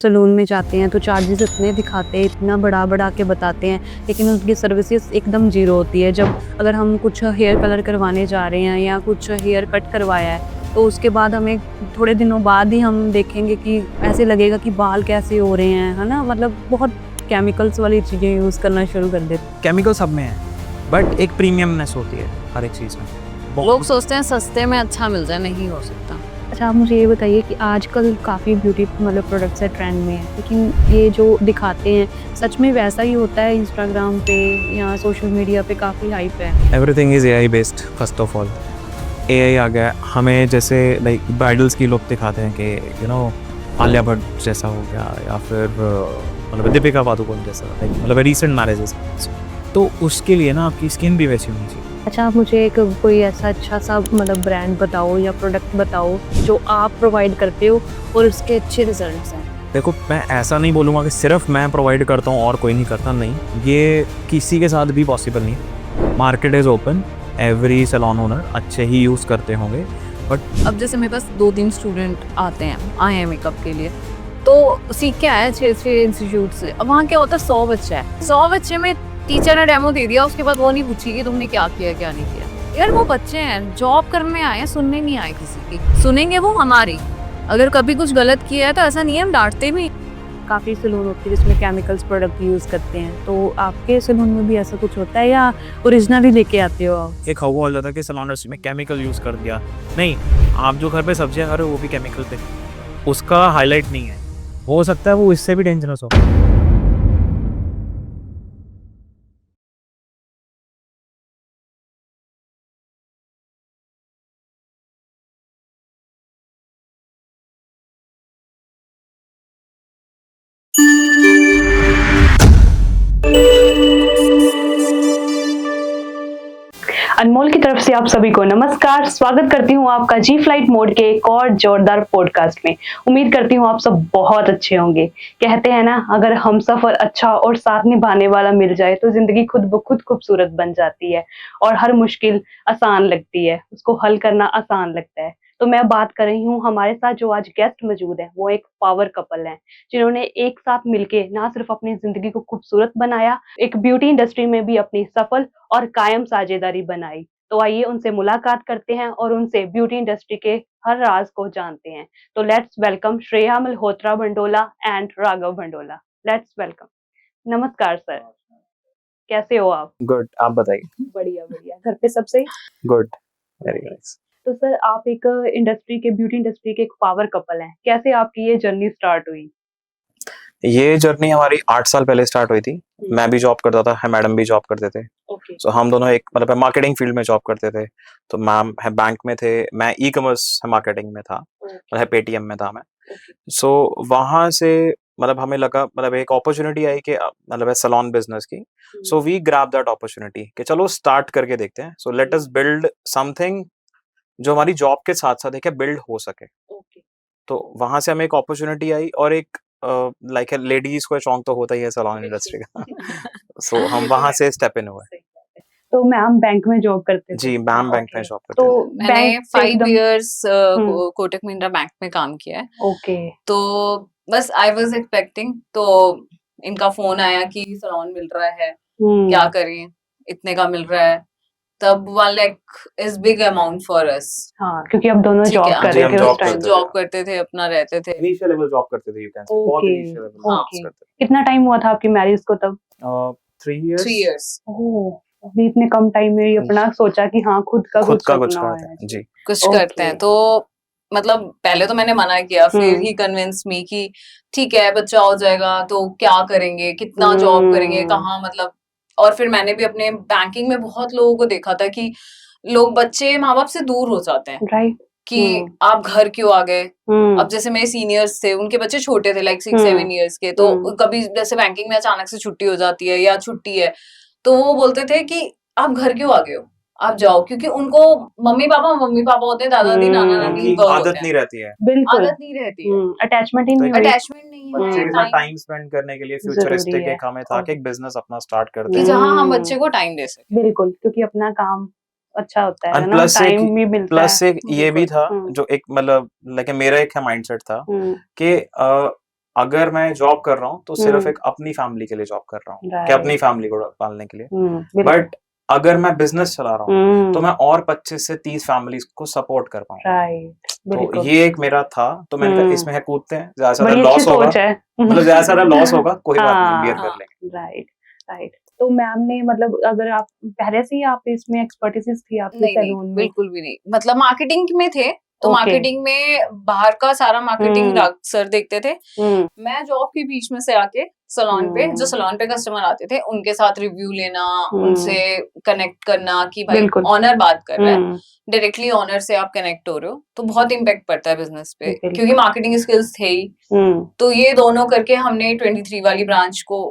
Salon में जाते हैं तो चार्जेस इतने दिखाते हैं, इतना बढ़ा के बताते हैं, लेकिन उनकी सर्विसेज एकदम ज़ीरो होती है। जब अगर हम कुछ हेयर कलर करवाने जा रहे हैं या कुछ हेयर कट करवाया है, तो उसके बाद हमें थोड़े दिनों बाद ही हम देखेंगे कि ऐसे लगेगा कि बाल कैसे हो रहे हैं, है ना? मतलब बहुत केमिकल्स वाली चीज़ें यूज़ करना शुरू कर देते हैं। केमिकल सब में है, बट एक प्रीमियमनेस होती है हर एक चीज़ में। लोग सोचते हैं सस्ते में अच्छा मिल जाए, नहीं हो सकता। अच्छा, आप मुझे ये बताइए कि आजकल काफ़ी ब्यूटी प्रोडक्ट्स है ट्रेंड में है, लेकिन ये जो दिखाते हैं सच में वैसा ही होता है? इंस्टाग्राम पे या सोशल मीडिया पे काफ़ी हाइप है। Everything is AI based. First of all AI आ गया, हमें जैसे लाइक ब्राइडल्स की लुक दिखाते हैं कि आलिया भट्ट जैसा हो गया, या फिर मतलब दीपिका पादुकोण जैसा, लाइक मतलब रिसेंट मैरिजेस, तो उसके लिए ना आपकी स्किन भी वैसी होनी चाहिए। अच्छा, आप मुझे एक कोई ऐसा अच्छा सा मतलब ब्रांड बताओ या प्रोडक्ट बताओ जो आप प्रोवाइड करते हो और उसके अच्छे रिजल्ट्स हैं। देखो, मैं ऐसा नहीं बोलूँगा कि सिर्फ मैं प्रोवाइड करता हूँ और कोई नहीं करता, नहीं, ये किसी के साथ भी पॉसिबल नहीं है। Market is open, every salon owner अच्छे ही यूज़ करते होंगे, बट अब जैसे मेरे पास 2-3 स्टूडेंट आते हैं मेकअप के लिए, तो सीख के आया 6 इंस्टीट्यूट से। अब वहाँ क्या होता है, 100 बच्चा है, 100 बच्चे में टीचर ने डेमो दे दिया, उसके बाद वो नहीं पूछी कि तुमने क्या किया क्या नहीं किया। यार वो बच्चे हैं, जॉब करने आए हैं, सुनने नहीं आए किसी की, सुनेंगे वो हमारी। अगर कभी कुछ गलत किया है तो ऐसा नहीं है, हम डांटते भी। काफ़ी सैलून होती है जिसमें केमिकल्स प्रोडक्ट यूज़ करते हैं, तो आपके सैलून में भी ऐसा कुछ होता है या ओरिजिनली लेके आते हो आप? एक हवा हो जाता है कि सैलून इंडस्ट्री में केमिकल यूज़ कर दिया। नहीं, आप जो घर पे सब्जियां खा रहे हो वो भी केमिकल पे, उसका हाईलाइट नहीं है, हो सकता है वो इससे भी डेंजरस हो। अनमोल की तरफ से आप सभी को नमस्कार। स्वागत करती हूँ आपका जी फ्लाइट मोड के एक और जोरदार पॉडकास्ट में। उम्मीद करती हूँ आप सब बहुत अच्छे होंगे। कहते हैं ना, अगर हम सफर अच्छा और साथ निभाने वाला मिल जाए तो जिंदगी खुद ब खुद खूबसूरत बन जाती है और हर मुश्किल आसान लगती है, उसको हल करना आसान लगता है। तो मैं बात कर रही हूँ, हमारे साथ जो आज गेस्ट मौजूद है वो एक पावर कपल है, जिन्होंने एक साथ मिलके ना सिर्फ अपनी जिंदगी को खूबसूरत बनाया, एक ब्यूटी इंडस्ट्री में भी अपनी सफल और कायम साझेदारी बनाई। तो आइए उनसे मुलाकात करते हैं और उनसे ब्यूटी इंडस्ट्री के हर राज को जानते हैं। तो let's welcome Shreya Malhotra Bhandola and Raghav Bhandola. Let's welcome. नमस्कार सर, कैसे हो आप? गुड, आप बताइए। बढ़िया बढ़िया, घर पे सब सही? Good, very nice. तो सर, आप एक इंडस्ट्री के ब्यूटी इंडस्ट्री के एक पावर कपल हैं, कैसे आपकी ये जर्नी स्टार्ट हुई? ये जर्नी हमारी 8 साल पहले स्टार्ट हुई थी। मैं भी जॉब करता था, मैडम भी जॉब करते थे। ओके। सो हम दोनों एक मतलब मार्केटिंग फील्ड में जॉब करते थे। तो मैम है बैंक में थे, मैं ई-कॉमर्स मार्केटिंग में था, मतलब पेटीएम में था मैं। सो वहाँ से मतलब हमें लगा, मतलब एक अपॉर्चुनिटी आई कि मतलब सैलून बिजनेस की। So we grab that opportunity कि चलो स्टार्ट करके देखते हैं। So let us build something जो हमारी जॉब के साथ-साथ है बिल्ड हो सके। तो वहाँ से हमें एक अपॉर्चुनिटी आई, और एक लाइक लेडीज़ को शौक तो होता ही है सैलून इंडस्ट्री का। सो हम वहाँ से स्टेप इन हुए। तो मैम बैंक में जॉब करते थे? जी, मैम बैंक में ओके। जॉब करते तो थे। मैंने बैंक से 5 एकदम इयर्स हुँ, कोटक महिंद्रा बैंक में काम किया है। ओके। तो बस आई वाज एक्सपेक्टिंग, तो इनका फोन आया कि सैलून मिल रहा है, क्या हुँ, करें, इतने का मिल रहा है। तब 1 lakh is big amount for us. हाँ, क्योंकि आप दोनों ठीक है, जॉब कर जी, रहे हम थे उस जॉब टाइम। करते थे। जॉब करते थे, अपना रहते थे। इनिशियल लेवल जॉब करते थे, यू कैन से बहुत ओके, इनिशियल लेवल हाँ, जॉब्स ओके। करते कितना टाइम हुआ था आपकी मैरिज को तब? थे। 3 3 इयर्स। इयर्स। ओह! अभी इतने कम टाइम में ही अपना सोचा कि हाँ, खुद का खुद कुछ का कुछ अपना करते है। हैं। जी। कुछ करते ओके। हैं तो मतलब पहले तो मैंने मना किया, फिर ही कन्विंस मी कि ठीक है, बच्चा हो जाएगा तो क्या करेंगे, कितना जॉब करेंगे, हुँ, कहाँ, मतलब। और फिर मैंने भी अपने बैंकिंग में बहुत लोगों को देखा था कि लोग, बच्चे माँ बाप से दूर हो जाते हैं राइट। कि हुँ, आप घर क्यों आ गए। हुँ, अब जैसे मेरे सीनियर्स थे, उनके बच्चे छोटे थे, लाइक 6-7 हुँ, इयर्स के, तो कभी जैसे बैंकिंग में अचानक से छुट्टी हो जाती है या छुट्टी है, तो वो बोलते थे कि आप घर क्यों आ गए हो, आप जाओ, क्योंकि उनको मम्मी पापा होते हैं, दादा दी नाना नानी उनकी वो आदत होते नहीं हैं, रहती है। बिल्कुल। आदत नहीं रहती है, अटैचमेंट ही तो नहीं एक हुई। अटैचमेंट नहीं बच्चे है, के साथ हुँ, टाइम टाइम स्पेंड करने के लिए ज़रूरी फ्यूचरिस्टिक है। एक हमें था और कि एक बिज़नेस अपना स्टार्ट करते कि हैं। जहाँ हम हुँ, बच्चे को टाइम दे सके। बिल्कुल, क्योंकि अपना काम अच्छा होता है एंड ना? टाइम भी मिलता है। प्लस एक ये भी बिल्कुल। था, हुँ, जो एक मतलब लाइक मेरा एक माइंडसेट था हुँ, कि अगर मैं जॉब कर रहा हूँ तो सिर्फ हम्म। एक अपनी फैमिली के लिए जॉब कर रहा हूँ कि राइट। अपनी फैमिली को पालने के लिए। बिल्कुल। बट अगर मैं बिजनेस चला रहा हूँ तो हम्म। मैं और 25 से 30 फैमिलीज को सपोर्ट कर पाऊँ। राइट। तो बिल्कुल। ये एक मेरा था, तो मैंने कहा हम्म। इसमें है कूदते हैं, ज्यादा से बड़ी ज्यादा अच्छी लॉस होगा, सोच है। मतलब ज्यादा से ज्यादा लॉस होगा, कोई बात नहीं, बियर हाँ। कर लेंगे। राइट। राइट। तो मैम ने मतलब अगर आप पहले से ही आप इसमें एक्सपर्टीज थी आपकी नहीं नहीं सैलून में? बिल्कुल भी नहीं, मतलब मार्केटिंग में थे तो ओके। मार्केटिंग में बाहर का सारा मार्केटिंग सर देखते थे। हम्म। मैं जॉब के बीच में से आके सलोन पे, जो सलोन पे कस्टमर आते थे उनके साथ रिव्यू लेना, उनसे कनेक्ट करना कि भाई बिल्कुल। ऑनर बात कर रहा है, हम्म। डायरेक्टली ऑनर से आप कनेक्ट हो रहे हो तो बहुत इम्पैक्ट पड़ता है बिजनेस पे, बिल्कुल। क्योंकि मार्केटिंग स्किल्स थे ही। तो ये दोनों करके हमने 23 वाली ब्रांच को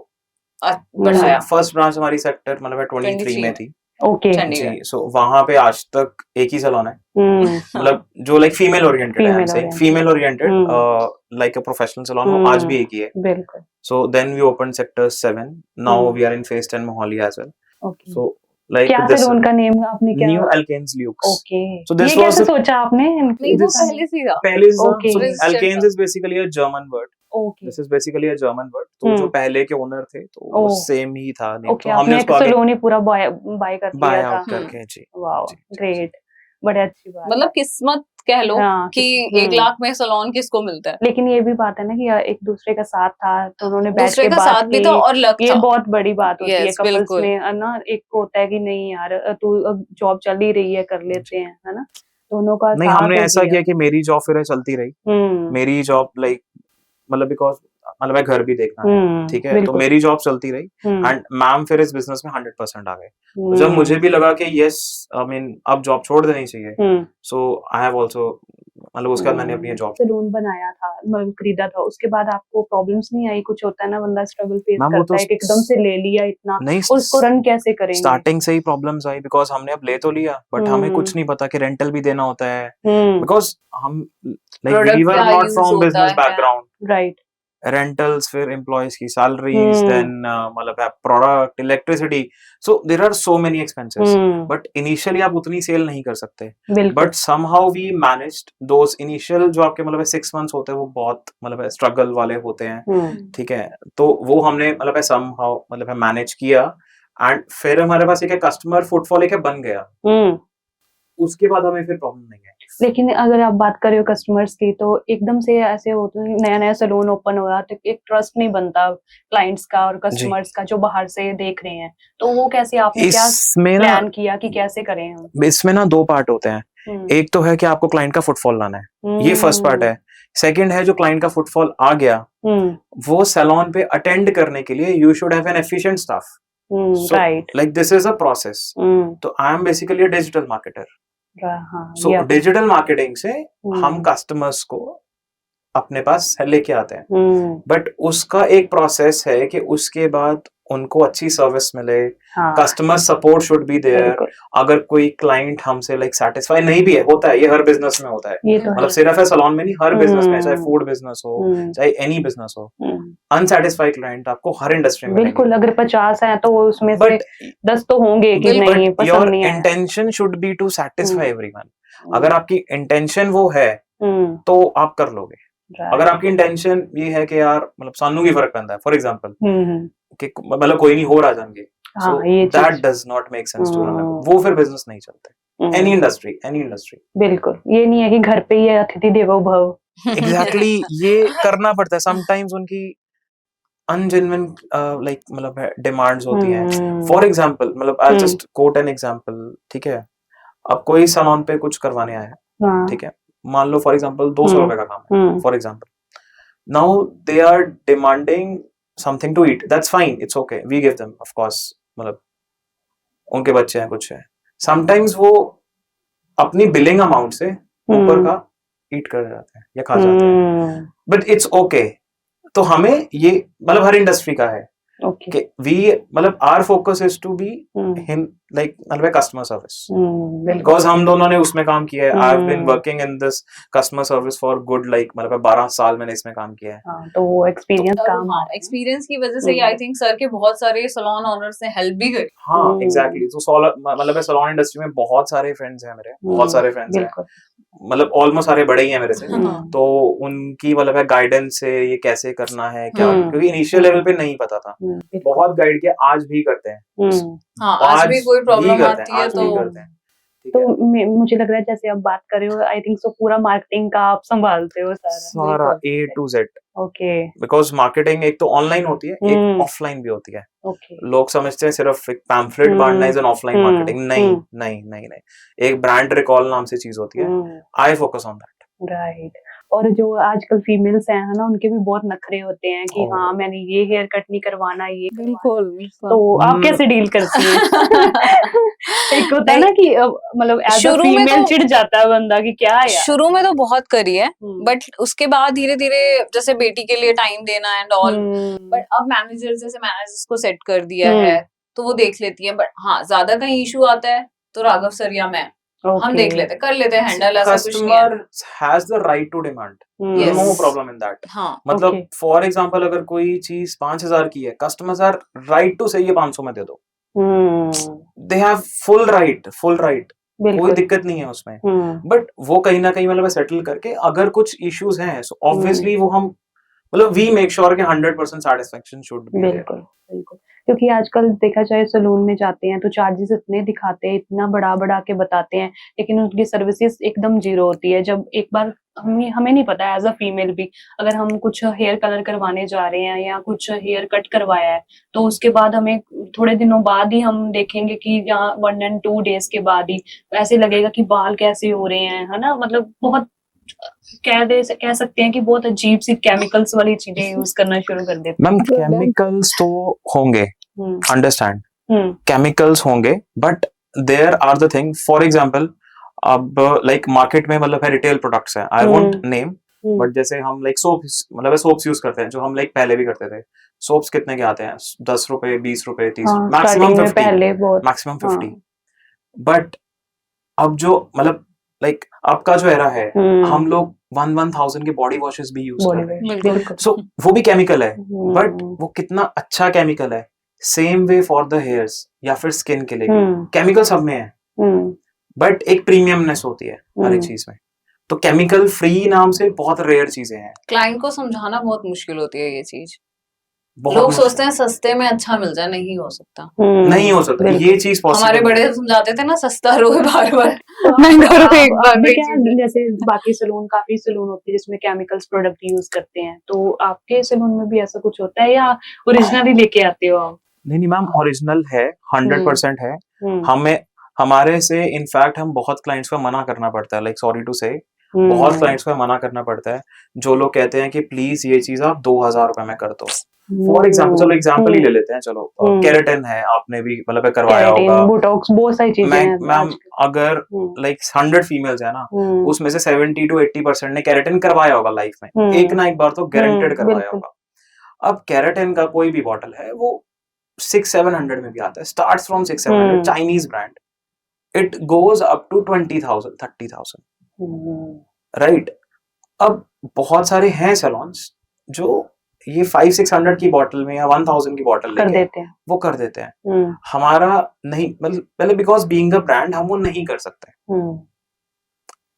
बढ़ाया। फर्स्ट ब्रांच हमारी सेक्टर मतलब 23 23 में में थी ओके। चंडीगढ़। जी। सो वहां पे आज तक एक ही सलोन है, मतलब जो लाइक फीमेल ओरिएंटेड है, Female oriented. Female oriented like a professional salon हो, आज भी एक ही है। बिल्कुल। So then we open sector 7, now we are in phase 10 Mohali as well. Okay. So like क्या दिस सैलून का नेम आपने क्या? न्यू एल्केन्स ल्यूक्स। ओके। So ये this कैसे was सोचा आपने? नहीं वो This- पहले से ही था। पहले से Okay. so Registered Alkanes था। is basically a German word. Okay. This is basically a German word. तो जो पहले के ओनर थे तो वो ओह। सेम ही था नेम, ओके, तो हमने आपने एक उसको आगे सैलून ही पूरा बाय कर बाय लिया था। आउट करके जी। वाओ, जी, जी, ग्रेट। बड़ी अच्छी बात मतलब किस्मत कह लो हाँ, कि 1 लाख में सलोन किसको मिलता है। लेकिन ये भी बात है ना कि एक दूसरे का साथ था तो उन्होंने बैठ दूसरे के का बात साथ भी की। था और लक ये था। बहुत बड़ी बात होती है Yes, कपल्स बिल्कुल। में, है ना। एक को होता है कि नहीं यार तू अब जॉब चल ही रही है, कर लेते हैं, है ना। दोनों का नहीं साथ हमने है ऐसा किया कि मेरी जॉब फिर चलती रही, मेरी जॉब लाइक मतलब बिकॉज मतलब मैं घर भी देखना है, ठीक है, तो बिल्कुल। मेरी जॉब चलती रही एंड मैम फिर इस बिजनेस में 100% आ गए। तो जब मुझे भी लगा कि यस आई मीन अब जॉब छोड़ देनी चाहिए, सो आई हैव आल्सो मतलब उसके बाद मैंने अपनी जॉब सैलून बनाया था, मतलब खरीदा था, उसके बाद आपको प्रॉब्लम्स नहीं आई? कुछ होता है ना, बंदा स्ट्रगल फेस मैम वो करता तो है कि एकदम से ले लिया इतना नहीं, और उसको रन कैसे करेंगे? स्टार्टिंग से ही प्रॉब्लम्स आई बिकॉज हमने अब ले तो लिया बट हमें कुछ नहीं पता कि रेंटल भी देना होता है, बिकॉज हम लाइक Product वी वर क्या नॉट use फ्रॉम होता बिजनेस है। Background, right. रेंटल्स, फिर एम्प्लॉयज की सैलरीज, देन मतलब है product, electricity, so there are so many expenses, but initially आप उतनी सेल नहीं कर सकते, but somehow we managed those initial जो आपके मतलब 6 मंथ्स होते हैं वो बहुत मतलब स्ट्रगल वाले होते हैं, ठीक है, तो वो हमने मतलब समहाउ मतलब मैनेज किया एंड फिर हमारे पास एक कस्टमर फुटफॉल एक बन गया, उसके बाद हमें फिर प्रॉब्लम नहीं है। लेकिन अगर आप बात कर रहे हो कस्टमर्स की, तो एकदम से ऐसे होता है नया नया सैलून ओपन हुआ तो एक ट्रस्ट नहीं बनता क्लाइंट्स का और कस्टमर्स का जो बाहर से देख रहे हैं, तो वो कैसे आपने क्या प्लान किया कि कैसे करें हम? इसमें ना 2 पार्ट होते हैं, एक तो है कि आपको क्लाइंट का फुटफॉल लाना है, ये फर्स्ट पार्ट है। सेकंड है जो क्लाइंट का फुटफॉल आ गया वो सैलून पे अटेंड करने के लिए you should have an efficient staff, right, like this is a process. तो I am basically a digital marketer, so digital marketing से हम कस्टमर्स को अपने पास लेके आते हैं, बट उसका एक प्रोसेस है कि उसके बाद उनको अच्छी सर्विस मिले, customer support should be there, अगर कोई क्लाइंट हमसे लाइक सेटिस्फाई नहीं भी है, होता है ये हर बिजनेस में होता है, मतलब सिर्फ है सैलून में नहीं, हर बिजनेस में, चाहे फूड बिजनेस हो चाहे एनी बिजनेस हो, अनसेटिस्फाइड क्लाइंट आपको हर इंडस्ट्री में बिल्कुल। अगर 50 है तो उसमें से 10 तो होंगे कि नहीं पसंद नहीं आया। Intention should be to satisfy everyone, अगर आपकी इंटेंशन वो है तो आप कर लोगे। अगर आपकी इंटेंशन ये है कि यार मतलब सानू भी फर्क पैंदा है, फॉर एग्जांपल कि मतलब कोई नहीं होर आ जाएंगे, so that does not make sense to run, वो फिर बिजनेस नहीं चलते। एनी इंडस्ट्री बिल्कुल, ये नहीं है कि घर पे ही है अतिथि देवो भव। एग्जैक्टली ये करना पड़ता है समटाइम्स, उनकी अनजेन्युइन लाइक मतलब डिमांड्स होती हैं। फॉर एग्जांपल मतलब I just quote an example, ठीक है, अब कोई सैलून पे कुछ करवाने आया है, ठीक है, मान लो फॉर एग्जांपल 200 रुपए का काम है, for example, now they are demanding something to eat, that's fine, it's okay, we give them of course, मतलब उनके बच्चे हैं कुछ है, समटाइम्स वो अपनी बिलिंग अमाउंट से ऊपर का ईट कर जाते हैं या खा जाते हैं, बट इट्स ओके। तो हमें ये मतलब हर इंडस्ट्री का है कि वी मतलब our focus is to be in like मतलब कस्टमर सर्विस, बिकॉज हम दोनों ने उसमें काम किया है। I have been working in this customer service for good like मतलब 12 साल मैंने इसमें काम किया है, तो वो एक्सपीरियंस काम एक्सपीरियंस की वजह से आई थिंक सर के बहुत सारे सैलून ओनर्स ने हेल्प भी करी। हाँ एग्जैक्टली, तो मतलब सैलून इंडस्ट्री में बहुत सारे फ्रेंड्स हैं मेरे, बहुत सारे फ्रेंड्स हैं, मतलब ऑलमोस्ट सारे बड़े ही हैं मेरे से, हाँ। तो उनकी मतलब है गाइडेंस से ये कैसे करना है क्या, क्योंकि इनिशियल हम्म। लेवल पे नहीं पता था, बिल्कुल। बहुत गाइड किया, आज भी करते हैं, हाँ, आज भी कोई प्रॉब्लम करते आती हैं, है आज भी तो करते हैं, ठीक है। तो मुझे लग रहा है जैसे आप बात कर रहे हो, आई थिंक सो पूरा मार्केटिंग का आप संभालते हो सारा। सारा A to Z, okay because marketing एक तो ऑनलाइन होती है, एक हम्म। ऑफलाइन भी होती है। ओके लोग समझते हैं सिर्फ एक पैम्फलेट बांटना इज एन ऑफलाइन मार्केटिंग, नहीं हम्म। नहीं नहीं नहीं, एक ब्रांड रिकॉल नाम से चीज होती है, I focus on that. Right. और जो आजकल फीमेल्स हैं है ना, उनके भी बहुत नखरे होते हैं कि Oh. हाँ मैंने ये हेयर कट नहीं करवाना, ये करवाना। बिल्कुल तो आप हम्म। कैसे डील करती हैं? एक होता है ना कि मतलब एज अ शुरू में फीमेल तो- चिढ़ जाता है बंदा कि क्या है यार। शुरू में तो बहुत करी है, हम्म। बट उसके बाद धीरे धीरे जैसे बेटी के लिए टाइम देना एंड ऑल, बट अब मैनेजर्स को सेट कर दिया है तो वो देख लेती है। बट हाँ, ज्यादा कहीं इशू आता है तो राघव सर या मैं हम देख लेते, कर लेते हैं हैंडल, ऐसा कुछ नहीं है। Customer has the right to demand, Yes. No problem in that. हाँ, मतलब Okay. फॉर एग्जांपल अगर कोई चीज 5,000 की है, कस्टमर्स आर राइट टू से ये 500 में दे दो, दे हैव फुल राइट, कोई बिल्कुल। दिक्कत नहीं है उसमें। बट वो कहीं ना कहीं मतलब सेटल करके अगर कुछ इश्यूज हैं, सो ऑब्वियसली वो हम मतलब वी मेक श्योर कि 100% सैटिस्फैक्शन शुड बी देयर। बिल्कुल बिल्कुल, क्योंकि आजकल देखा जाए सैलून में जाते हैं तो चार्जेस इतने दिखाते हैं, इतना बढ़ा बढ़ा के बताते हैं, लेकिन उनकी सर्विसेज एकदम जीरो होती है। जब एक बार हमें नहीं पता एज अ फीमेल भी, अगर हम कुछ हेयर कलर करवाने जा रहे हैं या कुछ हेयर कट करवाया है, तो उसके बाद हमें थोड़े दिनों बाद ही हम देखेंगे कि यहाँ 1 and 2 days के बाद ही ऐसे लगेगा कि बाल कैसे हो रहे हैं, है ना। मतलब बहुत कह सकते हैं कि बहुत अजीब सी केमिकल्स वाली चीजें यूज करना शुरू कर देते मैम केमिकल्स तो होंगे, हैं। अंडरस्टैंड, हम्म केमिकल्स होंगे, but there are the thing, for example अब लाइक मार्केट में मतलब है रिटेल प्रोडक्ट्स हैं, आई वोंट नेम, बट जैसे हम लाइक सोप्स मतलब सोप्स यूज करते हैं, जो हम लाइक पहले भी करते थे। सोप्स कितने के आते हैं? 10 रुपए, 20 रुपए, 30, हाँ, मैक्सिमम starting में 50, पहले बहुत मैक्सिमम 50। बट अब जो मतलब लाइक आपका जो एरा है, हम लोग 1,000 के बॉडी वॉशेस भी यूज कर रहे हैं, बिल्कुल। सो वो भी केमिकल है, बट वो कितना अच्छा केमिकल है। Same way for the hairs या फिर स्किन के लिए केमिकल सब में है, बट एक प्रीमियमनेस होती है हर एक चीज में। तो केमिकल फ्री नाम से बहुत रेयर चीजें हैं, क्लाइंट को समझाना बहुत मुश्किल होती है ये चीज। बहुत लोग मुश्किल। सोचते हैं सस्ते में अच्छा मिल जाए, नहीं हो सकता। नहीं हो सकता ये चीज पॉसिबल। हमारे बड़े समझाते थे ना, सस्ता रो बार बार तो महंगा रो एक बार में क्या, जैसे बाकी सैलून, काफी सैलून होती है जिसमें केमिकल्स प्रोडक्ट यूज करते हैं, तो आपके सैलून में भी ऐसा कुछ होता है या ओरिजिनल ही लेके आते हो आप? नहीं मैम, ओरिजिनल है, 100% है। हमें हमारे से इनफैक्ट हम बहुत क्लाइंट्स को मना करना पड़ता है, लाइक सॉरी टू से, बहुत क्लाइंट्स को मना करना पड़ता है जो लोग कहते हैं कि प्लीज ये चीज आप 2,000 रुपए में कर दो। फॉर एग्जाम्पल, चलो एग्जाम्पल ही ले लेते हैं, चलो केराटिन है, आपने भी मतलब करवाया होगा, बोटॉक्स, बहुत सारी चीजें हैं। मैम अगर लाइक 100 फीमेल्स है ना, उसमें से 70 to 80% ने केराटिन करवाया होगा लाइफ में, एक ना एक बार तो गारंटेड करवाया होगा। अब केराटिन का कोई भी बॉटल है वो 600-700 में भी आता है, starts from 600-700, Chinese brand, it goes up to 20,000 30,000, right. अब बहुत सारे हैं सैलून्स जो ये 500-600 की बॉटल में या 1,000 की बॉटल लेके वो कर देते हैं। हमारा नहीं, मतलब पहले बिकॉज बीइंग अ ब्रांड हम वो नहीं कर सकते,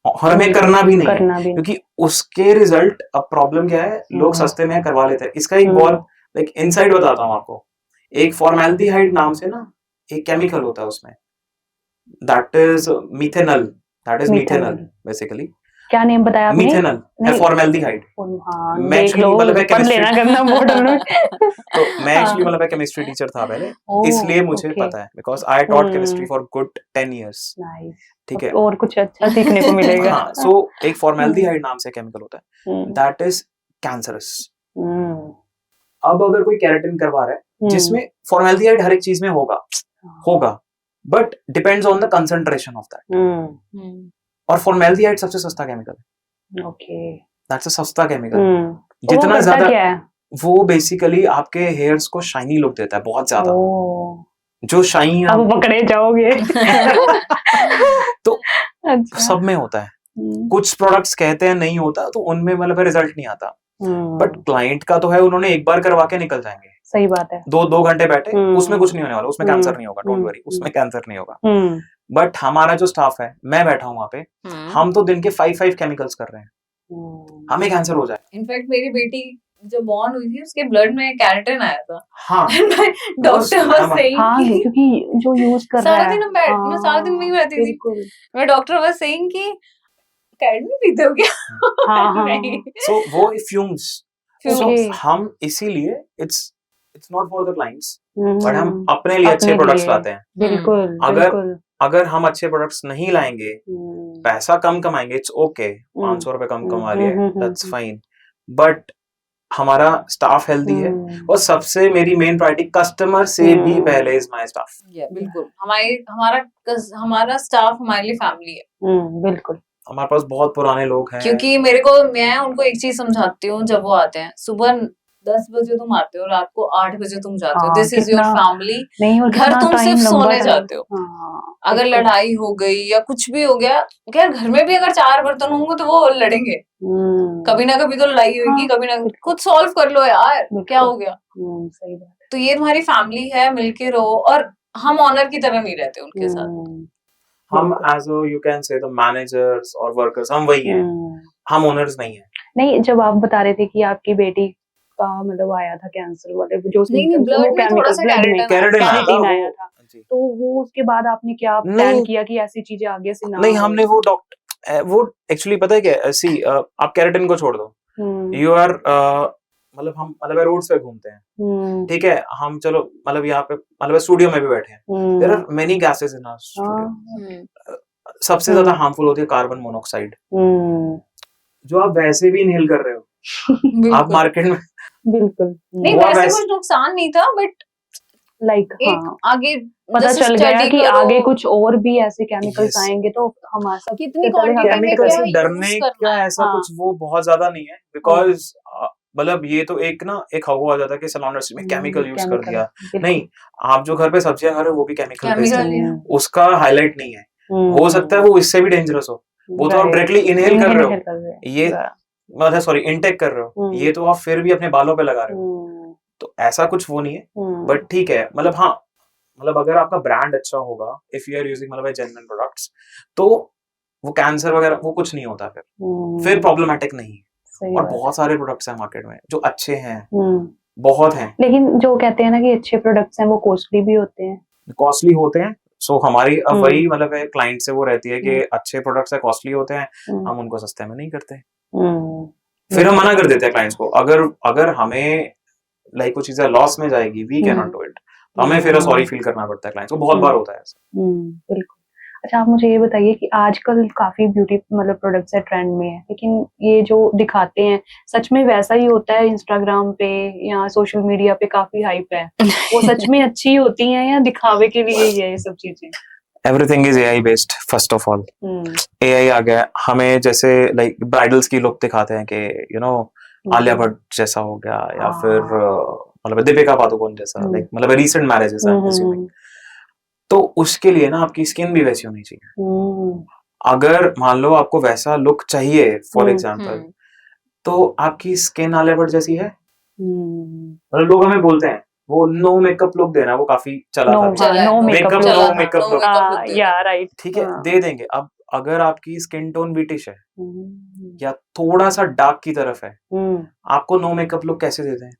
और हमें करना भी नहीं है, क्योंकि उसके रिजल्ट, अब प्रॉब्लम क्या है, लोग सस्ते में करवा लेते हैं। इसका एक बहुत लाइक इनसाइड बताता हूँ आपको। एक फॉर्मेल्डिहाइड नाम से ना एक केमिकल होता है उसमें, दैट इज मिथेनॉल बेसिकली। क्या नेम बताया आपने? मिथेनॉल है, फॉर्मेल्डिहाइड। हाँ, मैं एक्चुअली मतलब केमिस्ट्री लेना करना मॉडल में तो मैं एक्चुअली मतलब केमिस्ट्री टीचर था पहले, इसलिए मुझे पता है, because I taught chemistry for good 10 years। ठीक है, और कुछ अच्छा सीखने को मिलेगा। हाँ, सो एक फॉर्मेल्डिहाइड नाम से केमिकल होता है, दैट इज कैंसरस। अब अगर कोई केराटिन करवा रहा है जिसमें फॉर्मेल्डिहाइड हर एक चीज में होगा, but depends on the concentration of that. और फॉर्मेल्डिहाइड सबसे सस्ता केमिकल है, ओके, दैट्स अ सस्ता केमिकल। जितना ज्यादा वो बेसिकली आपके हेयर्स को शाइनी लुक देता है, बहुत ज्यादा, जो शाइन अब पकड़े जाओगे तो अच्छा। सब में होता है। कुछ प्रोडक्ट्स कहते हैं नहीं होता, तो उनमें मतलब रिजल्ट नहीं आता, बट क्लाइंट का तो है, उन्होंने एक बार करवा के निकल जाएंगे। सही बात है। 2 घंटे बैठे, उसमें कुछ नहीं होने वाला, उसमें कैंसर नहीं होगा, डोंट वरी, उसमें कैंसर नहीं होगा। बट हमारा जो स्टाफ है, मैं बैठा हूँ वहाँ पे, हम तो दिन के 5 केमिकल्स कर रहे हैं, हमें कैंसर हो जाए। इनफैक्ट मेरी बेटी जब बॉर्न हुई थी उसके ब्लड में केराटिन आया था। हाँ डॉक्टर वाज सेइंग हाँ क्योंकि जो यूज कर रहा सारा है दिन मैं सारा दिन नहीं रहती थी। बिल्कुल मैं डॉक्टर वाज सेइंग कि केराटिन पीते हो क्या? हाँ नहीं सो वो फ्यूम्स, सो Okay. हम इसीलिए it's not for the clients, but hmm, हम अपने लिए अच्छे अपने प्रोडक्ट्स लिए। लाते हैं। बिल्कुल अगर बिल्कुल अगर हम अच्छे प्रोडक्ट्स नहीं लाएंगे, पैसा कम कमाएंगे, इट्स ओके, 500 रुपए कम कमा लिए, दैट्स फाइन, बट हमारा स्टाफ हेल्दी है, और सबसे मेरी मेन प्रायोरिटी कस्टमर से भी पहले इज माय स्टाफ। बिल्कुल हमारा स्टाफ हमारे लिए फैमिली है। बिल्कुल हमारे पास बहुत पुराने लोग हैं, क्योंकि मैं उनको एक चीज समझाती हूँ जब वो आते हैं, सुबह 10 बजे तुम आते हो, रात को 8 बजे तुम जाते हो, हाँ, दिस इज योर कितना- फैमिली। नहीं और घर कितना तुम टाइम सिर्फ लंबा सोने टाइम जाते हो। अगर बिल्कुल। लड़ाई हो गई या कुछ भी हो गया, यार घर में भी अगर 4 बर्तन होंगे तो वो लड़ेंगे, कभी ना कभी तो लड़ाई होगी, हाँ, कभी ना बिल्कुल। खुद सॉल्व कर लो यार, क्या हो गया। सही बात तो ये तुम्हारी फैमिली है, मिलके रहो, और हम ऑनर की तरह नहीं रहते उनके साथ। हम as you can say the managers और वर्कर्स हम वही हैं, हम ओनर्स नहीं है। नहीं, जब आप बता रहे थे कि आपकी बेटी का मतलब आया था कैंसर वाले जो नहीं, ब्लड में थोड़ा सा केराटिन आया था, तो वो उसके बाद आपने क्या प्लान किया कि ऐसी चीजें आगे से ना नहीं, हो? हमने वो एक्चुअली पता है क्या, सी आप केराटिन को छोड़ दो, यू आर हम रोड्स पे घूमते हैं, ठीक है, हम चलो यहाँ पे स्टूडियो में भी बैठे हैं, there are many gases in our studio, सबसे ज्यादा हार्मफुल होती है कार्बन मोनोऑक्साइड, जो आप वैसे भी इनहेल कर रहे हो आप मार्केट में। बिल्कुल नहीं, वैसे कुछ नुकसान नहीं था, बट लाइक आगे पता चल गया कि आगे कुछ और भी ऐसे केमिकल्स आएंगे, तो हमारे साथ कितनी क्वांटिटी में केमिकल क्या से यूज डरने करना का है। ऐसा कुछ वो बहुत ज्यादा नहीं है, बिकॉज ये तो एक हवा आ जाता है कि सलोन इंडस्ट्री में केमिकल यूज कर दिया, नहीं, आप जो घर पे सब्जियां खा रहे हो वो भी केमिकल बेस्ड है, उसका हाईलाइट नहीं है, हो सकता है वो इससे भी डेंजरस हो, वो तो आप डायरेक्टली इनहेल कर रहे हो, ये सॉरी इनटेक कर रहे हो, ये तो आप फिर भी अपने बालों पे लगा रहे हो, तो ऐसा कुछ वो नहीं है, बट ठीक है, हाँ, अगर आपका ब्रांड अच्छा होगा, if you are using genuine products, तो वो कैंसर वगैरह वो कुछ नहीं होता, फिर प्रॉब्लमेटिक नहीं है, और बहुत सारे प्रोडक्ट्स हैं मार्केट में जो अच्छे हैं, बहुत हैं, लेकिन जो कहते हैं ना कि अच्छे प्रोडक्ट्स हैं वो कॉस्टली भी होते हैं, कॉस्टली होते हैं, सो हमारी अब वही क्लाइंट से वो रहती है कि अच्छे प्रोडक्ट्स है, कॉस्टली होते हैं, हम उनको सस्ते में नहीं करते, फिर हम मना कर देते हैं क्लाइंट्स को, अगर हमें कुछ चीजें लॉस में जाएगी, we can not do it, तो हमें फिर सॉरी फील करना पड़ता है क्लाइंट्स को, बहुत बार होता है ऐसा। बिल्कुल। अच्छा, आप मुझे ये बताइए कि आजकल काफी ब्यूटी प्रोडक्ट्स है ट्रेंड में है, लेकिन ये जो दिखाते हैं सच में वैसा ही होता है? इंस्टाग्राम पे या सोशल मीडिया पे काफी हाइप है, वो सच में अच्छी होती हैं या दिखावे के लिए ही है ये सब चीजें? Everything is AI based, first of all AI आ गया, हमें जैसे ब्राइडल्स की लुक दिखाते हैं कि आलिया भट्ट जैसा हो गया, या फिर दीपिका पादुकोण जैसा, रिसेंट मैरिजेस हैं, तो उसके लिए ना आपकी स्किन भी वैसी होनी चाहिए, अगर मान लो आपको वैसा लुक चाहिए फॉर एग्जांपल, तो आपकी स्किन आलिया भट्ट जैसी है, लोग हमें बोलते हैं वो नो मेकअप लुक देना, वो काफी चला था, नो मेकअप लुक, या राइट, ठीक है, दे देंगे। अब अगर आपकी स्किन टोन ब्रिटिश है या थोड़ा सा डार्क की तरफ है, आपको नो मेकअप लुक कैसे देते हैं?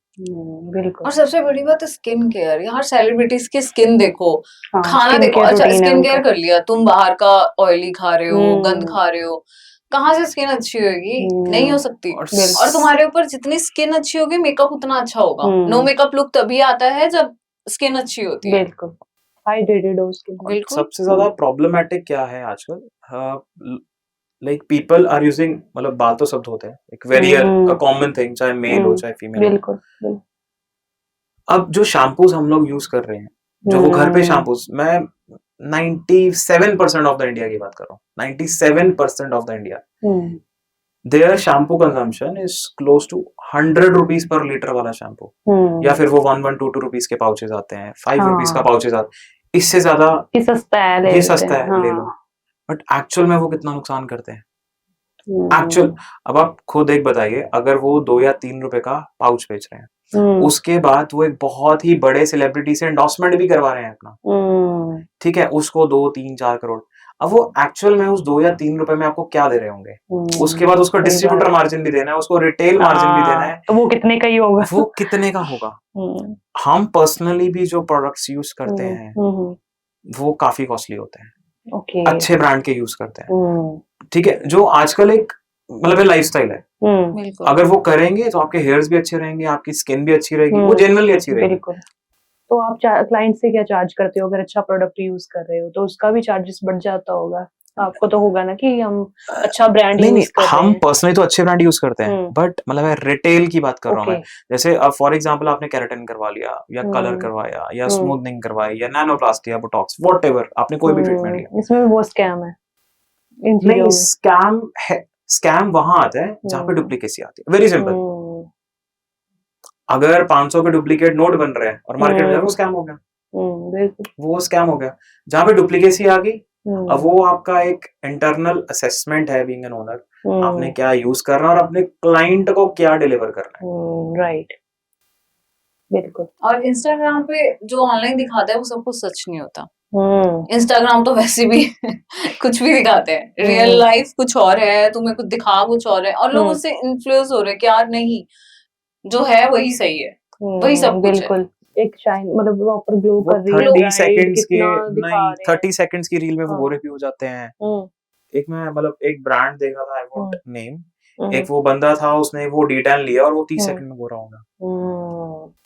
बिल्कुल। और सबसे बड़ी बात है स्किन केयर, यार सेलिब्रिटीज की स्किन देखो, खाना skin देखो, care अच्छा routine है स्किन केयर उनका। कर लिया, तुम बाहर का ऑयली खा रहे हो, गंद खा रहे हो, कहाँ से स्किन अच्छी होगी? नहीं हो सकती। और तुम्हारे ऊपर जितनी स्किन अच्छी होगी मेकअप उतना अच्छा होगा। नो मेकअप लुक तभी आता है जब स्किन अच्छी होती है। बिल्कुल, हाइड्रेटेड हो स्किन। बिल्कुल। सबसे ज्यादा प्रॉब्लमेटिक क्या है आजकल, पीपल आर यूजिंग, बाल तो सब धोते हैं, एक वेरी कॉमन थिंग, चाहे मेल हो चाहे फीमेल हो। बिल्कुल। अब जो शैम्पूज हम लोग यूज कर रहे हैं, जो वो घर पे शैम्पूज, मैं 97% ऑफ द इंडिया की बात कर रहा हूँ, 97% of the India, their shampoo consumption is close to 100 rupees per litre वाला शैम्पू, या फिर वो 1-2 रुपीज के पाउचेज आते हैं, 5 रुपीज का पाउचेज आता है, इससे ज्यादा ये सस्ता है, ले लो, बट एक्चुअल में वो कितना नुकसान करते हैं? एक्चुअल। अब आप खुद एक बताइए, अगर वो 2 या 3 रुपए का पाउच बेच रहे हैं, उसके बाद वो एक बहुत ही बड़े सेलिब्रिटी से एंडोर्समेंट भी करवा रहे हैं अपना, ठीक है, उसको 2, 3, 4 करोड़। अब वो एक्चुअल में उस 2 या 3 रुपए में आपको क्या दे रहे होंगे? उसके बाद उसको डिस्ट्रीब्यूटर मार्जिन भी देना है, उसको रिटेल मार्जिन भी देना है, तो वो कितने का ही होगा? वो कितने का होगा? हम पर्सनली भी जो प्रोडक्ट्स यूज करते हैं वो काफी कॉस्टली होते हैं, ओके, अच्छे ब्रांड के यूज करते हैं, ठीक है, जो आजकल एक मतलब लाइफस्टाइल है। बिल्कुल। अगर वो करेंगे तो आपके हेयर्स भी अच्छे रहेंगे, आपकी स्किन भी अच्छी रहेगी, वो जेन्युइनली अच्छी रहेगी। बिल्कुल। तो आप क्लाइंट से क्या चार्ज करते हो अगर अच्छा प्रोडक्ट यूज कर रहे हो? तो उसका भी चार्जेस बढ़ जाता होगा आपको, तो होगा ना कि हम अच्छा ब्रांड नहीं, यूज कर रहे हम हैं। पर्सनली तो अच्छे ब्रांड यूज करते हैं, बट मतलब रिटेल की बात कर रहा हूँ मैं। ओके। जैसे फॉर एग्जांपल आपने केराटिन करवा लिया या कलर करवाया या स्मूथनिंग करवाई या नैनोप्लास्टी या बोटॉक्स, व्हाटएवर, आपने कोई भी ट्रीटमेंट लिया, इसमें भी वो स्कैम है इन चीजों नहीं, में। स्कैम है। स्कैम वहां आता है जहाँ पे डुप्लीकेसी आती है। वेरी सिंपल, अगर 500 के डुप्लीकेट नोट बन रहे हैं और मार्केट में वो स्कैम हो गया, बिल्कुल। वो स्कैम हो गया। जहाँ पे डुप्लीकेसी आ गई, अब वो आपका एक इंटरनल असेसमेंट है बीइंग एन ओनर, आपने क्या यूज करना है और अपने क्लाइंट को क्या डिलीवर करना है। राइट, बिल्कुल। और इंस्टाग्राम पे जो ऑनलाइन दिखाता है वो सब कुछ सच नहीं होता। इंस्टाग्राम तो वैसे भी कुछ भी दिखाते हैं, रियल लाइफ कुछ और है, तुम्हें कुछ दिखा कुछ और है, और लोग उससे इन्फ्लुएंस हो रहे हैं कि यार नहीं, जो है वही सही है, वही सब कुछ है। बिल्कुल। एक शाइन मतलब प्रॉपर ग्लो वो कर रही है, 30 bright, सेकंड्स के, कितना दिखा नहीं, रहे हैं। 30 सेकंड्स की रील में वो हाँ। गोरे भी हो जाते हैं। एक मैं मतलब एक ब्रांड देख रहा था, आई वोंट नेम, एक हम्म, वो बंदा था, उसने वो डिटेल लिया और वो 30 सेकंड में गोरा हो गया।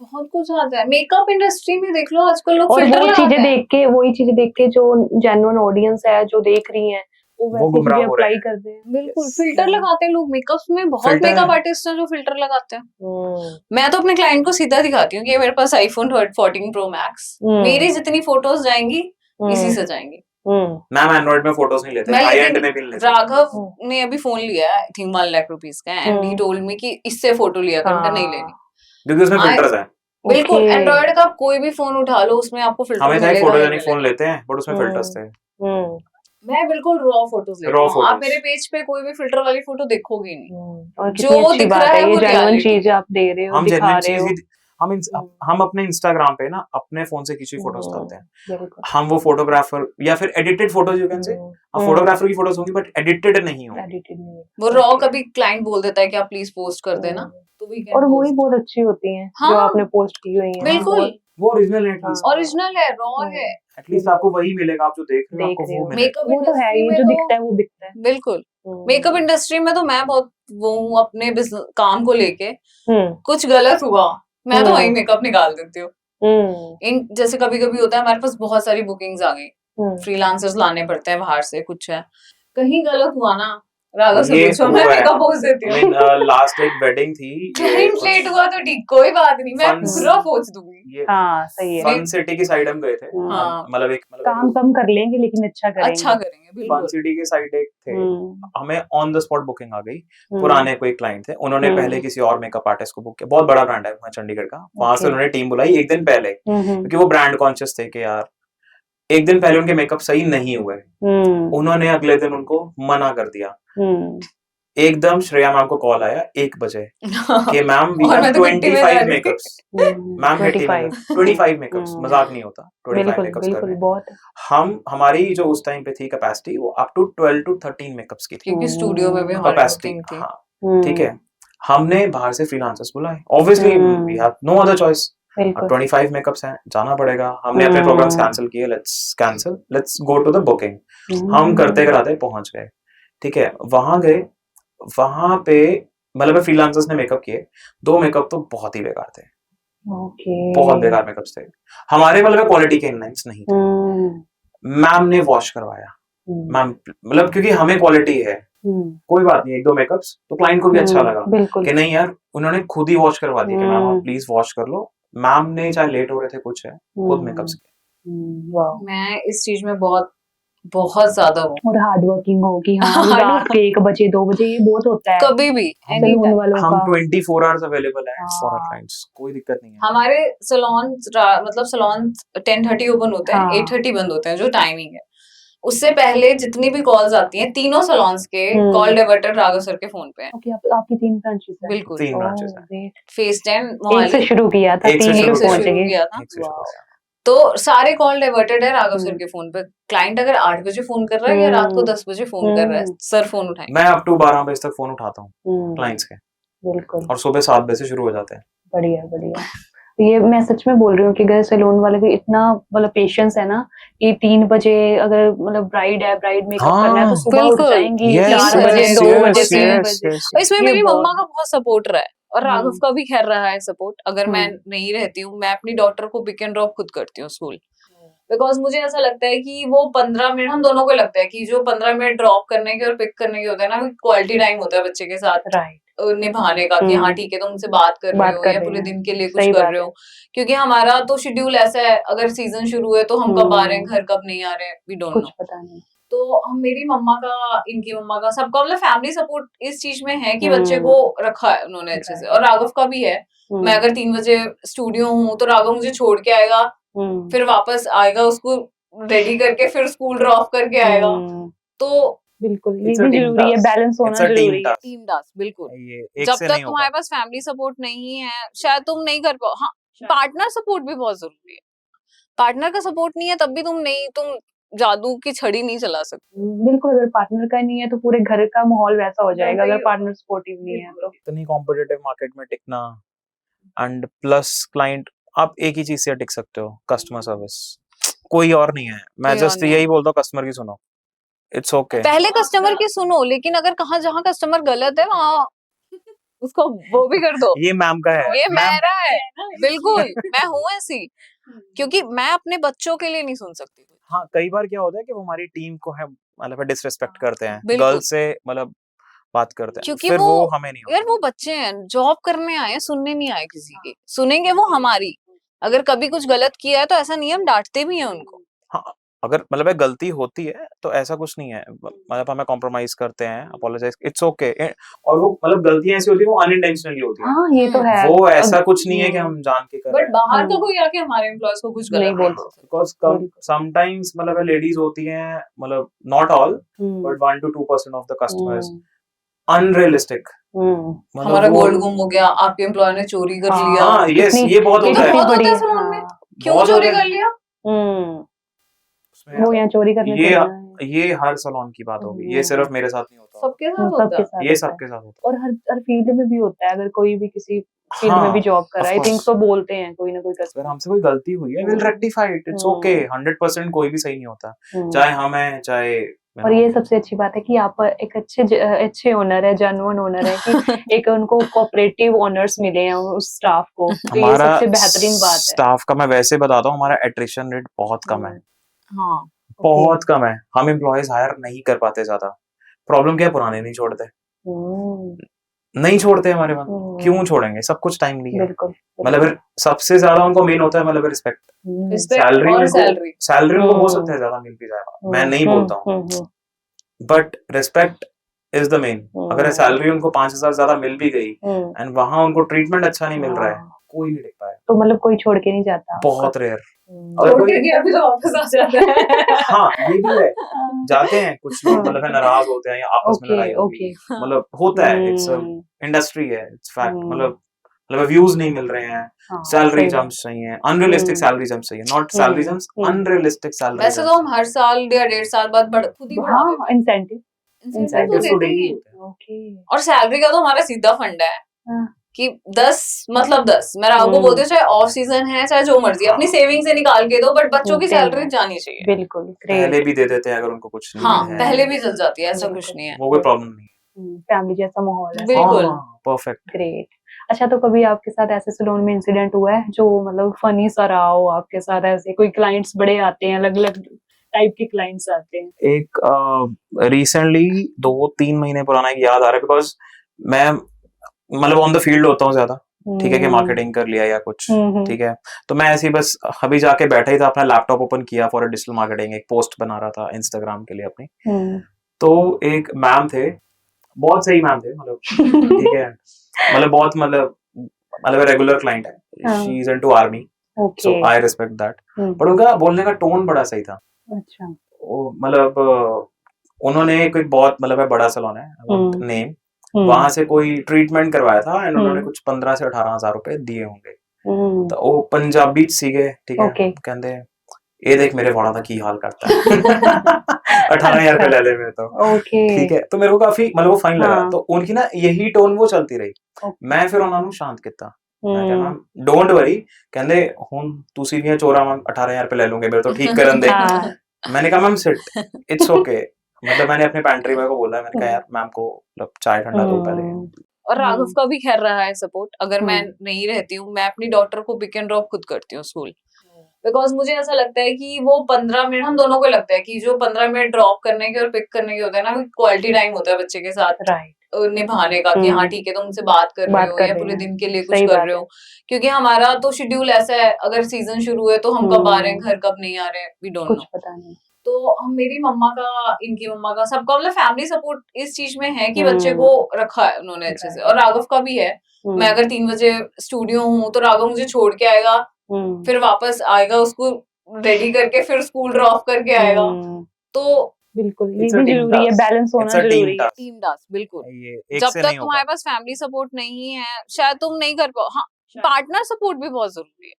बहुत कुछ आता है। मेकअप इंडस्ट्री में देख लो, आजकल लोग और फिल्टर वो लगाते चीजें हैं। देख के, वही चीजें देख के जो जेन्युइन ऑडियंस है जो देख रही है, वो वो वैसी गुमराह चीजें हो रहे अप्लाई हैं। करते हैं। बिल्कुल, फिल्टर लगाते हैं लोग मेकअप्स में। बहुत फिल्टर मेकअप है। आर्टिस्ट हैं जो फिल्टर लगाते हैं। मैं तो अपने क्लाइंट को सीधा दिखाती हूँ कि ये मेरे पास आईफोन 14 प्रो मैक्स, मेरी जितनी फोटोज जाएंगी इसी से जाएंगी। मैम एंड्रॉइड में फोटोज नहीं लेते, हाई एंड में भी नहीं लेते। राघव ने अभी फोन लिया है, आई थिंक 1 लाख रुपीस का, एंड ही टोल्ड मी कि इससे फोटो लिया कर, नहीं लेनी, क्योंकि उसमें फिल्टर्स हैं। बिल्कुल। एंड्रॉइड का कोई भी फोन उठा लो, उसमें आपको फिल्टर हमें मिलेगा ही फोटोजेनिक मिलेगा। फोन लेते हैं, बट उसमें फिल्टर्स थे। मैं बिल्कुल रॉ फोटोज लेती Raw हूँ। आप photos। मेरे पेज पे कोई भी फिल्टर वाली फोटो देखोगे ही नहीं। और जो कितनी अच्छी दिख बात रहा है, है ये वो जेन्युइन reality चीज आप दे रहे हो, हम दिखा जेन्युइन रहे चीज हो। ही हम अपने इंस्टाग्राम पे ना अपने फोन से खींची फोटोज डालते हैं। बिल्कुल। हम वो फोटोग्राफर या फिर एडिटेड फोटोज यू कैन से, फोटोग्राफर की फोटोज होंगी बट एडिटेड नहीं होंगी। एडिटेड नहीं है। वो रॉ कभी क्लाइंट बोल देता है कि आप प्लीज पोस्ट कर देना, तो we can और वो ही post। बहुत अच्छी होती हैं जो हाँ, आपने पोस्ट की हुई हैं। बिल्कुल वो ओरिजिनल है, एटलीस्ट ओरिजिनल है, रॉ है। एटलीस्ट आपको वही मिलेगा, आप जो देख रहे हो देख आपको रहे वो हो। मिलेगा। मेकअप वो तो है इंडस्ट्री ही, में जो तो दिखता है वो बिकता है। बिल्कुल। मेकअप इंडस्ट्री में तो मैं बहुत वो हूँ, अपने बिजनेस काम को लेके कुछ गलत हुआ मैं तो वही मेकअप निकाल देती हूँ। इन जैसे कभी कभी होता है हमारे पास बहुत सारी बुकिंग्स आ गई, फ्रीलांसर्स लाने पड़ते हैं बाहर से, कुछ है कहीं गलत हुआ ना, राघव से ये पूछो, मैं हुआ है। मेकअप पोस्ट देती I हूँ। mean, लास्ट एक वेडिंग थी, क्लाइंट लेट हुआ तो ठीक, कोई बात नहीं, मैं Fun- पूरा पोस्ट दूंगी। ये हाँ सही है। फन सिटी की साइड हम गए थे। हाँ। मतलब एक काम कम कर लेंगे लेकिन अच्छा करेंगे। अच्छा करेंगे, फन बिल्कुल। सिटी के साइड एक थे, हमें ऑन द स्पॉट बुकिंग आ गई। पुराने कोई क्लाइंट थे, उन्होंने पहले किसी और मेकअप आर्टिस्ट को बुक किया, बहुत बड़ा ब्रांड है वहाँ चंडीगढ़ का, वहां से उन्होंने टीम बुलाई एक दिन पहले, क्योंकि वो ब्रांड कॉन्शियस थे कि यार एक दिन पहले उनके मेकअप सही नहीं हुए, उन्होंने अगले दिन उनको मना कर दिया। एकदम श्रेया मैम को कॉल आया 1 बजे कि मैम वी और हैव मैं तो मिट्टी में 25 जा रही थी। मेकअप्स। मैम 25 मेकअप्स, मजाक नहीं होता, 25 बिल्कुल मेकअप्स कर बिल्कुल रहे हैं। बहुत। हमारी जो उस टाइम पे थी कैपेसिटी वो अप टू 12 to 13 मेकअप्स की थी क्योंकि स्टूडियो में भी हमारी कैपेसिटी। बुकिंग थी। हाँ, ठीक है, हमने बाहर से फ्रीलांसर्स बुलाए, obviously we have no other choice. अब 25 मेकअप्स हैं, जाना पड़ेगा। हमने अपने प्रोग्राम्स कैंसिल किए, let's go to the booking. हम करते कराते पहुंच गए, ठीक है, वहां गए, वहां पे मतलब फ्रीलांसर्स ने मेकअप किए, 2 मेकअप तो बहुत ही बेकार थे, बहुत बेकार मेकअप्स थे, हमारे मतलब क्वालिटी के इनलाइंस नहीं थे। मैम ने वॉश करवाया, मैम मतलब क्योंकि हमें क्वालिटी है, कोई बात नहीं, 1-2 मेकअप्स तो क्लाइंट को भी अच्छा लगा कि नहीं यार, उन्होंने खुद ही वॉश करवा दी कि मैम आप प्लीज वॉश कर लो। मैम ने चाहे लेट हो रहे थे कुछ है, खुद मेकअप्स किए। मैं इस चीज में बहुत बहुत ज्यादा हूँ। और हार्ड वर्किंग हो कि हाँ रात के 1 बजे 2 बजे ये बहुत होता है कभी भी सैलून वालों हम का। 24 आवर्स अवेलेबल है फॉर आवर क्लाइंट्स, कोई दिक्कत नहीं है। हमारे सैलून मतलब सैलून 10:30 ओपन होते हैं, 8:30 बंद होते हैं, जो टाइमिंग है। उससे पहले जितनी भी कॉल्स आती हैं तीनों सलॉन्स के कॉल डाइवर्टेड राघव सर के फोन पे हैं। ओके, आपकी 3 ब्रांचेस हैं। बिल्कुल 3 ब्रांचेस ओह, हैं। ग्रेट। फेस 10 एक से मोहाली शुरू किया था, एक से 3 शुरू पे से किया। पहुंच शुरू गए। किया था। एक से शुरू वाओ। किया। तो सारे कॉल डाइवर्टेड है राघव सर हम्म। के फोन पे। क्लाइंट अगर 8 बजे फोन कर रहा है या रात को हम्म। 10 बजे फोन कर रहा है, हम्म। सर फोन उठाएंगे। मैं अप टू 12 बजे तक फोन उठाता हूँ हम्म, क्लाइंट्स के, बिल्कुल। और सुबह 7 बजे से शुरू हो जाते हैं। बढ़िया बढ़िया। ये मैं सच में बोल रही हूँ कि अगर सैलून वाले को इतना मतलब पेशेंस है ना कि 3 बजे अगर मतलब ब्राइड है, ब्राइड मेकअप करना है तो हाँ, सुबह उठ बिल्कुल। जाएंगी, yes, 4 yes, बजे, yes, 2 बजे, yes, 3 yes, बजे। और इसमें ये मेरी बहुत मम्मा का बहुत सपोर्ट रहा है और राघव हम्म। का भी खैर रहा है सपोर्ट। अगर मैं हम्म। नहीं रहती हूँ, मैं अपनी डॉटर को पिक एंड ड्रॉप खुद करती हूँ स्कूल, बिकॉज मुझे ऐसा लगता है कि वो 15 मिनट, हम दोनों को लगता है कि जो 15 मिनट ड्रॉप करने के और पिक करने के होते हैं ना, क्वालिटी टाइम होता है बच्चे के साथ राइट। निभाने का, कि हाँ ठीक है तुम उनसे बात कर रहे बात हो कर या रहे पूरे हैं, दिन के लिए कुछ सही कर बात रहे है। हो। क्योंकि हमारा तो शेड्यूल ऐसा है, अगर सीजन शुरू है तो हम कब आ रहे हैं हम्म, घर, कब नहीं आ रहे हैं, वी डोंट कुछ नो। पता नहीं। तो हम, मेरी मम्मा का, इनकी मम्मा का, सबका मतलब फैमिली सपोर्ट इस चीज में है कि बच्चे को रखा है उन्होंने अच्छे से। और राघव का भी है। मैं अगर 3 बजे स्टूडियो हूँ तो राघव मुझे छोड़ के आएगा, फिर वापस आएगा, उसको रेडी करके फिर स्कूल ड्रॉप करके आएगा। तो बिल्कुल, ये It's a भी team जरूरी है, task. बैलेंस होना It's a team जरूरी है। task. टीम टास्क, बिल्कुल। ये एक जब से तक नहीं तुम्हारे होगा। पास फैमिली सपोर्ट नहीं है शायद तुम नहीं कर पाओ। हाँ, पार्टनर सपोर्ट भी बहुत जरूरी है। पार्टनर का सपोर्ट नहीं है तब भी तुम जादू की छड़ी नहीं चला सकते। बिल्कुल, अगर पार्टनर का नहीं है तो पूरे घर का माहौल वैसा हो जाएगा अगर पार्टनर सपोर्टिव नहीं है तो। इतनी कॉम्पिटिटिव मार्केट में टिकना, एंड प्लस क्लाइंट, आप एक ही चीज से टिक सकते हो, कस्टमर सर्विस। कोई और नहीं है। मैं कोई और जस्ट नहीं यही है। बोलता हूँ, कस्टमर की सुनो, इट्स ओके। पहले कस्टमर की सुनो, लेकिन अगर कहाँ जहाँ कस्टमर गलत है वहाँ उसको वो भी कर दो। ये मैम का है। ये मैम, मेरा है, बिल्कुल मैं हूँ ऐसी, क्योंकि मैं अपने बच्चों के लिए नहीं सुन सकती। हाँ, कई बार क्या होता है कि वो हमारी टीम को है मतलब डिसरिस्पेक्ट करते हैं, बिल्कुल। गर्ल्स से मतलब बात करते हैं, क्योंकि फिर वो वो हमें नहीं यार होता। वो बच्चे हैं, जॉब करने आए हैं, सुनने नहीं आए किसी की। सुनेंगे वो हमारी। अगर कभी कुछ गलत किया है तो ऐसा नहीं है, हम डांटते भी हैं उनको। हाँ, अगर मतलब है गलती होती है तो ऐसा कुछ नहीं है, मतलब हमें कॉम्प्रोमाइज करते हैं, अपोलोजाइज, इट्स ओके। और वो मतलब गलतियां ऐसी होती है, वो अनइंटेंशनली होती है। हाँ, ये तो है। वो ऐसा कुछ नहीं है कि हम जान के कर रहे बट हैं। बाहर तो कोई आके हमारे एम्प्लॉयज को कुछ नहीं गलत बोल नहीं बोल सकता। बिकॉज बिल्कुल। समटाइम्स मतलब लेडीज होती हैं, मतलब not all, but 1 to 2% of the customers unrealistic. मतलब हमारा वो, गोल्ड गुम हो गया, आपके एम्प्लॉयर ने चोरी कर हाँ, लिया। हाँ यस, कितनी- ये बहुत ये होता तो है। बहुत होता बड़ी- है सलून में। हाँ। क्यों बहुत चोरी होता है। कर लिया? उसमें वो यहाँ चोरी करने ये थोड़ी ना है। ये हर सलोन की बात होगी, ये सिर्फ मेरे साथ नहीं होता, सबके साथ होता सबके है। साथ ये होता है। सबके साथ होता और हर फील्ड में भी होता है, अगर कोई भी किसी फील्ड में हाँ, भी जॉब कर रहा है, of आई थिंक course. तो बोलते हैं कोई ना कोई है। अगर कस्टमर। हमसे कोई गलती हुई है, will rectify it, it's okay. 100% कोई भी सही नहीं होता, चाहे हम हैं, चाहे और ये सबसे अच्छी बात है कि आप एक अच्छे ओनर है, जेन्युइन ओनर है कि एक उनको कोऑपरेटिव ओनर्स मिले हैं उस स्टाफ को, तो ये हमारा सबसे बेहतरीन बात है। स्टाफ का मैं वैसे बताता हूँ, हमारा एट्रिशन रेट बहुत कम है, हाँ, बहुत कम है। हम एम्प्लॉयज हायर नहीं कर पाते ज्यादा। प्रॉब्लम क्या है, पुराने नहीं छोड़ते, नहीं छोड़ते हमारे वहाँ। क्यों छोड़ेंगे, सब कुछ टाइमली है। बिल्कुल। मतलब फिर सबसे ज्यादा उनको मेन होता है मतलब रिस्पेक्ट। रिस्पेक्ट और सैलरी। सैलरी उनको हो सकता है ज्यादा मिल भी जाएगा, मैं नहीं बोलता हूँ, but respect is the main. अगर सैलरी उनको 5,000 ज्यादा मिल भी गई एंड वहां उनको ट्रीटमेंट अच्छा नहीं मिल रहा है, कोई नहीं टिक पाएगा। तो मतलब कोई छोड़ के नहीं जाता, बहुत रेयर। छोड़ के गया फिर वापस आ जाता है। हाँ, ये भी है, जाते हैं कुछ लोग, मतलब है नाराज होते हैं या आपस में लड़ाई होगी, मतलब होता है, इट्स इंडस्ट्री है, इट्स फैक्ट। मतलब व्यूज नहीं मिल रहे हैं, सैलरी जंप्स चाहिए, अनरियलिस्टिक सैलरी जंप्स चाहिए, not salary jumps, unrealistic salary. वैसे तो हम हर साल या 1.5 साल बाद खुद ही बढ़ा देते हैं। इंसेंटिव इंसेंटिव तो देते ही हैं। ओके। और सैलरी का तो हमारा सीधा फंड है कि 10 मतलब 10, मैं आपको बोलती हूँ, चाहे ऑफ सीजन है चाहे जो मर्जी, अपनी सेविंग से निकाल के दो, बट बच्चों की सैलरी जानी चाहिए। बिल्कुल, पहले भी दे देते हैं अगर उनको कुछ हाँ, need है, पहले भी चल जाती है, ऐसा कुछ नहीं है, वो कोई प्रॉब्लम नहीं है। फैमिली जैसा माहौल है। बिल्कुल। परफेक्ट। ग्रेट। अच्छा, तो कभी आपके साथ ऐसे सैलून में इंसिडेंट हुआ है जो मतलब फनी सा रहा हो आपके साथ? ऐसे कोई क्लाइंट्स बड़े आते हैं, अलग अलग टाइप के क्लाइंट्स आते हैं। एक रिसेंटली 2-3 महीने पुराना एक याद आ रहा है, बिकॉज मैं मतलब ऑन द फील्ड होता हूँ ज्यादा, ठीक है, कि मार्केटिंग कर लिया या कुछ, ठीक है, तो मैं ऐसे ही बस अभी जाके बैठा ही था, अपना लैपटॉप ओपन किया फॉर डिजिटल मार्केटिंग, एक पोस्ट बना रहा था इंस्टाग्राम के लिए अपनी। तो एक मैम थे, बहुत सही मैम थे, मतलब ठीक है, मतलब बहुत मतलब रेगुलर क्लाइंट है, she is into army, so I respect that, but उनका बोलने का टोन बड़ा सही था। अच्छा। मतलब उन्होंने कोई बहुत मतलब है बड़ा सलोन है नेम, वहां से कोई ट्रीटमेंट करवाया था एंड उन्होंने कुछ 15 से 18,000 रुपए दिए होंगे। तो वो पंजाबी सीगे, ठीक है, ओके। कहते ये देख मेरे वाला था की हाल करता है 18,000 रुपए ले ले मेरे तो, ओके। ठीक है। तो मेरे को काफी मतलब वो फाइन लगा। हाँ। तो उनकी ना यही टोन वो चलती रही। ओके। मैं फिर उन्होंने शांत किया, मैं क्या मैम डोंट वरी, कहते हुन तुसी भी चोरा मैम 18,000 रुपए ले लूंगे मेरे तो ठीक करन दे। हाँ। मैंने कहा मैम सिट, इट्स ओके। मतलब मैंने अपने पैंट्री बॉय को बोला, मैंने कहा यार मैम को मतलब चाय ठंडा दो पहले। और राघव का भी खैर रहा है सपोर्ट। अगर मैं हम्म। नहीं रहती हूँ, मैं अपनी डॉटर को पिक एंड ड्रॉप खुद करती हूँ स्कूल, बिकॉज मुझे ऐसा लगता है कि वो 15 मिनट, हम दोनों को लगता है कि जो 15 मिनट ड्रॉप करने के और पिक करने के होते हैं ना, क्वालिटी टाइम होता है बच्चे के साथ राइट। निभाने का, कि हाँ ठीक है तुम उनसे बात कर रहे हो या पूरे दिन के लिए कुछ सही कर बात रहे है। हो। क्योंकि हमारा तो शेड्यूल ऐसा है, अगर सीजन शुरू है तो हम कब आ रहे हैं, घर कब नहीं आ रहे हैं, वी डोंट नो। कुछ पता नहीं। तो हम, मेरी मम्मा का, इनकी मम्मा का, सबका मतलब फैमिली सपोर्ट इस चीज में है कि बच्चे को रखा है उन्होंने अच्छे से। और राघव का भी है। मैं अगर 3 बजे स्टूडियो हूँ तो राघव मुझे छोड़ के आएगा, फिर वापस आएगा, उसको रेडी करके फिर स्कूल ड्रॉप करके आएगा। तो बिल्कुल ये It's a भी team जरूरी है, task. बैलेंस होना It's a team जरूरी है। task. टीम टास्क बिल्कुल। ये एक जब से तक नहीं तुम्हारे होगा। पास फैमिली सपोर्ट नहीं है, शायद तुम नहीं कर पाओ। हाँ, पार्टनर सपोर्ट भी बहुत जरूरी है।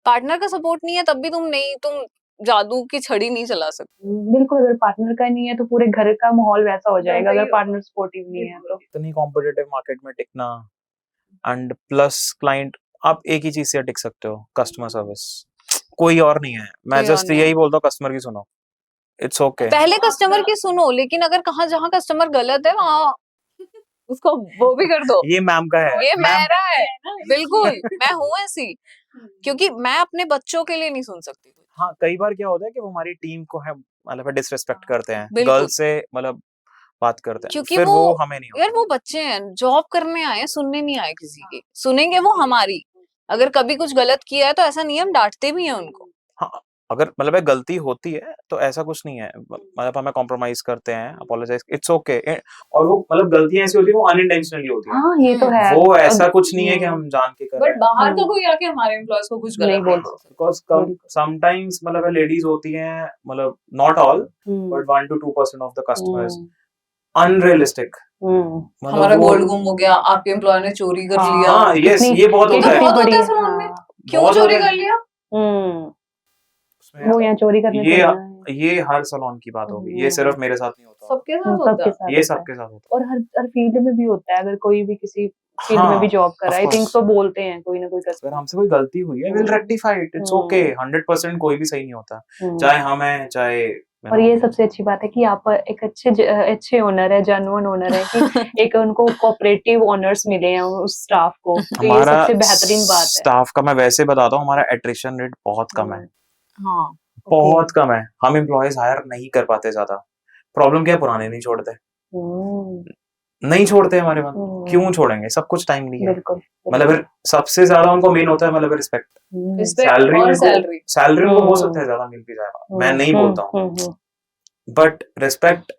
पार्टनर का सपोर्ट नहीं है तब भी तुम जादू की छड़ी नहीं चला सकते। बिल्कुल, अगर पार्टनर का नहीं है तो पूरे घर का माहौल वैसा हो जाएगा अगर पार्टनर सपोर्टिव नहीं है तो। इतनी कॉम्पिटिटिव मार्केट में टिकना एंड प्लस क्लाइंट, आप एक ही चीज से टिक सकते हो, कस्टमर सर्विस। कोई और नहीं है। मैं कोई और जस्ट नहीं यही बोलता हूँ, कस्टमर की सुनो, इट्स ओके। पहले कस्टमर की सुनो, लेकिन अगर कहाँ जहाँ कस्टमर गलत है वहाँ उसको वो भी कर दो। ये मैम का है, ये मैम मेरा है, बिल्कुल मैं हूँ ऐसी, क्योंकि मैं अपने बच्चों के लिए नहीं सुन सकती। हाँ कई बार क्या होता है कि वो हमारी टीम को है मतलब डिसरिस्पेक्ट करते हैं, बिल्कुल। गर्ल्स से मतलब बात करते हैं, क्योंकि फिर वो हमें नहीं यार होता। वो बच्चे हैं, जॉब करने आए हैं, सुनने नहीं आए किसी की। सुनेंगे वो हमारी। अगर कभी कुछ गलत किया है तो ऐसा नहीं है, हम डांटते भी हैं उनको। हाँ, अगर मतलब गलती होती है तो ऐसा कुछ नहीं है, मतलब हमें कॉम्प्रोमाइज करते हैं, अपोलोजाइज, इट्स ओके। और वो मतलब गलतियां ऐसी होती है वो अनइंटेंशनली होती है। हाँ ये तो है। वो ऐसा कुछ नहीं है कि हम जान के कर रहे बट बाहर का कोई आके हमारे एम्प्लॉयज को कुछ गलत नहीं बोल सकता। बिकॉज समटाइम्स मतलब लेडीज होती हैं, मतलब not all but 1 to 2% of the customers unrealistic. हमारा गोल्ड गुम हो गया, आपके एम्प्लॉयर ने चोरी कर लिया। हाँ यस, ये बहुत होता है। बहुत होता है सलून में। क्यों बहुत चोरी होता कर है। लिया? उसमें वो यहाँ चोरी करने ये चले हैं। ये हर सलोन की बात होगी, ये सिर्फ मेरे साथ नहीं होता, सबके साथ सबके होता है। साथ ये होता है। सबके साथ होता और हर फील्ड में भी होता है, अगर कोई भी किसी फील्ड में भी हाँ, जॉब कर रहा है, of आई थिंक course. तो बोलते हैं कोई ना कोई अगर कस्टमर। हमसे कोई गलती हुई है, will rectify it, it's okay. 100% कोई भी सही नहीं होता, चाहे हम हैं चाहे और ये सबसे अच्छी बात है कि आप एक अच्छे ओनर है, जेन्युइन ओनर है कि एक उनको कोऑपरेटिव ओनर्स मिले हैं उस स्टाफ को, तो ये हमारा सबसे बेहतरीन बात है। स्टाफ का मैं वैसे बताता हूँ, हमारा एट्रिशन रेट बहुत कम है, हाँ बहुत कम है। हम एम्प्लॉयज हायर नहीं कर पाते ज्यादा। प्रॉब्लम क्या है, पुराने नहीं छोड़ते, नहीं छोड़ते हमारे मन। क्यों छोड़ेंगे, सब कुछ टाइम नहीं है। बिल्कुल। मतलब फिर सबसे ज्यादा उनको मेन होता है मतलब रिस्पेक्ट, रिस्पेक्ट और सैलरी। सैलरी उनको हो सकता है ज्यादा मिल भी जाएगा, मैं नहीं बोलता हूँ, but respect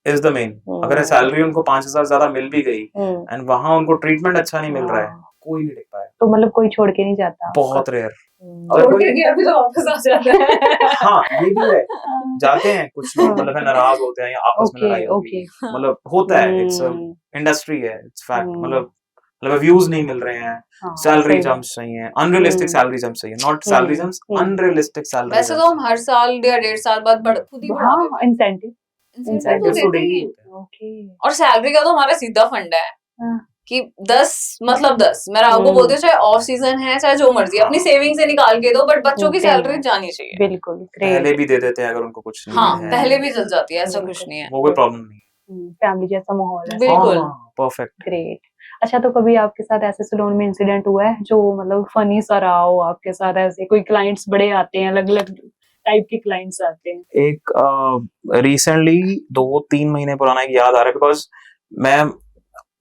is the main. अगर सैलरी उनको 5,000 ज्यादा मिल भी गई एंड वहां उनको ट्रीटमेंट अच्छा नहीं मिल रहा है, कोई नहीं टिक पाए। तो मतलब कोई छोड़ के नहीं जाता, बहुत रेयर। छोड़ के गया फिर वापस आ जाता है। हाँ ये भी है, जाते हैं कुछ लोग मतलब नाराज होते हैं या आपस में लड़ाई होगी, मतलब होता है, इट्स इंडस्ट्री है, इट्स फैक्ट। मतलब व्यूज नहीं मिल रहे हैं, सैलरी जंप्स चाहिए, अनरियलिस्टिक सैलरी जंप्स चाहिए, not salary jumps, unrealistic salary. वैसे तो हम हर साल या 1.5 साल बाद खुद ही बढ़ा देते हैं। इंसेंटिव तो देते ही हैं। और सैलरी का तो हमारा सीधा फंड है कि 10 मतलब 10। मैं आपको बोलती हूँ, चाहे ऑफ सीजन है चाहे जो मर्जी, अपनी सेविंग से निकाल के दो, बट बच्चों की सैलरी जानी चाहिए। बिल्कुल, पहले भी दे देते हैं अगर उनको कुछ नहीं हाँ है, पहले भी चल जाती है, ऐसा कुछ नहीं है, वो कोई प्रॉब्लम नहीं है, फैमिली जैसा माहौल है। बिल्कुल परफेक्ट। ग्रेट। अच्छा, तो कभी आपके साथ ऐसे सैलून में इंसिडेंट हुआ है जो मतलब फनी सा रहा हो आपके साथ? ऐसे कोई क्लाइंट्स बड़े आते हैं, अलग अलग टाइप के क्लाइंट्स आते हैं। एक रिसेंटली 2-3 महीने पुराना एक याद आ रहा है, बिकॉज मैं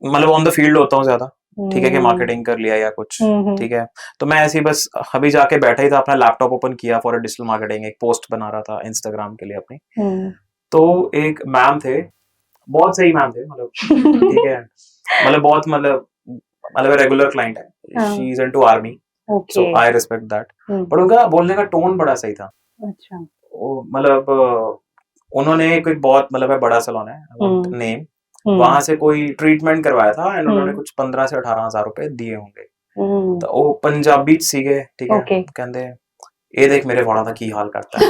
मतलब ऑन द फील्ड होता हूँ ज्यादा, ठीक है, कि मार्केटिंग कर लिया या कुछ, ठीक है। तो मैं ऐसे ही बस अभी जाके बैठा ही था, अपना लैपटॉप ओपन किया फॉर डिजिटल मार्केटिंग, एक पोस्ट बना रहा था इंस्टाग्राम के लिए अपनी। तो एक मैम थे, बहुत सही मैम थे, मतलब ठीक है, मतलब बहुत मतलब रेगुलर क्लाइंट है, she is into army, so I respect that, but उनका बोलने का टोन बड़ा सही था। अच्छा। मतलब उन्होंने कोई बहुत मतलब है बड़ा सैलून है नेम, वहां से कोई ट्रीटमेंट करवाया था एंड उन्होंने कुछ 15 से 18,000 रुपए दिए होंगे। तो वो पंजाबी सीगे, ठीक है, ओके। कहते ये देख मेरे वाला था की हाल करता है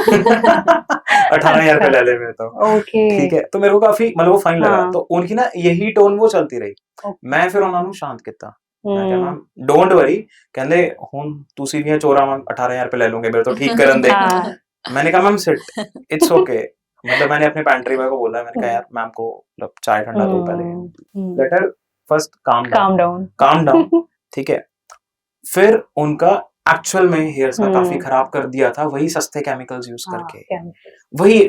18,000 रुपए ले ले मेरे तो, ओके। ठीक है। तो मेरे को काफी मतलब वो फाइन लगा। हाँ। तो उनकी ना यही टोन वो चलती रही। ओके। मैं फिर उन्होंने शांत किया, मैं कहा मैम डोंट वरी, कहते हुन तुसी भी चोरा मैं 18,000 रुपए ले लूंगे मेरे तो ठीक करन दे। हाँ। मैंने कहा मैम सिट, इट्स ओके। मतलब मैंने अपने पैंट्री बॉय को बोला, मैंने कहा यार मैम को मतलब चाय ठंडा दो पहले, let her first calm down, ठीक है। फिर उनका एक्चुअल में हेयर्स का काफी खराब कर दिया था वही सस्ते केमिकल्स यूज करके।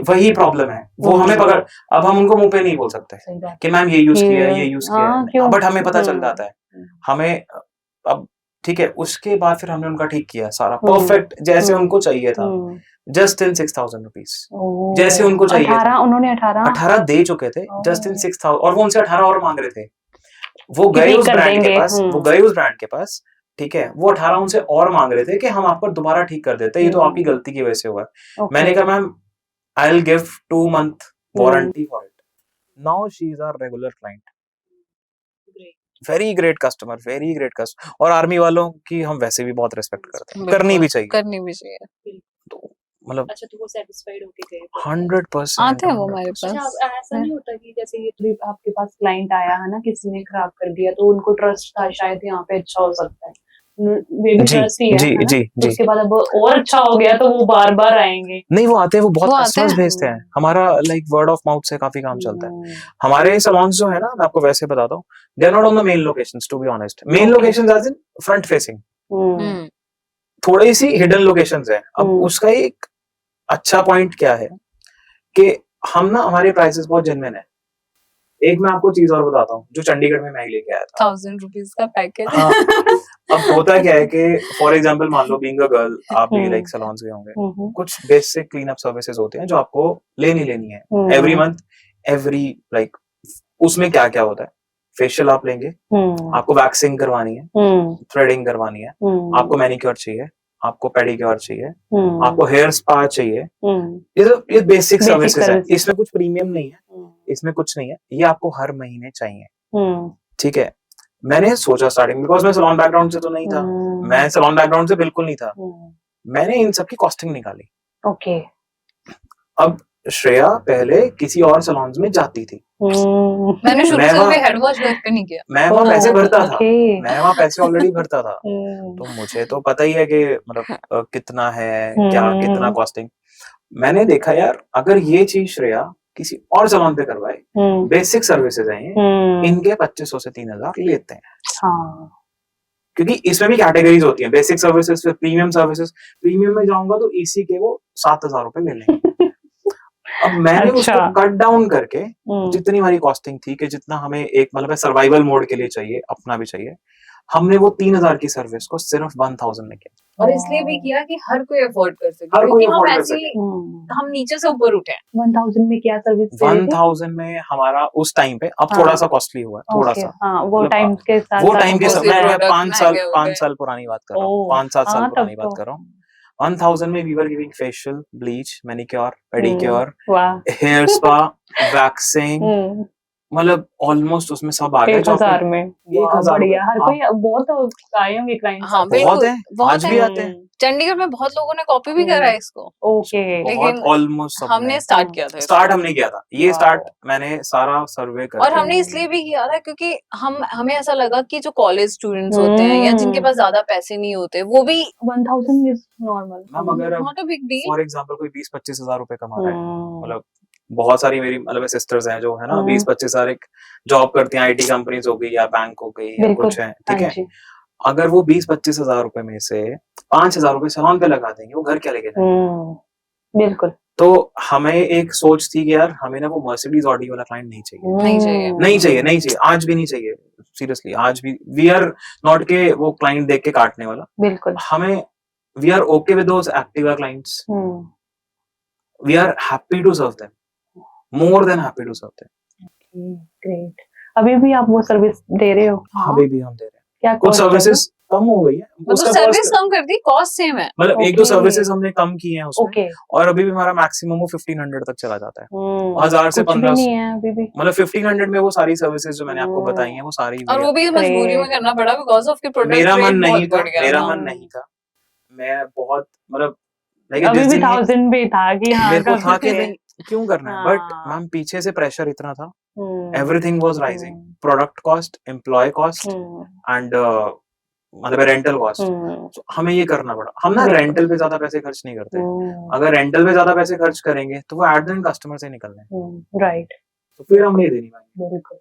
वही प्रॉब्लम है, वो हमें पकड़, अब हम उनको मुंह पे नहीं बोल सकते कि मैम ये यूज किया है, ये यूज किया है, बट हमें पता चल जाता है हमें। अब ठीक है, उसके बाद फिर हमने उनका ठीक किया सारा परफेक्ट जैसे उनको चाहिए था, जस्ट इन 6,000 रुपीज, जैसे उनको चाहिए था। उन्होंने 18 दे चुके थे, जस्ट इन 6,000, और वो उनसे 18 और मांग रहे थे। वो गए उस ब्रांड के पास, ठीक है, वो 18 उनसे और मांग रहे थे कि हम आपको दोबारा ठीक कर देते, ये तो आपकी गलती की वजह से हुआ है। मैंने कहा ma'am I will give 2 month warranty for it. Now she is our regular client, very great customer, very great customer. और आर्मी वालों की हम वैसे भी बहुत रिस्पेक्ट करते हैं, करनी भी चाहिए। तो मतलब अच्छा, तो वो सेटिस्फाइड होके गए 100% आते हैं वो हमारे पास। अच्छा, ऐसा नहीं होता कि जैसे ये ट्रिप आपके पास क्लाइंट आया है ना, किसी ने खराब कर दिया तो उनको ट्रस्ट था शायद यहाँ पे अच्छा हो सकता है, वे भी ट्रस्ट ही है ना? तो उसके बाद अब और अच्छा हो गया तो वो बार बार आएंगे? नहीं, वो आते हैं, वो बहुत वो आते कस्टमर्स हैं। भेजते हैं। हमारा लाइक वर्ड ऑफ माउथ से काफी काम चलता है। हमारे सैलून्स जो है ना, मैं आपको वैसे बताता हूँ, they are not on the main locations to be honest. Main locations as in front facing, थोड़ी सी हिडन लोकेशंस है। अब उसका एक अच्छा पॉइंट क्या है कि हम ना, हमारे प्राइसेस बहुत जेन्युइन है। एक मैं आपको चीज और बताता हूँ जो चंडीगढ़ में मैं लेके आया था, 1000 रुपीज का पैकेज। हाँ। अब होता क्या है कि फॉर एग्जांपल मान लो बीइंग अ गर्ल, आप भी लाइक सैलून्स गए होंगे, कुछ बेसिक क्लीन अप सर्विसेज होते हैं जो आपको लेनी है एवरी मंथ, एवरी लाइक। उसमें क्या क्या होता है, फेशियल आप लेंगे, आपको वैक्सिंग करवानी है, थ्रेडिंग करवानी है, आपको मैनिक्योर चाहिए, आपको पेडिक्योर चाहिए, आपको हेयर स्पा चाहिए। ये बेसिक सर्विसेज है, इसमें कुछ प्रीमियम नहीं है, इसमें कुछ नहीं है, ये आपको हर महीने चाहिए, ठीक है। मैंने सोचा स्टार्टिंग, बिकॉज मैं सैलून बैकग्राउंड से तो नहीं था, मैं सैलून बैकग्राउंड से बिल्कुल नहीं था, मैंने इन सब की कॉस्टिंग निकाली। ओके। अब श्रेया पहले किसी और सैलून्स में जाती थी, मैंने शुरू से कभी हेड वॉश घर पे नहीं किया, मैं वहाँ पैसे भरता था, मैं वहाँ पैसे ऑलरेडी भरता था, तो मुझे तो पता ही है कि मतलब कितना है, क्या कितना कॉस्टिंग। मैंने देखा यार, अगर ये चीज श्रेया किसी और सैलून पे करवाए, बेसिक सर्विसेज हैं, इनके 2500 से 3,000 लेते हैं। हाँ। क्योंकि इसमें भी कैटेगरीज होती हैं, बेसिक सर्विसेज, फिर प्रीमियम सर्विसेज। प्रीमियम में जाऊंगा तो इसी के वो 7,000 रुपए ले लेंगे। अब मैंने उसको कट डाउन करके, जितनी हमारी कॉस्टिंग थी कि जितना हमें एक मतलब सर्वाइवल मोड के लिए चाहिए, अपना भी चाहिए, हमने वो 3,000 की सर्विस को सिर्फ 1,000 में किया। और इसलिए भी किया कि हर कोई अफोर्ड कर सके, हर कोई क्योंकि हम अफोर्ड कर ऐसे सके। हम नीचे से ऊपर उठे हैं। 1000 में क्या सर्विस? 1000 में हमारा उस टाइम पे, अब थोड़ा सा कॉस्टली हुआ है, थोड़ा सा, हाँ, वो टाइम के साथ, वो टाइम के साथ, मैं product 5 साल पुरानी बात कर रहा हूँ, 5-7 साल पुरानी बात कर रहा हूँ। 1000 में we were giving facial, bleach, manicure, pedicure, hair spa, waxing, मतलब ऑलमोस्ट उसमें सब आ गए। 1,000 में 1,000 बढ़िया। हर कोई बहुत आए होंगे क्लाइंट। हाँ, बहुत है, आज भी आते हैं। चंडीगढ़ में बहुत लोगों ने कॉपी भी करा है इसको। ओके। लेकिन ऑलमोस्ट हमने स्टार्ट किया था, स्टार्ट हमने किया था ये, स्टार्ट मैंने सारा सर्वे कर, और हमने इसलिए भी किया था क्योंकि हमें ऐसा लगा कि जो कॉलेज स्टूडेंट्स होते हैं या जिनके पास ज्यादा पैसे नहीं होते, वो भी 1000 इज नॉर्मल, अगर not a big deal. For example कोई 20-25 हजार रुपए कमा रहा है, मतलब बहुत सारी मेरी मतलब सिस्टर्स हैं जो है ना 20-25 हजार एक जॉब करती हैं, आईटी कंपनीज हो गई या बैंक हो गई या कुछ है, ठीक है। अगर वो 20-25 हजार रुपए में से 5,000 रुपए सैलून पे लगा देंगे, वो घर क्या लेके जाएंगे? बिल्कुल। तो हमें एक सोच थी कि यार हमें ना वो मर्सिडीज ऑडी वाला क्लाइंट नहीं चाहिए, आज भी नहीं चाहिए, सीरियसली आज भी। वी आर नॉट के वो क्लाइंट देख के काटने वाला, बिल्कुल। हमें we are okay with those Activa clients, we are happy to serve them, more than happy to serve them. Great. अभी भी आप वो सर्विस दे रहे हो? अभी भी हम दे रहे हैं। क्या कुछ सर्विसेज कम हो गई है मतलब उसका सर्विस cost, कम कर दी, कॉस्ट सेम है। मतलब एक दो Okay. सर्विसेज हमने कम की हैं उसमें, ओके और अभी भी हमारा मैक्सिमम वो 1500 तक चला जाता है, 1000 से कुछ भी 1500, नहीं है अभी भी। मतलब 1500 में वो सारी सर्विसेज जो मैंने आपको बताई हैं वो सारी और वो भी मजबूरी में Great. करना पड़ा बिकॉज ऑफ की प्रोडक्ट मेरा मन रेट नहीं बहुत था, बढ़ गया मेरा था। मन नहीं था, मैं बहुत मतलब लेकिन अभी जिस भी दिन ये 1000 भी था कि हाँ मेरे को कर था कि सकते हैं। नहीं क्यों करना है, बट हाँ। मैम पीछे से प्रेशर इतना था, hmm, everything was rising, hmm, product cost, employee cost hmm, and मतलब रेंटल कॉस्ट, हम्म, तो हमें ये करना पड़ा। हम ना बिल्कुल। रेंटल पे ज्यादा पैसे खर्च नहीं करते, हम्म, अगर रेंटल पे ज्यादा पैसे खर्च करेंगे तो वो एट द एंड कस्टमर से निकलने हैं, राइट, तो फिर हम नहीं देनी पाएंगे। बिल्कुल।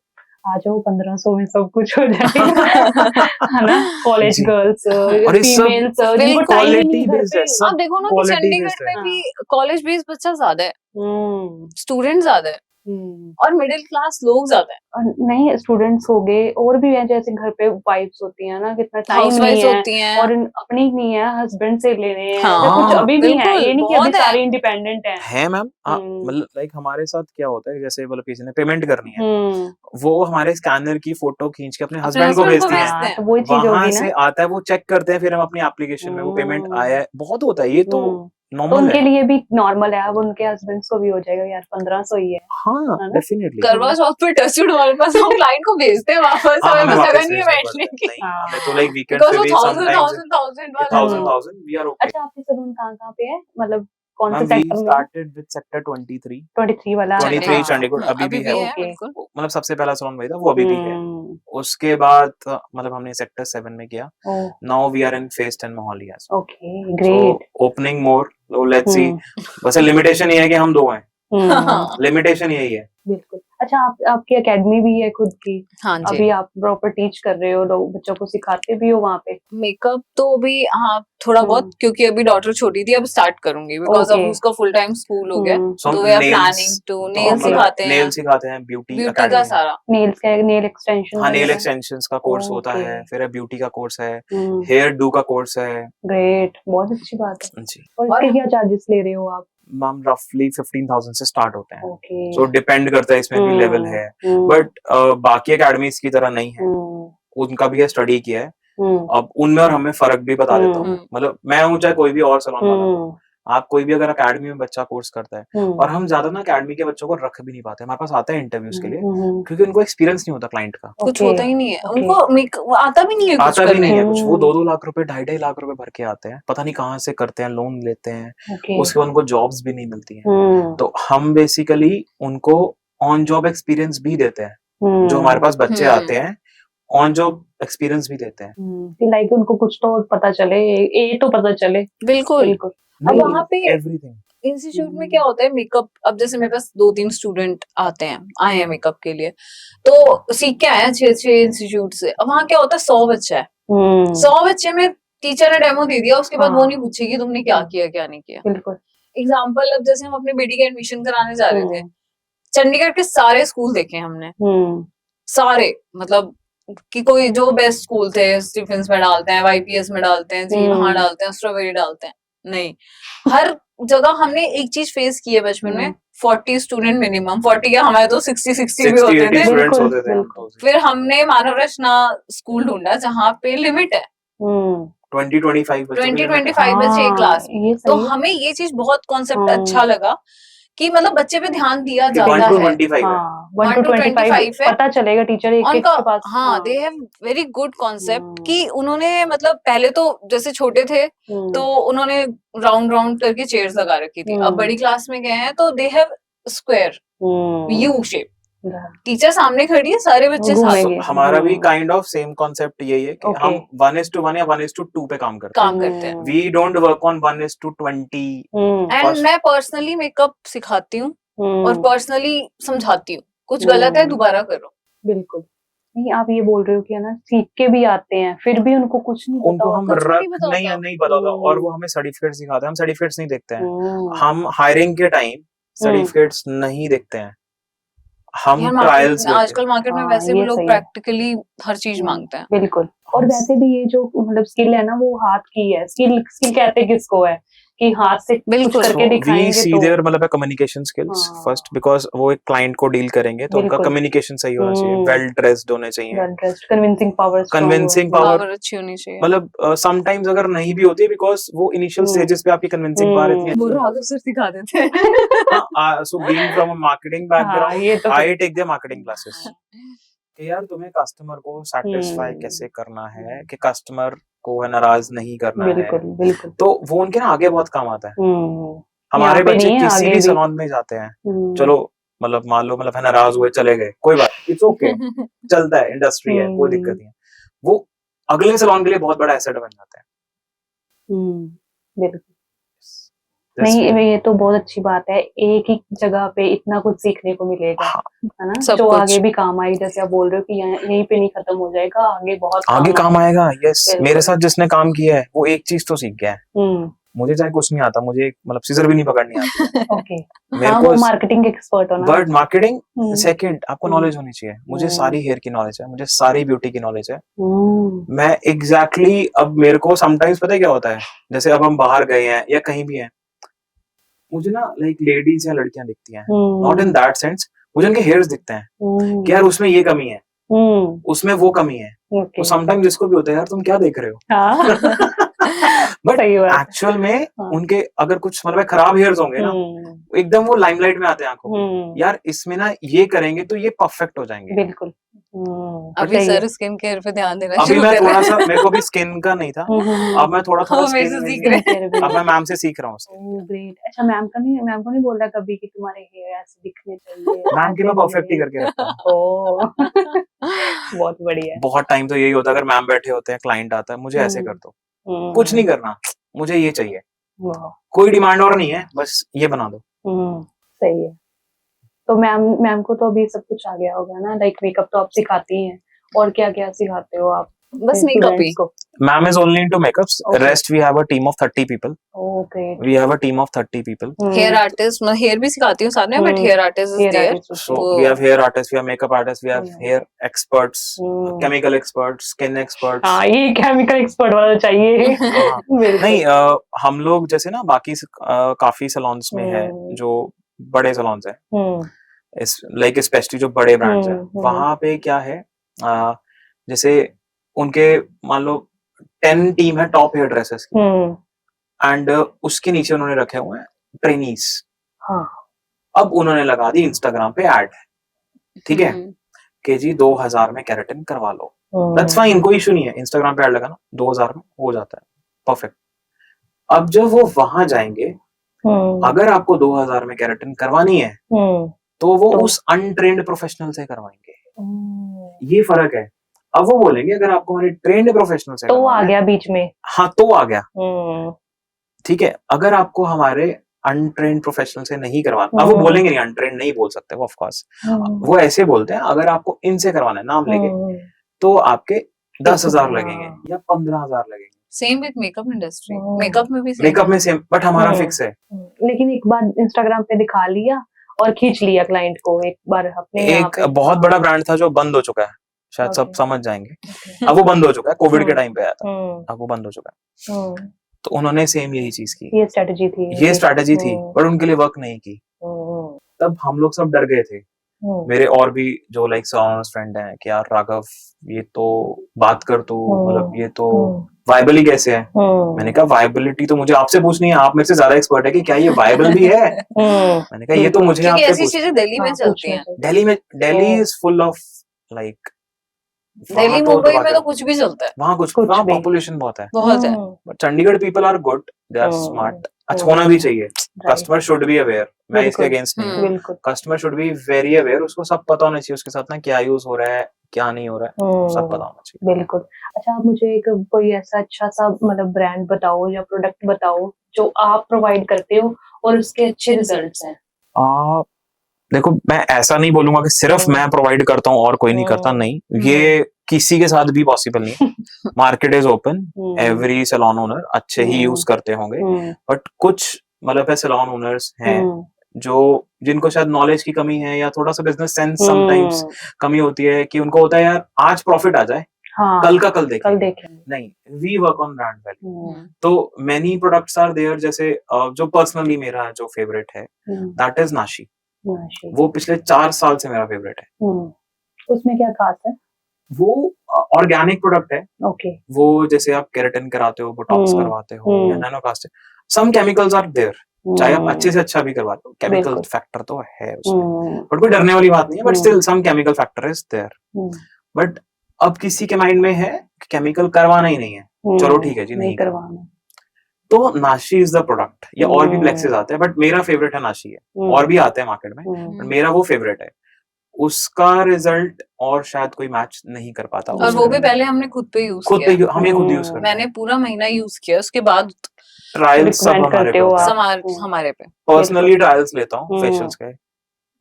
आ जाओ 1500 में सब कुछ हो जाएगा है ना। कॉलेज जी। गर्ल्स, और ये सब फीमेल्स जिनको टाइम ही क्वालिटी नहीं घर बेस्ड पे। है, सब आप देखो ना कि क्वालिटी चंडीगढ़ बेस्ड में है। भी कॉलेज बेस्ड बच्चा ज्यादा है, हम्म, स्टूडेंट ज्यादा है, हम्म। और मिडिल क्लास लोग ज्यादा है। और नहीं स्टूडेंट्स हो गए और भी है, जैसे घर पे वाइफ्स होती है ना, कितना टाइम नहीं हाउसवाइफ्स है होती हैं। और अपनी नहीं है, हस्बैंड से लेने हैं, हाँ, ऐसा कुछ अभी भी है, बिल्कुल, ये नहीं कि अभी बहुत है। सारे इंडिपेंडेंट हैं। है मैम, हम्म, मतलब लाइक हमारे साथ क्या होता है, जैसे मतलब किसी ने पेमेंट करनी है, हम्म, वो हमारे स्कैनर की फोटो खींच के अपने अपने हस्बैंड को हस्बैंड को भेजती हैं, भेजते हाँ, हैं। तो वही चीज वहां होगी से ना। आता है, वो चेक करते हैं, फिर हम अपनी एप्लीकेशन में वो पेमेंट आया है, बहुत होता है ये तो तो नॉर्मल उनके है। लिए भी नॉर्मल है, अब उनके हस्बैंड को भी हो जाएगा यार 1500 ही है हाँ ना? डेफिनेटली, करवा चौथ पे टचवुड हमारे पास हम क्लाइंट को भेजते हैं वापस, हाँ हमें हमें बस वापस जगह नहीं है भेजना बैठने पड़ता है, की, नहीं हमें हाँ, तो लाइक वीकेंड बिकॉज पे वो भी 1000 समटाइम्स 1000 वाला। 1000 वी आर ओके। अच्छा आपके सलून कहाँ पे है, मतलब कौन से मैम वी सेक्टर में है? स्टार्टेड विद सेक्टर 23, 23 वाला। 23 हाँ, चंडीगढ़ अभी अभी भी भी है वो, है ओके। बिल्कुल। मतलब सबसे पहला सलोन वही था, वो अभी भी है। हम्म, उसके बाद मतलब हमने सेक्टर 7 में किया, oh, now we are in phase 10 Mohali as okay, so great. Opening more, let's see, hmm, बस लिमिटेशन ये है कि हम दो हैं, हम्म, लिमिटेशन यही है। बिल्कुल। अच्छा आपकी एकेडमी भी है खुद की, हाँ जी। अभी आप प्रॉपर टीच कर रहे हो, लोग बच्चों को सिखाते भी हो वहाँ पे? मेकअप तो अभी हाँ थोड़ा बहुत, क्योंकि अभी डॉटर छोटी थी, अब स्टार्ट करूंगी बिकॉज अब Okay. उसका फुल टाइम स्कूल हो गया, So तो हम we are nails, planning to तो नेल हम मतलब सिखाते हैं, नेल सिखाते हैं, ब्यूटी ब्यूटी का अकेडमी, सारा। नेल्स का नेल एक्सटेंशन हाँ नेल वगैरह? एक्सटेंशंस का कोर्स होता Okay. है, फिर ब्यूटी का कोर्स है, हम्म, हेयर डू का कोर्स है। ग्रेट, बहुत अच्छी बात है। जी और और इसके क्या चार्जेस ले रहे हो आप? मैम रफली 15,000 से स्टार्ट होते हैं, ओके। सो डिपेंड करता है, इसमें भी लेवल है, बट बाकी एकेडमीज की तरह नहीं है, उनका भी स्टडी किया है, अब उनमें और हमें फर्क भी बता देता हूँ। मतलब मैं हूँ चाहे कोई भी और सलोन वाला हो, आप कोई भी अगर एकेडमी में बच्चा कोर्स करता है, और हम ज्यादा ना एकेडमी के बच्चों को रख भी नहीं पाते, हमारे पास आते हैं इंटरव्यूज के लिए, क्योंकि उनको एक्सपीरियंस नहीं होता क्लाइंट का, कुछ होता ही नहीं है Okay. उनको, आता भी नहीं है कुछ आता भी करने। नहीं है कुछ, वो 2-2 लाख रुपए 2.5 लाख रुपए भर के आते हैं, पता नहीं कहाँ से करते हैं, लोन लेते हैं, ओके। उसके बाद उनको जॉब्स भी नहीं मिलती हैं, तो हम बेसिकली उनको ऑन जॉब एक्सपीरियंस भी देते हैं, जो हमारे पास बच्चे आते हैं ऑन जॉब एक्सपीरियंस भी देते हैं, लाइक उनको कुछ तो पता चले, ये तो पता चले। बिल्कुल। बिल्कुल। अब वहाँ पे एवरीथिंग इंस्टीट्यूट में क्या होता है, मेकअप, अब जैसे मेरे पास 2-3 स्टूडेंट आए हैं मेकअप के लिए, तो सीख के आए हैं 6 इंस्टीट्यूट से। अब वहाँ क्या होता है, 100 बच्चा है, 100 बच्चे में टीचर ने डेमो दे दिया, उसके बाद वो नहीं पूछेगी तुमने क्या किया क्या नहीं किया। बिल्कुल। एग्जाम्पल, अब जैसे हम अपनी बेटी का एडमिशन कराने जा रहे थे, चंडीगढ़ के सारे स्कूल देखे हमने, सारे, मतलब कि कोई जो बेस्ट स्कूल थे, स्टीफेंस में डालते हैं, वाईपीएस में डालते हैं जी, वहां डालते हैं, स्ट्रॉबेरी डालते हैं, नहीं, हर जगह हमने एक चीज फेस की है बचपन में, 40 स्टूडेंट मिनिमम, 40 क्या, हमारे तो 60 भी होते थे। स्टूडेंट्स होते थे, फिर हमने मानव रचना स्कूल ढूंढा जहाँ पे लिमिट है 20-25 बच्चे एक क्लास में, तो हमें ये चीज बहुत कॉन्सेप्ट अच्छा लगा कि मतलब बच्चे पे ध्यान दिया जाता है। 1 to 25 है, 1 to 25 है, पता चलेगा टीचर एक के पास। हाँ, they have very good concept कि उन्होंने मतलब पहले तो जैसे छोटे थे तो उन्होंने राउंड राउंड करके चेयर्स लगा रखी थी, अब बड़ी क्लास में गए हैं तो they have square U shape, teacher सामने खड़ी है, सारे बच्चे साथ। हमारा भी काइंड ऑफ सेम कॉन्सेप्ट यही है कि हम 1:1 या 1:2 पे काम करते हैं। We don't work on 1:20। And मैं पर्सनली मेकअप सिखाती हूँ और पर्सनली समझाती हूँ, कुछ गलत है दोबारा करो। बिल्कुल नहीं, आप ये बोल रहे हो कि है ना, सीख के भी आते हैं फिर भी उनको कुछ नहीं पता, उनको हम नहीं बताता, और वो हमें सर्टिफिकेट सिखाते हैं, हम सर्टिफिकेट्स नहीं देखते हैं, हम हायरिंग के टाइम सर्टिफिकेट्स नहीं देखते हैं, हम ट्रायल्स। आजकल मार्केट में वैसे भी लोग प्रैक्टिकली हर चीज मांगते हैं। बिल्कुल। और वैसे भी ये जो मतलब स्किल है ना, वो हाथ की है, स्किल कहते किसको है कि हाथ से कुछ बिल्कुल। करके वी दिखाएंगे सी तो देयर मतलब कम्युनिकेशन स्किल्स हाँ। फर्स्ट, बिकॉज वो एक क्लाइंट को डील करेंगे तो उनका बिल्कुल। कम्युनिकेशन सही होना चाहिए, हम्म। वेल ड्रेस्ड होने चाहिए, well dressed, convincing power convincing power power अच्छी होनी चाहिए। मतलब समटाइम्स अगर नहीं भी होती है बिकॉज वो इनिशियल हम्म। स्टेजेस पे आपकी कन्विंसिंग पावर इतनी वो अच्छी राघव सर सिखा देते हैं। हाँ, so being from a marketing हाँ बैकग्राउंड ये तो I take the marketing classes कि यार तुम्हें कस्टमर को सेटिस्फाई हम्म। कैसे करना है, कि कस्टमर को है नाराज नहीं करना है, बिल्कुल बिल्कुल। तो वो उनके ना आगे बहुत काम आता है। यहाँ हमारे पे बच्चे नहीं है, किसी आगे भी भी। सैलून में जाते हैं, चलो मतलब मान लो मतलब है नाराज हुए चले गए, कोई बात नहीं, इट्स ओके, चलता है, इंडस्ट्री है, कोई दिक्कत नहीं है, वो अगले सैलून के लिए बहुत बड़ा एसेट बन जाते हैं। बिल्कुल। This नहीं way. ये तो बहुत अच्छी बात है, एक ही जगह पे इतना कुछ सीखने को मिलेगा, हाँ, है ना, सब जो कुछ। आगे भी काम आए, जैसे आप बोल रहे हो कि यहीं पे नहीं खत्म हो जाएगा, आगे बहुत आगे काम आएगा। यस, बिल्कुल। मेरे साथ जिसने काम किया है वो एक चीज तो सीख गया है, हम्म। मुझे चाहे कुछ नहीं आता, मुझे मतलब सीजर भी नहीं पकड़नी आती ओके। मेरे हाँ को वो मार्केटिंग एक्सपर्ट हो ना। But marketing hmm. सेकंड आपको हम्म। नॉलेज होनी चाहिए। मुझे हम्म। सारी हेयर की नॉलेज है, मुझे सारी ब्यूटी की नॉलेज है, हम्म। मैं एग्जैक्टली अब मेरे को समटाइम्स पता है क्या होता है, जैसे अब हम बाहर गए हैं या कहीं भी हैं, मुझे ना लाइक लेडीज या लड़कियां दिखती हैं, नॉट इन दैट सेंस, मुझे उनके हेयर्स दिखते हैं कि यार उसमें ये कमी है, उसमें वो कमी है, तो ओके। समटाइम्स इसको भी होता है यार तुम क्या देख रहे हो, हाँ बट सही बात है। एक्चुअल में हाँ। उनके अगर कुछ मतलब खराब हेयर्स होंगे ना, एकदम वो लाइमलाइट में आते हैं आंखों में, यार इसमें ना ये करेंगे तो ये परफेक्ट हो जाएंगे। बिल्कुल। अभी सही है। सर स्किन केयर पे ध्यान देना अभी शुरू मैं कर थोड़ा रहे सा, हैं। मेरे को भी स्किन का नहीं था, अब मैं थोड़ा थोड़ा वो मेरे से सीख रहे हैं। अब मैं मैम से सीख रहा हूँ। Oh great. अच्छा मैम को नहीं बोल रहा कभी कि तुम्हारे हेयर ऐसे दिखने चाहिए, मैम की ऐसे मैं होने परफेक्ट ही करके रखता हूँ। ओह बहुत बढ़िया है। बहुत टाइम तो यही होता है, अगर मैम बैठे होते हैं, क्लाइंट आता है, मुझे ऐसे कर दो, कुछ नहीं करना, मुझे ये चाहिए, वाह। कोई डिमांड और नहीं है, बस ये बना दो। सही है। तो मैम को तो अभी सब कुछ आ गया होगा ना, लाइक मेकअप तो आप सिखाती हैं, और क्या क्या सिखाते हो आप बस मेकअप ही। स्टूडेंट्स को? Ma'am is only into makeups. Okay. Rest we have a team of 30 people. Oh great. We have a team of 30 people. Hair artist, मैं हेयर भी सिखाती हूँ साथ में, but hair artist is there. So we have hair artists, we have makeup artists, we have hair experts, chemical experts, skin experts. हाँ ये chemical expert वाला चाहिए। हाँ, बिल्कुल। नहीं हम लोग जैसे ना बाकी काफी सैलून्स में है, जो बड़े सैलून्स हैं, लाइक स्पेशली जो बड़े ब्रांड्स हैं, वहां पे क्या है, जैसे उनके मान लो 10 टीम है टॉप हेयर ड्रेसर्स की, एंड उसके नीचे उन्होंने रखे हुए हैं ट्रेनीज। हाँ। अब उन्होंने लगा दी इंस्टाग्राम पे ऐड, ठीक है, कि जी 2000 में केराटिन करवा लो, दैट्स फाइन, कोई इशू नहीं है, इंस्टाग्राम पे ऐड लगाना 2000 में हो जाता है, परफेक्ट। अब जब वो वहां जाएंगे, अगर आपको 2000 में केराटिन करवानी है तो वो उस अनट्रेन्ड प्रोफेशनल से करवाएंगे, ये फर्क है। अब वो बोलेंगे अगर आपको हमारे ट्रेन्ड प्रोफेशनल से, तो आ गया बीच में। हाँ तो आ गया, ठीक है। अगर आपको हमारे अनट्रेन्ड प्रोफेशनल से नहीं करवाना, अब वो बोलेंगे नहीं, अनट्रेन्ड नहीं बोल सकते वो, ऑफ कोर्स वो ऐसे बोलते हैं अगर आपको इनसे करवाना है नाम लेके, तो आपके 10,000 लगेंगे या 15,000 लगेंगे। Same with makeup industry, makeup में भी मेकअप में सेम, बट हमारा फिक्स है। लेकिन एक बार इंस्टाग्राम पे दिखा लिया और खींच लिया क्लाइंट को, एक बार अपने एक बहुत बड़ा ब्रांड था जो बंद हो चुका है, शायद सब समझ जाएंगे, अब वो बंद हो चुका है, कोविड के टाइम पे आया था, अब वो बंद हो चुका है। तो उन्होंने सेम यही चीज की, ये स्ट्रेटजी थी, बट उनके लिए वर्क नहीं की। तब हम लोग सब डर गए थे, मेरे और भी जो लाइक सॉन्स फ्रेंड हैं कि यार राघव ये तो बात कर तू, मतलब ये तो वायबल ही कैसे है। मैंने कहा वायबिलिटी तो मुझे आपसे पूछनी है, आप मेरे से ज्यादा एक्सपर्ट है कि क्या ये वायबल भी है। मैंने कहा ये तो मुझे आपसे ऐसी चीजें दिल्ली में चलती हैं। Delhi is full of like, Delhi Mumbai में तो कुछ भी चलता है, वहाँ वहाँ पॉपुलेशन बहुत है, बहुत Chandigarh people are good, they are smart, अच्छा होना भी चाहिए, कस्टमर शुड बी अवेयर, मैं इसके अगेंस्ट नहीं हूँ, customer should be very aware, उसको सब पता होना चाहिए उसके साथ ना क्या यूज हो रहा है क्या नहीं हो रहा है, सब पता होना चाहिए। बिल्कुल। अच्छा आप मुझे एक कोई ऐसा अच्छा सा मतलब ब्रांड बताओ या प्रोडक्ट बताओ जो आप प्रोवाइड करते हो और उसके अच्छे रिजल्ट्स हैं। देखो मैं ऐसा नहीं बोलूंगा कि सिर्फ मैं प्रोवाइड करता हूँ और कोई नहीं करता, नहीं, ये किसी के साथ भी पॉसिबल नहीं है। Market is open, every salon owner अच्छे ही यूज करते होंगे, बट कुछ मतलब सैलून ओनर्स हैं जो जिनको शायद नॉलेज की कमी है या थोड़ा सा बिजनेस सेंस समटाइम्स कमी होती है, कि उनको होता है यार आज प्रॉफिट आ जाए, हाँ कल का कल कल देखेंगे, देखेंगे। नहीं, we work on brand value. Hmm, तो मेनी प्रोडक्ट्स आर देयर, जैसे जो पर्सनली मेरा जो फेवरेट है दैट इज नाशी। नाशी। वो पिछले 4 साल से मेरा फेवरेट है। उसमें क्या खास है? वो ऑर्गेनिक प्रोडक्ट है। ओके। वो जैसे आप केराटिन कराते हो, बोटॉक्स हम्म, करवाते हो या नैनोकास्टिंग, सम केमिकल्स आर देयर, चाहे आप अच्छे से अच्छा भी करवाते हो, केमिकल बिल्कुल। फैक्टर तो है उसमें, बट कोई डरने वाली बात नहीं है, but still some chemical factor is there. But अब किसी के माइंड में है केमिकल करवाना ही नहीं है, चलो ठीक है जी, नहीं करवाना। तो नाशी इज द प्रोडक्ट। या और भी प्लेक्सेस आते हैं, बट मेरा फेवरेट है नाशी है। और भी आते हैं मार्केट में, बट मेरा वो फेवरेट है। उसका रिजल्ट और शायद कोई मैच नहीं कर पाता। और वो भी पहले हमने खुद पे यूज खुद पे किया। हम ये खुद यूज करते हैं। मैंने पूरा महीना यूज किया, उसके बाद ट्रायल्स सब Recommend हमारे करते पे हो होते हैं। आप? हमारे पे पर्सनली ट्रायल्स लेता हूँ फेशियल्स के,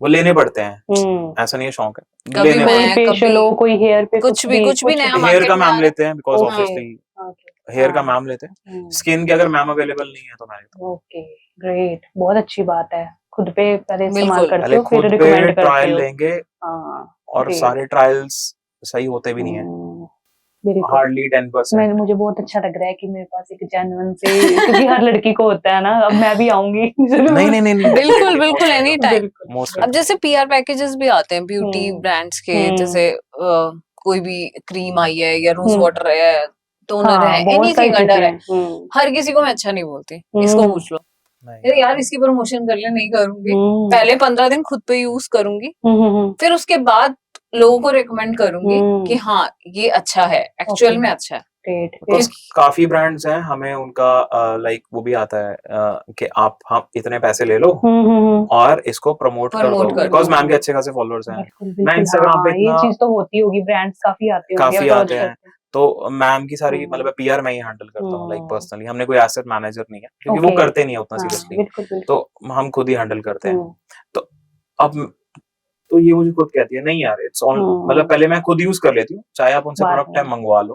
वो लेने पड़ते हैं, ऐसा नहीं है शौक है, कभी लेने मैं पड़ते कोई फेशियल हो, कोई हेयर पे, कुछ भी नया हैं। हेयर मार्केट का में आ मैम रहा लेते हैं, बिकॉज Okay. ऑब्वियसली हेयर का मैम लेते हैं। स्किन के अगर मैम अवेलेबल नहीं है तो मैं लेता हूँ। ओके, ग्रेट, बहुत अच्छी बात है। खुद पे पहले इस्तेमाल बिल्कुल। करते पहले हो, फिर खुद पे रिकमेंड करते ट्रायल हो। लेंगे, हाँ, और great. सारे ट्रायल्स सही होते भी नहीं है, बिल्कुल। हार्डली 10%। मुझे बहुत अच्छा लग रहा है कि मेरे पास एक जेन्युइन से, क्योंकि हर लड़की को होता है ना, अब मैं भी आऊंगी जरूर। नहीं बिल्कुल बिल्कुल एनी टाइम। बिल्कुल। मोस्ट अब जैसे पीआर पैकेजेस भी आते हैं ब्यूटी ब्रांड्स के, जैसे कोई भी क्रीम आई है या रोज वाटर है, टोनर है, एनीथिंग अंडर है, हर किसी को मैं अच्छा नहीं बोलती। इसको पूछ लो, अरे यार इसकी प्रमोशन कर ले, नहीं करूंगी। पहले 15 दिन खुद पे यूज करूंगी, फिर उसके बाद लोगों को रिकमेंड करूंगी कि हाँ ये अच्छा है, एक्चुअल में अच्छा है। Because काफी ब्रांड्स हैं, हमें उनका लाइक वो भी आता है कि आप हम इतने पैसे ले लो और इसको प्रमोट कर दो, बिकॉज मैम के अच्छे खासे फॉलोअर्स हैं। मैं इंस्टाग्राम पे ये इतना चीज तो होती होगी, ब्रांड्स काफी आते होंगे, काफी approach आते हैं, करते हैं। तो मैम की सारी मतलब पीआर मैं ही हैंडल करता हूँ, लाइक पर्सनली। हमने कोई एसेट मैनेजर नहीं है, क्योंकि वो Okay. करते नहीं है उतना हाँ, सीरियसली, बिल्कुल। तो हम खुद ही हैंडल करते हैं। तो अब तो ये मुझे खुद कहती है, नहीं यार इट्स ऑल, मतलब पहले मैं खुद यूज कर लेती हूँ, चाहे आप उनसे बाद प्रोडक्ट में। है मंगवा लो,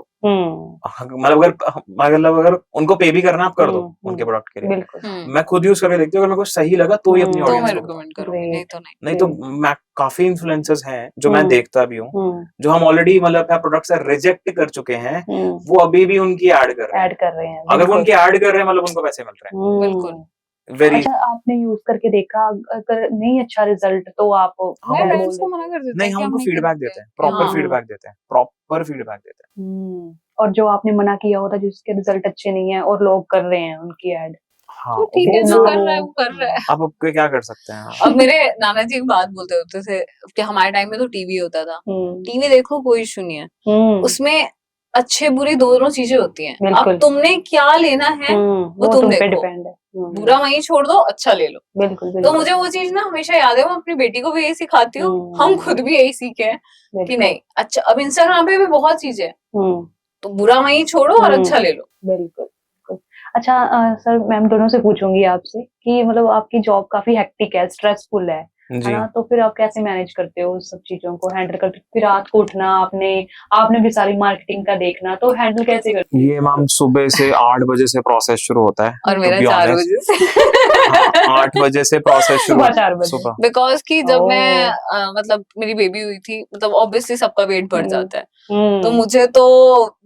मतलब अगर उनको पे भी करना आप कर दो उनके प्रोडक्ट के लिए। बिल्कुल। मैं खुद यूज करके देखती हूँ, अगर मेरे को सही लगा तो ही अपनी तो मैं ऑडियंस को रिकमेंड करूंगी, नहीं तो नहीं। नहीं तो मैं काफी इन्फ्लुएंसर्स हैं जो मैं देखता भी हूँ, जो हम ऑलरेडी मतलब प्रोडक्ट से रिजेक्ट कर चुके हैं, वो अभी भी उनकी ऐड कर रहे हैं। अगर वो उनकी ऐड कर रहे हैं मतलब उनको पैसे मिल रहे हैं। बिल्कुल। वेरी अच्छा, आपने यूज करके देखा, अगर नहीं अच्छा रिजल्ट तो आप मैं फ्रेंड्स को मना कर देती हूँ नहीं, हम उनको फीडबैक देते हैं, प्रॉपर फीडबैक देते हैं, प्रॉपर फीडबैक देते हैं। और जो आपने मना किया होता, जिसके रिजल्ट अच्छे नहीं है और लोग कर रहे हैं उनकी ऐड, हाँ तो ठीक है, जो कर रहा है वो कर रहा है। अब क्या कर सकते हैं। अब मेरे नाना जी एक बात बोलते होते थे कि हमारे टाइम में तो टीवी होता था, टीवी देखो कोई इशू नहीं है, उसमें अच्छे बुरी दोनों चीजें होती हैं। अब तुमने क्या लेना है वो तुम पे देखो, डिपेंड है। बुरा वहीं छोड़ दो, अच्छा ले लो। बिल्कुल। तो मुझे वो चीज ना हमेशा याद है, मैं अपनी बेटी को भी यही सिखाती हूँ, हम खुद भी यही सीखे हैं कि नहीं अच्छा। अब इंस्टाग्राम पे भी बहुत चीजें, तो बुरा वहीं छोड़ो और अच्छा ले लो। बिल्कुल। अच्छा सर, मैम दोनों से पूछूंगी आपसे कि मतलब आपकी जॉब काफी हेक्टिक है, स्ट्रेसफुल है ना, तो फिर आप कैसे मैनेज करते हो उस सब चीजों को हैंडल करते हो? फिर रात को उठना, आपने भी सारी मार्केटिंग का देखना, तो हैंडल कैसे करते हो? ये मैम सुबह से 8 बजे से प्रोसेस शुरू होता है, और मेरा 4 बजे से 8 बजे से प्रोसेस शुरू, सुबह 4 बजे। सुबह, बिकॉज कि जब मैं मतलब मेरी बेबी हुई थी, मतलब ऑब्वियसली सबका वेट बढ़ जाता है, तो मुझे तो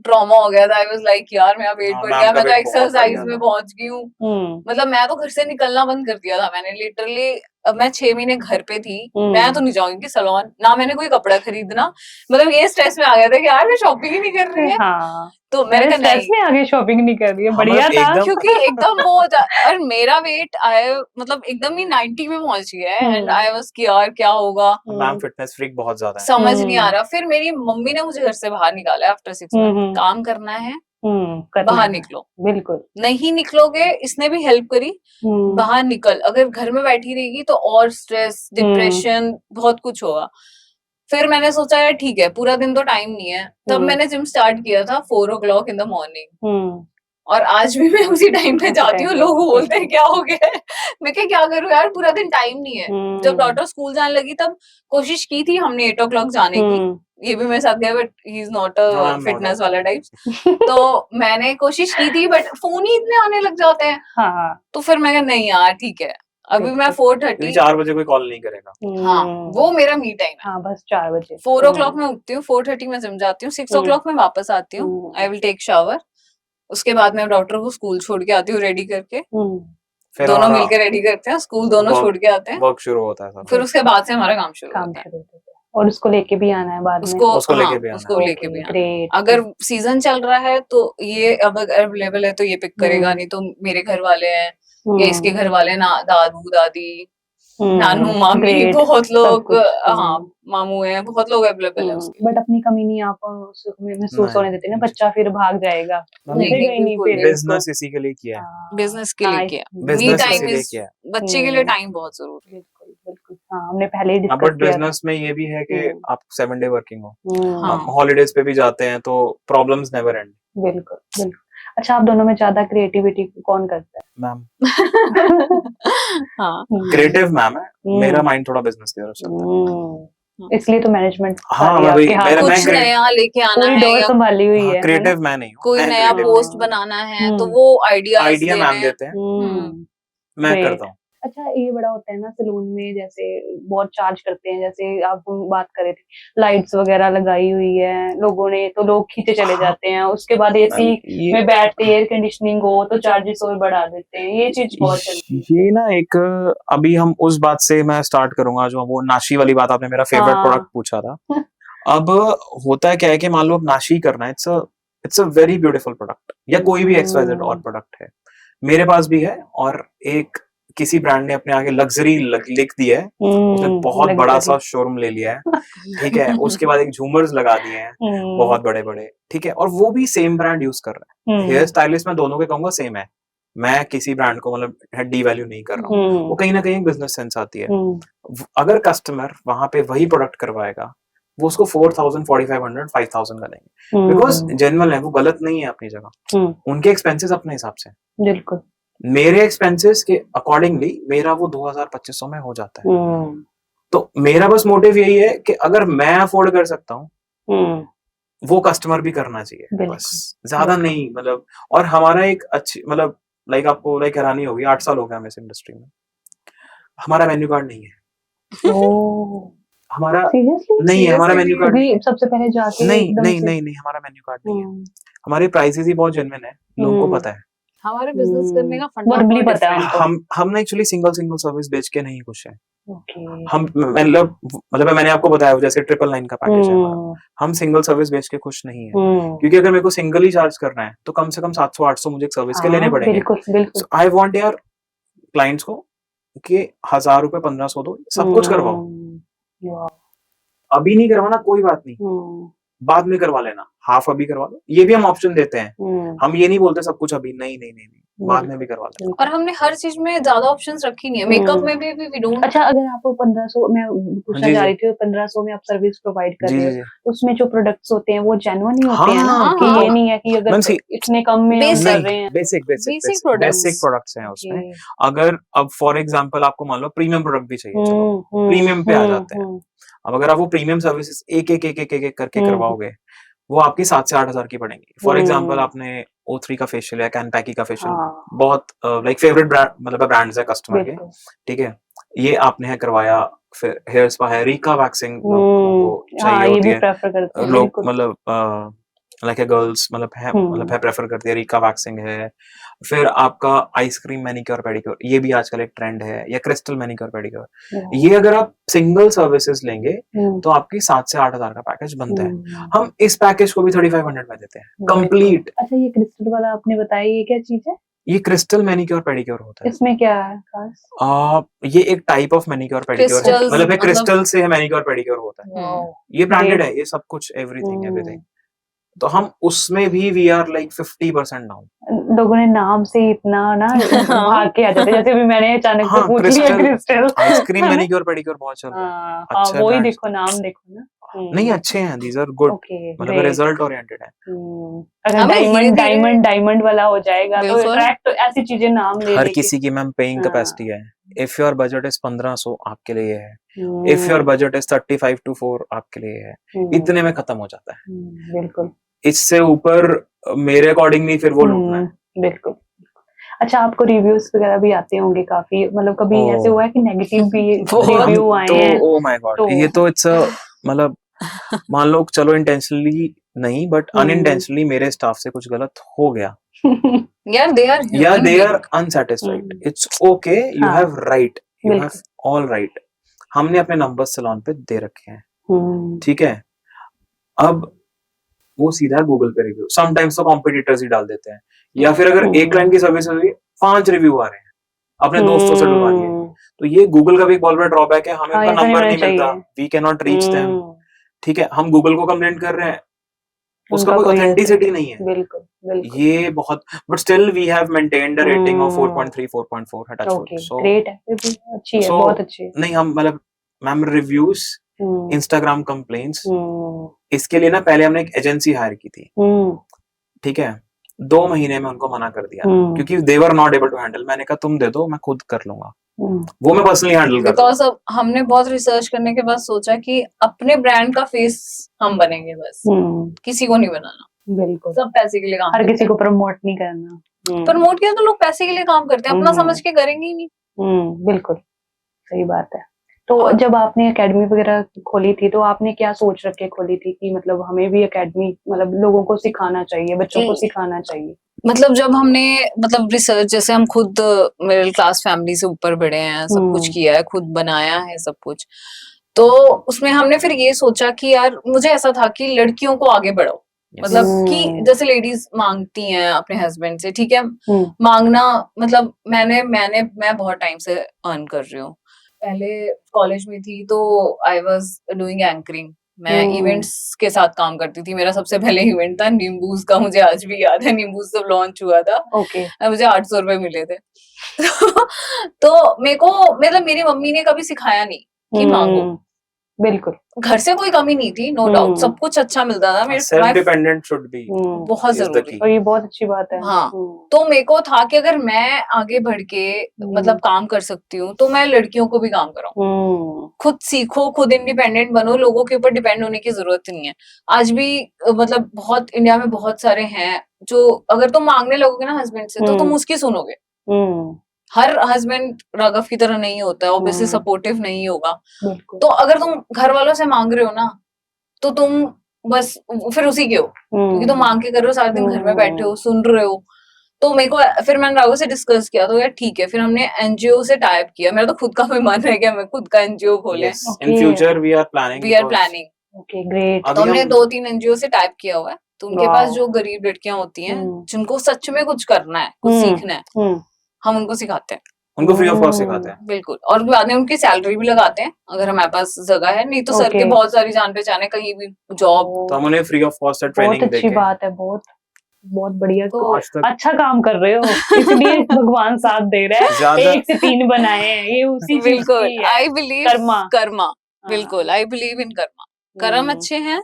ट्रॉमा हो गया था। आई वाज लाइक यार मेरा वेट बढ़ गया, मैं तो एक्सरसाइज में पहुंच गई हूँ। मतलब मैं तो घर से निकलना बंद कर दिया था मैंने, लिटरली। अब मैं 6 महीने घर पे थी, मैं तो नहीं जाऊंगी सैलून, ना मैंने कोई कपड़ा खरीदना, मतलब ये स्ट्रेस में आ गया था कि यार मैं शॉपिंग ही नहीं कर रही है। तो मैंने स्ट्रेस में आगे शॉपिंग नहीं कर रही है, बढ़िया था, क्योंकि एकदम वो और मेरा वेट आए मतलब एकदम ही 90 में पहुंच गया है, एंड आई वाज कि यार क्या होगा। मैम फिटनेस फ्रीक बहुत ज्यादा है, समझ नहीं आ रहा। फिर मेरी मम्मी ने मुझे घर से बाहर निकाला आफ्टर 6 मंथ, काम करना है, बाहर निकलो। बिल्कुल। नहीं निकलोगे, इसने भी हेल्प करी, बाहर निकल, अगर घर में बैठी रहेगी तो और स्ट्रेस, डिप्रेशन, बहुत कुछ होगा। फिर मैंने सोचा यार ठीक है, पूरा दिन तो टाइम नहीं है, तब मैंने जिम स्टार्ट किया था 4 o'clock in the morning, और आज भी मैं उसी टाइम पे जाती हूँ। लोग बोलते हैं क्या हो गया है, मैं क्या करूँ यार, पूरा दिन टाइम नहीं है। जब डॉटर स्कूल जाने लगी तब कोशिश की थी हमने 8 o'clock जाने की, ये भी मेरे साथ गया, but he is not a fitness वाला टाइप। तो मैंने कोशिश की थी, बट फोन ही इतने आने लग जाते हैं। तो फिर मैं कहा नहीं यार ठीक है, अभी मैं 4:30 क्योंकि 4 बजे कोई कॉल नहीं करेगा। हाँ वो मेरा मी टाइम है। हाँ बस 4 बजे 4 o'clock में उठती हूँ, 4:30 में जिम जाती हूँ, 6 o'clock में वापस आती हूँ। आई विल टेक शावर, उसके बाद मैं डॉक्टर को स्कूल छोड़ के आती हूँ रेडी करके, फिर दोनों हमारा मिलकर रेडी करते हैं, स्कूल दोनों वर्क- छोड़ के आते हैं, वर्क शुरू होता है सब। फिर उसके बाद से हमारा काम शुरू काम होता है। शुरू होता है और उसको लेके भी आना है बाद में। उसको हाँ, लेके भी आना उसको है। लेके भी आना है। ग्रेट। अगर सीजन चल रहा है तो ये अब अगर अवेलेबल है तो ये पिक करेगा, नहीं तो मेरे घर वाले हैं या इसके घर वाले ना, दादू दादी नानू मामी बहुत लोग, हाँ मामू हैं, बहुत लोग अवेलेबल है उसके। बट अपनी कमी नहीं आप उसमें महसूस नहीं, होने देते ना, बच्चा फिर भाग जाएगा। नहीं, उठेगा ही नहीं बिल्कुल, फिर बिजनेस इसी के लिए किया है। हाँ, बिजनेस के लिए किया, मी बिजनेस टाइम इसीलिए इज किया है। बच्चे के लिए टाइम बहुत जरूरी है। बिल्कुल बिल्कुल। हाँ हमने पहले ही हाँ, डिस्कस बट किया था। बिजनेस में ये भी है कि आप 7 डे वर्किंग हो, हाँ। आप हॉलीडेज पे भी जाते हैं तो प्रॉब्लम्स नेवर एंड। बिल्कुल बिल्कुल। अच्छा आप दोनों में ज्यादा क्रिएटिविटी कौन करता है? मैम हाँ क्रिएटिव मैम है, मेरा माइंड थोड़ा बिजनेस की तरफ चलता है। इसलिए तो मैनेजमेंट हाँ, मैं आपके वही- हाथ मेरा- में कुछ मैं नया लेके आना पूरी है डोर या संभाली हुई है ना? क्रिएटिव मैं नहीं हूँ, कोई मैं नया creative पोस्ट हूँ। बनाना है तो हम्म। वो आइडियाज आइडिया मैम देने देते हैं, मैं Great. करता हूँ। अच्छा ये बड़ा होता है ना सलून में, जैसे बहुत चार्ज करते हैं, जैसे आप बात कर रहे थे लाइट्स वगैरह लगाई हुई है लोगों ने, तो लोग खींचे चले हाँ। जाते हैं, उसके बाद एसी ये में बैठते एयर कंडीशनिंग हो तो चार्जेस और बढ़ा देते हैं, ये चीज बहुत चलती है। ये ना एक, अभी हम उस बात से मैं स्टार्ट करूंगा जो वो नाशी वाली बात, आपने मेरा फेवरेट हाँ। प्रोडक्ट पूछा था। अब होता है क्या है कि मान लो अब नाशी करना है, it's a very beautiful product, या कोई भी XYZ और प्रोडक्ट है, मेरे पास भी है, और एक किसी ब्रांड ने अपने आगे लग्जरी लिख दिया है, उसने बहुत बड़ा सा शोरूम ले लिया है, ठीक है, उसके बाद एक झूमर्स लगा दिए हैं बहुत बड़े बड़े, ठीक है, और वो भी सेम ब्रांड यूज कर रहा है। हेयर स्टाइलिस्ट में दोनों के कहूंगा सेम है, मैं किसी ब्रांड को मतलब डी वैल्यू नहीं कर रहा हूँ, वो कहीं ना कहीं बिजनेस सेंस आती है। अगर कस्टमर वहां पे वही प्रोडक्ट करवाएगा, वो उसको 4000, 4500, 5000 का देंगे, बिकॉज जेन्युइन है, वो गलत नहीं है अपनी जगह, उनके एक्सपेंसेस अपने हिसाब से, बिल्कुल मेरे एक्सपेंसेस के अकॉर्डिंगली मेरा वो 2000-2500 में हो जाता है। तो मेरा बस मोटिव यही है कि अगर मैं अफोर्ड कर सकता हूँ, वो कस्टमर भी करना चाहिए, बस ज्यादा नहीं, मतलब। और हमारा एक अच्छी, मतलब लाइक आपको लाइक हैरानी होगी, 8 साल हो गए हमें इस इंडस्ट्री में, हमारा मेन्यू कार्ड नहीं है। हमारा नहीं है, हमारा मेन्यू कार्ड नहीं है। सबसे पहले जाके नहीं एकदम नहीं से- नहीं नहीं, हमारा मेन्यू कार्ड नहीं है। हमारे प्राइसेस ही बहुत जेन्युइन है, लोगों को पता है। हमारे बिजनेस करने का Verbally फंडा पता है उनको। हम ना एक्चुअली सिंगल सर्विस बेच के नहीं खुश है। Okay. हम मतलब मैंने आपको बताया जैसे 999 का पैकेज है हमारा, हम सिंगल सर्विस बेच के खुश नहीं है, क्योंकि अगर मेरे को सिंगल ही चार्ज करना है तो कम से कम 700-800 मुझे एक सर्विस के लेने पड़ेंगे। बिल्कुल बिल्कुल। आई वांट यार क्लाइंट्स को कि 1000 रुपए 1500 दो, सब कुछ करवाओ, अभी नहीं करवाना कोई बात नहीं, बाद में करवा लेना, हाफ अभी करवा लो, ये भी हम ऑप्शन देते हैं। हम ये नहीं बोलते सब कुछ अभी, नहीं नहीं नहीं, बाद में भी करवा लेना। और हमने हर चीज में ज्यादा ऑप्शंस रखी नहीं है, मेकअप में भी वी डोंट। अच्छा अगर आप 1500, मैं पूछना चाह रही थी, 1500 में आप सर्विस प्रोवाइड कर रहे हो, तो उसमें जो प्रोडक्ट्स होते हैं वो जेन्युइन ही होते हैं ना, कि ये नहीं है कि अगर इतने कम में हम कर रहे हैं। बेसिक प्रोडक्ट्स हैं उसमें। अगर अब फॉर एग्जांपल आपको मान लो प्रीमियम प्रोडक्ट भी चाहिए, चलो प्रीमियम पे आ जाते हैं। अब अगर आप वो प्रीमियम सर्विसेज एक करके करवाओगे, वो आपकी 7 से 8 हजार की पड़ेंगी। फॉर एग्जांपल आपने O3 का फेशियल या कैनपैकी का फेशियल, बहुत लाइक फेवरेट ब्रांड, मतलब ब्रांड्स है कस्टमर के, ठीक है, ये आपने है करवाया, फिर हेयर स्पा है, रीका वैक्सिंग को चाहिए होती है, लोग मतलब लाइक गर्ल्स मतलब है प्रेफर करती है, रीका वैक्सिंग है। फिर आपका आइसक्रीम मैनिक्योर पेडिक्योर, ये भी आजकल एक ट्रेंड है, या क्रिस्टल मैनिक्योर पेडिक्योर, ये अगर आप सिंगल सर्विसेज लेंगे तो आपकी 7 से 8 हजार का पैकेज बनता है। हम इस पैकेज को भी 3500 में देते हैं कंप्लीट। अच्छा ये क्रिस्टल वाला आपने बताया, ये क्या चीज है? ये क्रिस्टल मैनिक्योर पेडिक्योर होता है। इसमें क्या है खास? ये एक टाइप ऑफ मैनिक्योर पेडिक्योर है, मतलब क्रिस्टल से मैनिक्योर पेडिक्योर होता है, ये ब्रांडेड है, ये सब कुछ एवरीथिंग। तो हम उसमें भी वी आर लाइक 50% डाउन। लोगों ने नाम से इतना ना भाग के आ जाते, जैसे भी मैंने अचानक से पूछ लिया क्रिस्टल। आइसक्रीम मैनिक्योर पेडिक्योर बहुत चल रहा है, अच्छा वो ही देखो नाम देखो ना, नहीं अच्छे हैं, दीज आर गुड, मतलब रिजल्ट ओरिएंटेड है। अगर डायमंड वाला हो जाएगा तो अट्रैक्ट, ऐसी चीजें नाम ले हर किसी की मैम पेइंग कैपेसिटी है। इफ योर बजट इज 1500 आपके लिए है, if your budget is 35 to 4 आपके लिए है, इतने में खत्म हो जाता है। बिल्कुल, इससे ऊपर मेरे अकॉर्डिंग नहीं फिर वो लूटना है। बिल्कुल। अच्छा, आपको रिव्यूज वगैरह भी आते होंगे काफी, मतलब कभी ओ। ऐसे हुआ है कि नेगेटिव भी बहुत। रिव्यू आए तो हैं? ओ माय गॉड, तो ये तो इट्स मतलब मान लो चलो इंटेंशनली नहीं बट अनइंटेंशनली मेरे स्टाफ से कुछ गलत हो गया यार दे आर या human they are being. Unsatisfied, it's okay, you हाँ, हैव राइट, यू हैव बिल्कुल। All right. हमने अपने नंबर सलोन पे दे रखे हैं, हम्म, ठीक है। अब वो सीधा गूगल पे रिव्यू, समटाइम्स तो कॉम्पिटिटर्स ही डाल देते हैं, या फिर अगर एक क्लाइंट की सर्विस हुई 5 रिव्यू आ रहे हैं अपने दोस्तों से डलवा दिए, तो ये गूगल का भी एक बहुत बड़ा ड्रॉबैक है, हमें हाँ, उनका ऐसा नहीं नंबर होना नहीं मिलता, चाहिए। We can not reach them, ठीक है। हम गूगल को कंप्लेंट कर रहे हैं, उसका उनका कोई कोई ऑथेंटिसिटी नहीं है, बिल्कुल बिल्कुल। ये बहुत, but still we have maintained a rating of 4.3 4.4 है touch wood. Okay, so great है, फिर भी अच्छी है, सो बहुत अच्छी है। नहीं, हम मतलब मैम रिव्यूज, हम्म, इंस्टाग्राम कंप्लेंट्स, हम्म, इसके लिए ना पहले हमने एक एजेंसी हायर की थी, हम्म, ठीक है। 2 महीने में उनको मना कर दिया हम्म, क्योंकि they were not able to handle. मैंने कहा तुम दे दो, मैं खुद कर लूंगा, हम्म, वो मैं पर्सनली हैंडल कर बिकॉज लूंगा। अब हमने बहुत रिसर्च करने के बाद सोचा कि अपने ब्रांड का फेस हम बनेंगे बस, किसी को नहीं बनाना, बिल्कुल। सब पैसे के लिए काम हर करते किसी हैं। को प्रमोट नहीं करना। प्रमोट किया तो लोग पैसे के लिए काम करते हैं, अपना हम्म, समझ के करेंगे ही नहीं। बिल्कुल सही बात है। तो और जब आपने एकेडमी वगैरह खोली थी तो आपने क्या सोच रख के खोली थी कि मतलब हमें भी एकेडमी, मतलब लोगों को सिखाना चाहिए, बच्चों को सिखाना चाहिए? मतलब जब हमने मतलब रिसर्च, जैसे हम खुद मिडिल क्लास फैमिली से ऊपर बढ़े हैं, सब कुछ किया है, खुद बनाया है सब कुछ, तो उसमें हमने फिर ये सोचा कि यार मुझे ऐसा था कि लड़कियों को आगे बढ़ाओ, मतलब कि जैसे लेडीज मांगती हैं अपने हस्बैंड से, ठीक है, मांगना मतलब मैं बहुत टाइम से अर्न कर रही हूँ। पहले कॉलेज में थी तो आई वाज डूइंग एंकरिंग, मैं इवेंट्स के साथ काम करती थी। मेरा सबसे पहले इवेंट था नींबूज का, मुझे आज भी याद है, नींबूज जब लॉन्च हुआ था, ओके। मुझे 800 रुपए मिले थे। तो मेरे को मतलब मेरी मम्मी ने कभी सिखाया नहीं कि मांगो, बिल्कुल। घर से कोई कमी नहीं थी, नो डाउट, सब कुछ अच्छा मिलता था। मेरे सेल्फ डिपेंडेंट शुड बी बहुत is the जरूरी, key. और ये बहुत अच्छी बात है। हाँ। तो मेरे को था कि अगर मैं आगे बढ़ के मतलब काम कर सकती हूँ तो मैं लड़कियों को भी काम कराऊं। खुद सीखो, खुद इंडिपेंडेंट बनो, लोगों के ऊपर डिपेंड होने की जरूरत नहीं है। आज भी मतलब बहुत इंडिया में बहुत सारे हैं जो अगर तुम मांगने लगोगे ना हस्बैंड से तो तुम उसकी सुनोगे। हर हस्बैंड राघव की तरह नहीं होता है, ऑब्वियसली सपोर्टिव नहीं होगा। तो अगर तुम घर वालों से मांग रहे हो ना तो तुम बस फिर उसी के हो, क्योंकि तुम मांग के कर रहे हो, सारा दिन घर में बैठे हो, सुन रहे हो। तो मेरे को फिर मैंने राघव से डिस्कस किया, तो यार ठीक है, फिर हमने एनजीओ से टाइप किया। मेरा तो खुद का भी मन है कि हमें खुद का एनजीओ खोलें। Yes, in future we are planning. Okay, great. अभी तो हमने हम 2-3 एनजीओ से टाइप किया हुआ है, तो उनके पास जो गरीब लड़कियां होती हैं जिनको सच में कुछ करना है, कुछ सीखना है, हम उनको सिखाते हैं, उनको फ्री ऑफ कॉस्ट सिखाते हैं। बिल्कुल। और बाद में उनकी सैलरी भी लगाते हैं अगर हमारे पास जगह है, नहीं तो सर के बहुत सारी जान पहचान है, कहीं भी जॉब, तो हम उन्हें फ्री ऑफ कॉस्ट ट्रेनिंग बहुत अच्छी देके। बात है, बहुत बहुत बढ़िया। तो आज तक अच्छा काम कर रहे हो, इसलिए भगवान साथ दे रहा है। ज्यादा 1 से 3 बनाए हैं, ये उसी चीज बिल्कुल, की है। आई बिलीव कर्मा, बिल्कुल, आई बिलीव इन कर्मा। कर्म अच्छे हैं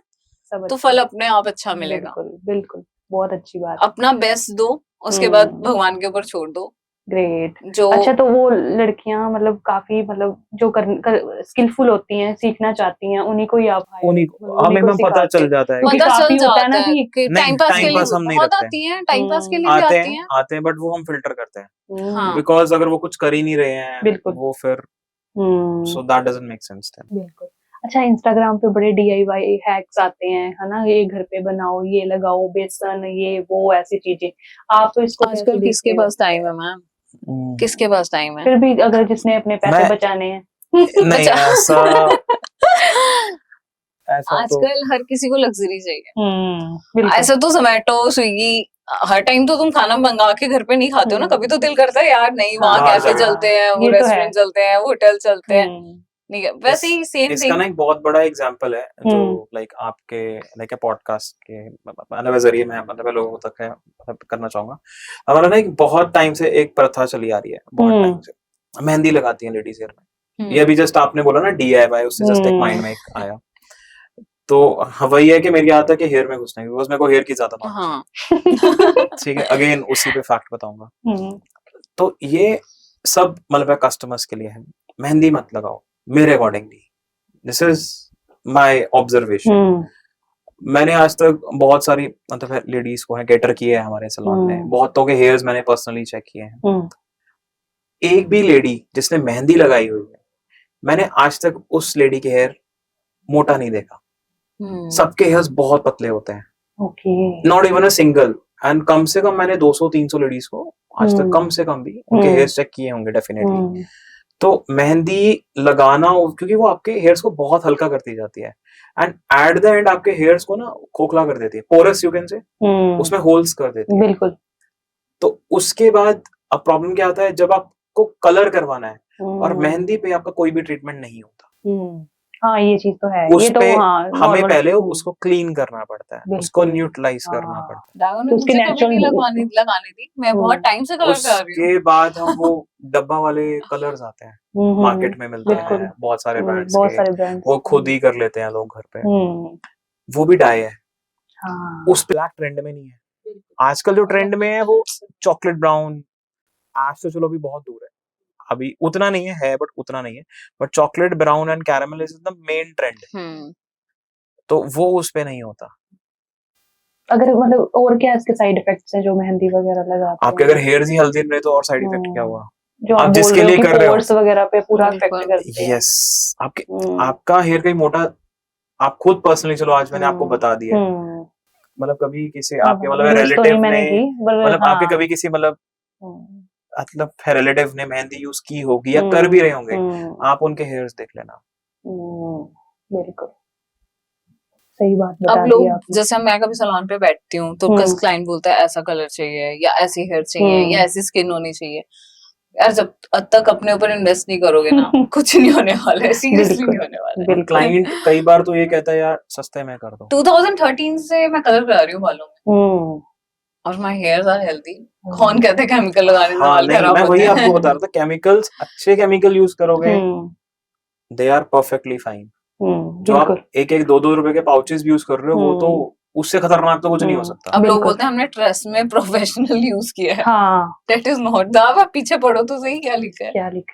तो फल अपने आप अच्छा मिलेगा। बिल्कुल बिल्कुल, बहुत अच्छी बात। अपना बेस्ट दो, उसके बाद भगवान के ऊपर छोड़ दो। ग्रेट। जो अच्छा, तो वो लड़कियां मतलब काफी मतलब जो स्किलफुल होती हैं, सीखना चाहती हैं, उन्हीं को ही आप उन्हीं हमें पता चल जाता है, क्योंकि पता काफी चल होता है ना जाता है कि टाइम पास के लिए हम नहीं बहुत रखते आती हैं, टाइम पास के लिए भी आते हैं बट वो हम फिल्टर करते हैं, हाँ। बिकॉज अगर वो कुछ कर ही नहीं रहे हैं बिल्कुल, वो फिर so that doesn't make sense then. बिल्कुल। अच्छा, इंस्टाग्राम पे बड़े DIY हैक्स आते हैं, है ना, ये घर पे बनाओ, ये लगाओ बेसन, ये वो ऐसी चीजें, आप तो इसको आजकल किसके पास टाइम है मैम, किसके पास टाइम है? फिर भी अगर जिसने अपने पैसे बचाने हैं नहीं ऐसा आजकल हर किसी को लग्जरी चाहिए। बिल्कुल। ऐसा तो जोमेटो, स्विगी, हर टाइम तो तुम खाना मंगा के घर पे नहीं खाते हो ना, कभी तो दिल करता है यार नहीं वहाँ बाहर कैफे जाके चलते हैं, वो ये तो है। रेस्टोरेंट चलते हैं, वो होटल चलते हैं, नहीं है वैसे ही सेम इसका ना एक बहुत बड़ा एग्जांपल है जो लाइक आपके लाइक पॉडकास्ट के मतलब जरिए मैं मतलब लोगों तक है मतलब करना चाहूंगा। हमारा ना एक बहुत टाइम से एक प्रथा चली आ रही है, बहुत टाइम से मेहंदी लगाती हैं लेडीज हेयर में। ये अभी जस्ट आपने बोला ना DIY, उससे जस्ट एक माइंड में एक आया। तो वही है कि मेरी आदत है कि हेयर में घुसने की, बिकॉज मेरे को हेयर की ज्यादा नॉलेज है। ठीक है, अगेन उसी पे फैक्ट बताऊंगा। तो ये सब मतलब कस्टमर्स के लिए है, मेहंदी मत लगाओ मेरे accordingly, this is my observation. मैंने आज तक बहुत सारी मतलब लेडीज को है कैटर किए हैं हमारे सैलून में, बहुतों के हेयर्स मैंने पर्सनली चेक किए हैं। एक भी लेडी जिसने मेहंदी लगाई हुई है, मैंने आज तक उस लेडी के हेयर मोटा नहीं देखा। सबके हेयर्स बहुत पतले होते हैं, okay. Not even a single. And come से कम मैंने 200-300 लेडीज को आज तक कम से कम भी उनके हेयर्स चेक किए होंगे डेफिनेटली। तो मेहंदी लगाना, क्योंकि वो आपके हेयर्स को बहुत हल्का करती जाती है एंड एट द एंड आपके हेयर्स को ना खोखला कर देती है, पोरस यू कैन से, उसमें होल्स कर देती है। बिल्कुल। तो उसके बाद अब प्रॉब्लम क्या आता है, जब आपको कलर करवाना है और मेहंदी पे आपका कोई भी ट्रीटमेंट नहीं होता, हाँ ये चीज तो है। उस ये तो पे हाँ, हमें normal- पहले उसको क्लीन करना पड़ता है, उसको न्यूट्रलाइज करना हाँ। पड़ता है। डायगोन तो में उसके मुझे कभी नहीं natural- लगानी थी, मैं बहुत टाइम से कलर कर रही हूँ। उसके बाद हम वो डब्बा वाले कलर्स आते हैं, मार्केट में मिलते बिल्कुल। हैं बहुत सारे ब्रांड्स बहुत के, सारे ब्रांड्स। वो खुद ही कर लेते हैं लोग घर पे, वो भी डाई है। हाँ। उस ब्लैक ट्रेंड में नहीं है। आजकल जो ट्रेंड में है वो चॉकलेट ब्राउन, आज तो चलो अभी बहुत दूर है, अभी उतना नहीं है बट उतना नहीं है, but chocolate brown and caramel is the main trend, तो वो उस पे नहीं होता। अगर मतलब और क्या इसके साइड इफेक्ट्स हैं जो मेहंदी वगैरह लगाते आपके हैं? अगर हेयर ही हेल्दी रहे तो और साइड इफेक्ट क्या हुआ? जो आप आप जिसके बोल रहे लिए हो कर कि रहे हो, पोर्स वगैरह पे पूरा इफेक्ट करते हैं। यस, आपका हेयर कहीं मोटा, आप खुद पर्सनली, चलो आज मैंने आपको बता दिया, मतलब कभी किसी आपके मतलब रिलेटिव ने, मतलब आपके कभी किसी मतलब रिलेटिव ने मेहंदी यूज की होगी या कर भी रहे होंगे, आप उनके हेयर्स देख लेना। बिल्कुल सही बात बता अब दी लोग, आपने। जैसे मैं कभी सैलून पे बैठती हूँ तो क्लाइंट बोलता है ऐसा कलर चाहिए या ऐसी हेयर चाहिए या ऐसी स्किन होनी चाहिए। यार जब तक अपने ऊपर इन्वेस्ट नहीं करोगे ना, कुछ नहीं होने वाला है, सीरियसली नहीं होने वाला है। क्लाइंट कई बार तो ये कहता है यार सस्ते में कर दो। 2013 से मैं कलर करा रही हूँ बालों में और माय हेयर्स आर हेल्दी। कौन कहते हैं केमिकल लगाने से बाल खराब मैं होते वही हैं? आपको बता रहा था, केमिकल्स, अच्छे केमिकल यूज करोगे दे आर परफेक्टली फाइन। जो आप एक 2-2 रुपए के पाउचेस भी यूज कर रहे हो, वो तो उससे खतरनाक तो कुछ नहीं हो सकता। अब लोग बोलते हैं हमने ट्रेस में प्रोफेशनल यूज किया है। दैट इज नॉट द, आप पीछे पढ़ो तो सही क्या लिखा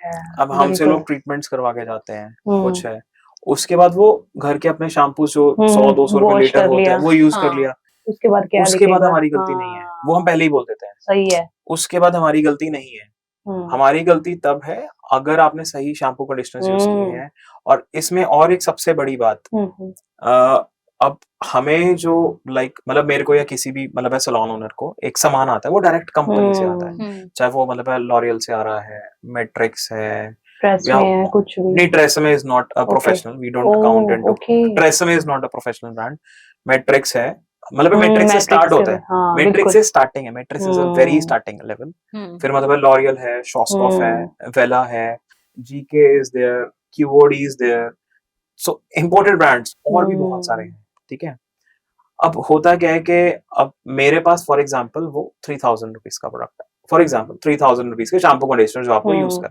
है। अब हमसे लोग ट्रीटमेंट्स करवा के जाते हैं, कुछ है, उसके बाद वो घर के अपने शैम्पू जो 100-200 रुपए लीटर होते हैं वो यूज कर लिया, उसके बाद हमारी गलती नहीं है, वो हम पहले ही बोल देते हैं। सही है। उसके बाद हमारी गलती नहीं है। हमारी गलती तब है अगर आपने सही शैम्पू कंडीशनर यूज किए हैं। और इसमें और एक सबसे बड़ी बात, अब हमें जो मतलब मेरे को या किसी भी मतलब सैलून ओनर को एक सामान आता है, वो डायरेक्ट कंपनी से आता है, चाहे वो मतलब लॉरियल से आ रहा है, मैट्रिक्स है, कुछ भी नहीं। TRESemme is not a professional, we don't count into, TRESemme is not a professional brand. Matrix है, मतलब मैट्रिक्स से स्टार्ट होता है, मैट्रिक्स से स्टार्टिंग है, Matrix is a very starting level. फिर मतलब लॉरियल है, शॉस्कॉफ है, वेला है, GK is there, QOD is there, so imported brands और भी बहुत सारे हैं, ठीक है। अब होता क्या है कि अब मेरे पास फॉर एग्जांपल वो 3000 रुपीज का प्रोडक्ट है, फॉर एग्जांपल 3000 रुपीज के शैम्पू कंडीशनर जो आपको यूज कर,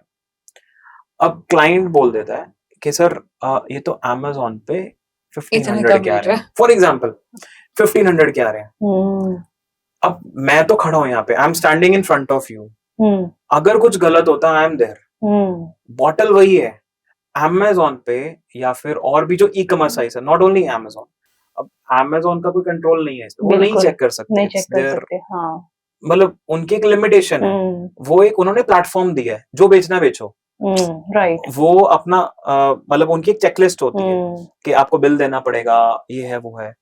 अब क्लाइंट बोल देता है कि सर ये तो Amazon पे 1500 के आ रहे हैं, फॉर एग्जांपल 1500 के आ रहे हैं। अब मैं तो खड़ा हूं यहाँ पे, I am standing in front of you, अगर कुछ गलत होता आई एम देयर, बॉटल वही है। Amazon पे या फिर और भी जो ई कॉमर्स साइट्स है, नॉट ओनली Amazon, अब Amazon का कोई कंट्रोल नहीं है इस पे, वो नहीं चेक कर सकते, मतलब उनकी एक लिमिटेशन है, वो एक उन्होंने प्लेटफॉर्म दिया है, जो बेचना बेचो, राइट। वो अपना मतलब उनकी एक चेकलिस्ट होती है कि आपको बिल देना पड़ेगा, ये है वो है,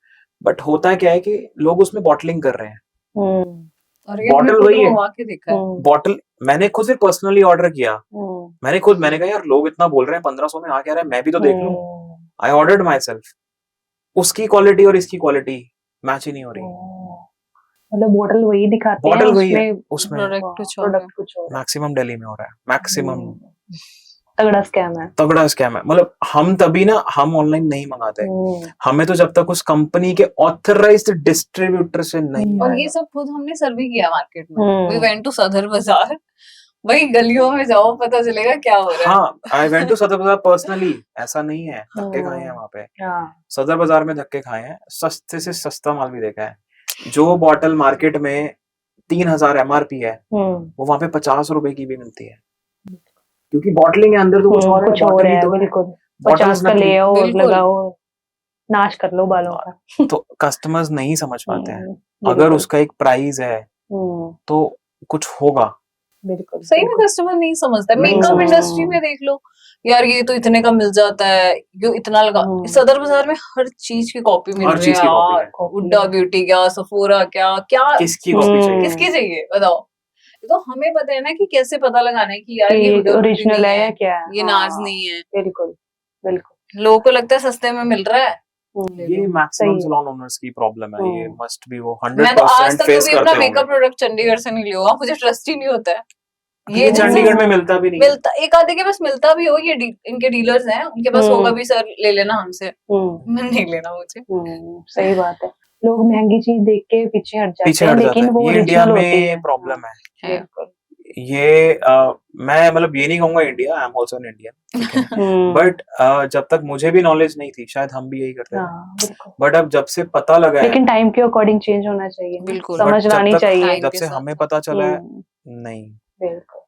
बट होता है क्या है कि लोग उसमें बॉटलिंग कर रहे हैं, बॉटल वही है, बॉटल मैंने खुद से पर्सनली ऑर्डर किया, मैंने कहा यार लोग इतना बोल रहे हैं 1500 में आ क्या रहा है, मैं भी तो देख लूं, आई ऑर्डर्ड माई सेल्फ, उसकी क्वालिटी और इसकी क्वालिटी मैच ही नहीं हो रही, मतलब बॉटल वही दिखाते हैं, बॉटल वही है, उसमें प्रोडक्ट कुछ और, मैक्सिमम दिल्ली में हो रहा है, मैक्सिमम तगड़ा स्कैम है। मतलब हम तभी ना, हम ऑनलाइन नहीं मंगाते, हमें तो जब तक उस कंपनी के ऑथराइज्ड डिस्ट्रीब्यूटर से नहीं, और ये सब खुद हमने सर्वे किया मार्केट में, वी वेंट टू सदर बाजार, वही गलियों में जाओ पता चलेगा क्या हो रहा है। हाँ, आई वेंट टू सदर बाजार पर्सनली, ऐसा नहीं है, धक्के खाए हैं वहां पे, सदर बाजार में धक्के खाए हैं, सस्ते से सस्ता माल भी देखा है, जो बॉटल मार्केट में 3000 MRP है, वो वहां पे 50 रुपए की भी मिलती है, क्योंकि बॉटलिंग के अंदर तो कुछ और है, बॉटल ही तो बिल्कुल 50 का ले आओ और लगाओ, नाश कर लो बालों का। तो कस्टमर्स नहीं समझ पाते हैं। अगर बिल्कुल। उसका एक प्राइस है तो कुछ होगा। बिल्कुल सही में कस्टमर नहीं समझता। नहीं मेकअप समझता। इंडस्ट्री में देख लो यार, ये तो इतने का मिल जाता है, ये इतना लगा। सदर बाजार में हर चीज की कॉपी मिल हर रही चीज है की कॉपी यार। है। हुड्डा ब्यूटी क्या, सफोरा क्या क्या, किसकी कॉपी चाहिए? किसकी चाहिए बताओ। तो हमें पता है ना कि कैसे पता लगाना है कि यार ये हुड्डा ब्यूटी ओरिजिनल नहीं है या है, क्या है। ये नाज नहीं है। बिल्कुल बिल्कुल। लोगों को लगता है सस्ते में मिल रहा है। ये मैक्सिमम सही है। सैलून ओनर्स की प्रॉब्लम है। ये मस्ट बी वो मैं तो आज 100% तक फेस कभी अपना करते मेकअप होंगे। प्रोडक्ट चंडीगढ़ से नहीं लिया होगा, मुझे ट्रस्ट ही नहीं होता है। ये चंडीगढ़ में मिलता भी नहीं है। मिलता एक आधे के पास मिलता भी हो, ये इनके डीलर्स हैं, उनके पास होगा भी, सर ले लेना हमसे। मैं नहीं लेना मुझे। सही बात है। लोग महंगी चीज देख के पीछे हट जाते हैं, जाता लेकिन है। वो ये इंडिया ओरिजिनल होती है। में प्रॉब्लम है। बिल्कुल। ये मैं मतलब ये नहीं कहूंगा India, I am also an Indian, but जब तक मुझे भी नॉलेज नहीं थी, शायद हम भी यही करते थे, बट अब जब से पता लगा है, लेकिन टाइम के अकॉर्डिंग चेंज होना चाहिए, बिल्कुल, समझ लानी चाहिए। जब से हमें पता चला है, नहीं, बिल्कुल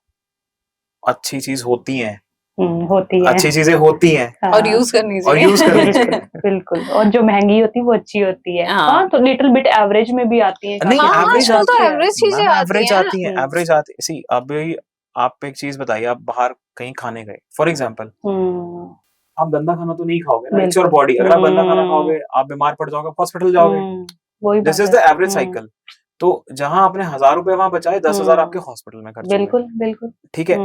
अच्छी चीज होती है, होती है, अच्छी चीजें होती हैं और यूज करनी चाहिए। और यूज करनी चाहिए। बिल्कुल। और जो महंगी होती है वो अच्छी होती है। हाँ, तो लिटिल बिट एवरेज में भी आती है। नहीं, एवरेज आजकल तो एवरेज चीजें एवरेज आती हैं, हैं। एवरेज आती। सी अभी आप एक चीज बताइए, आप बाहर कहीं खाने गए, फॉर एग्जांपल, आप गंदा खाना तो नहीं खाओगे ना, इट्स योर बॉडी। अगर आप गंदा खाना खाओगे, आप बीमार पड़ जाओगे, हॉस्पिटल जाओगे। This is the average cycle. तो जहां आपने 1000 रुपए वहां बचाए, 10,000 आपके हॉस्पिटल में खर्च हो गए। बिल्कुल बिल्कुल। ठीक है,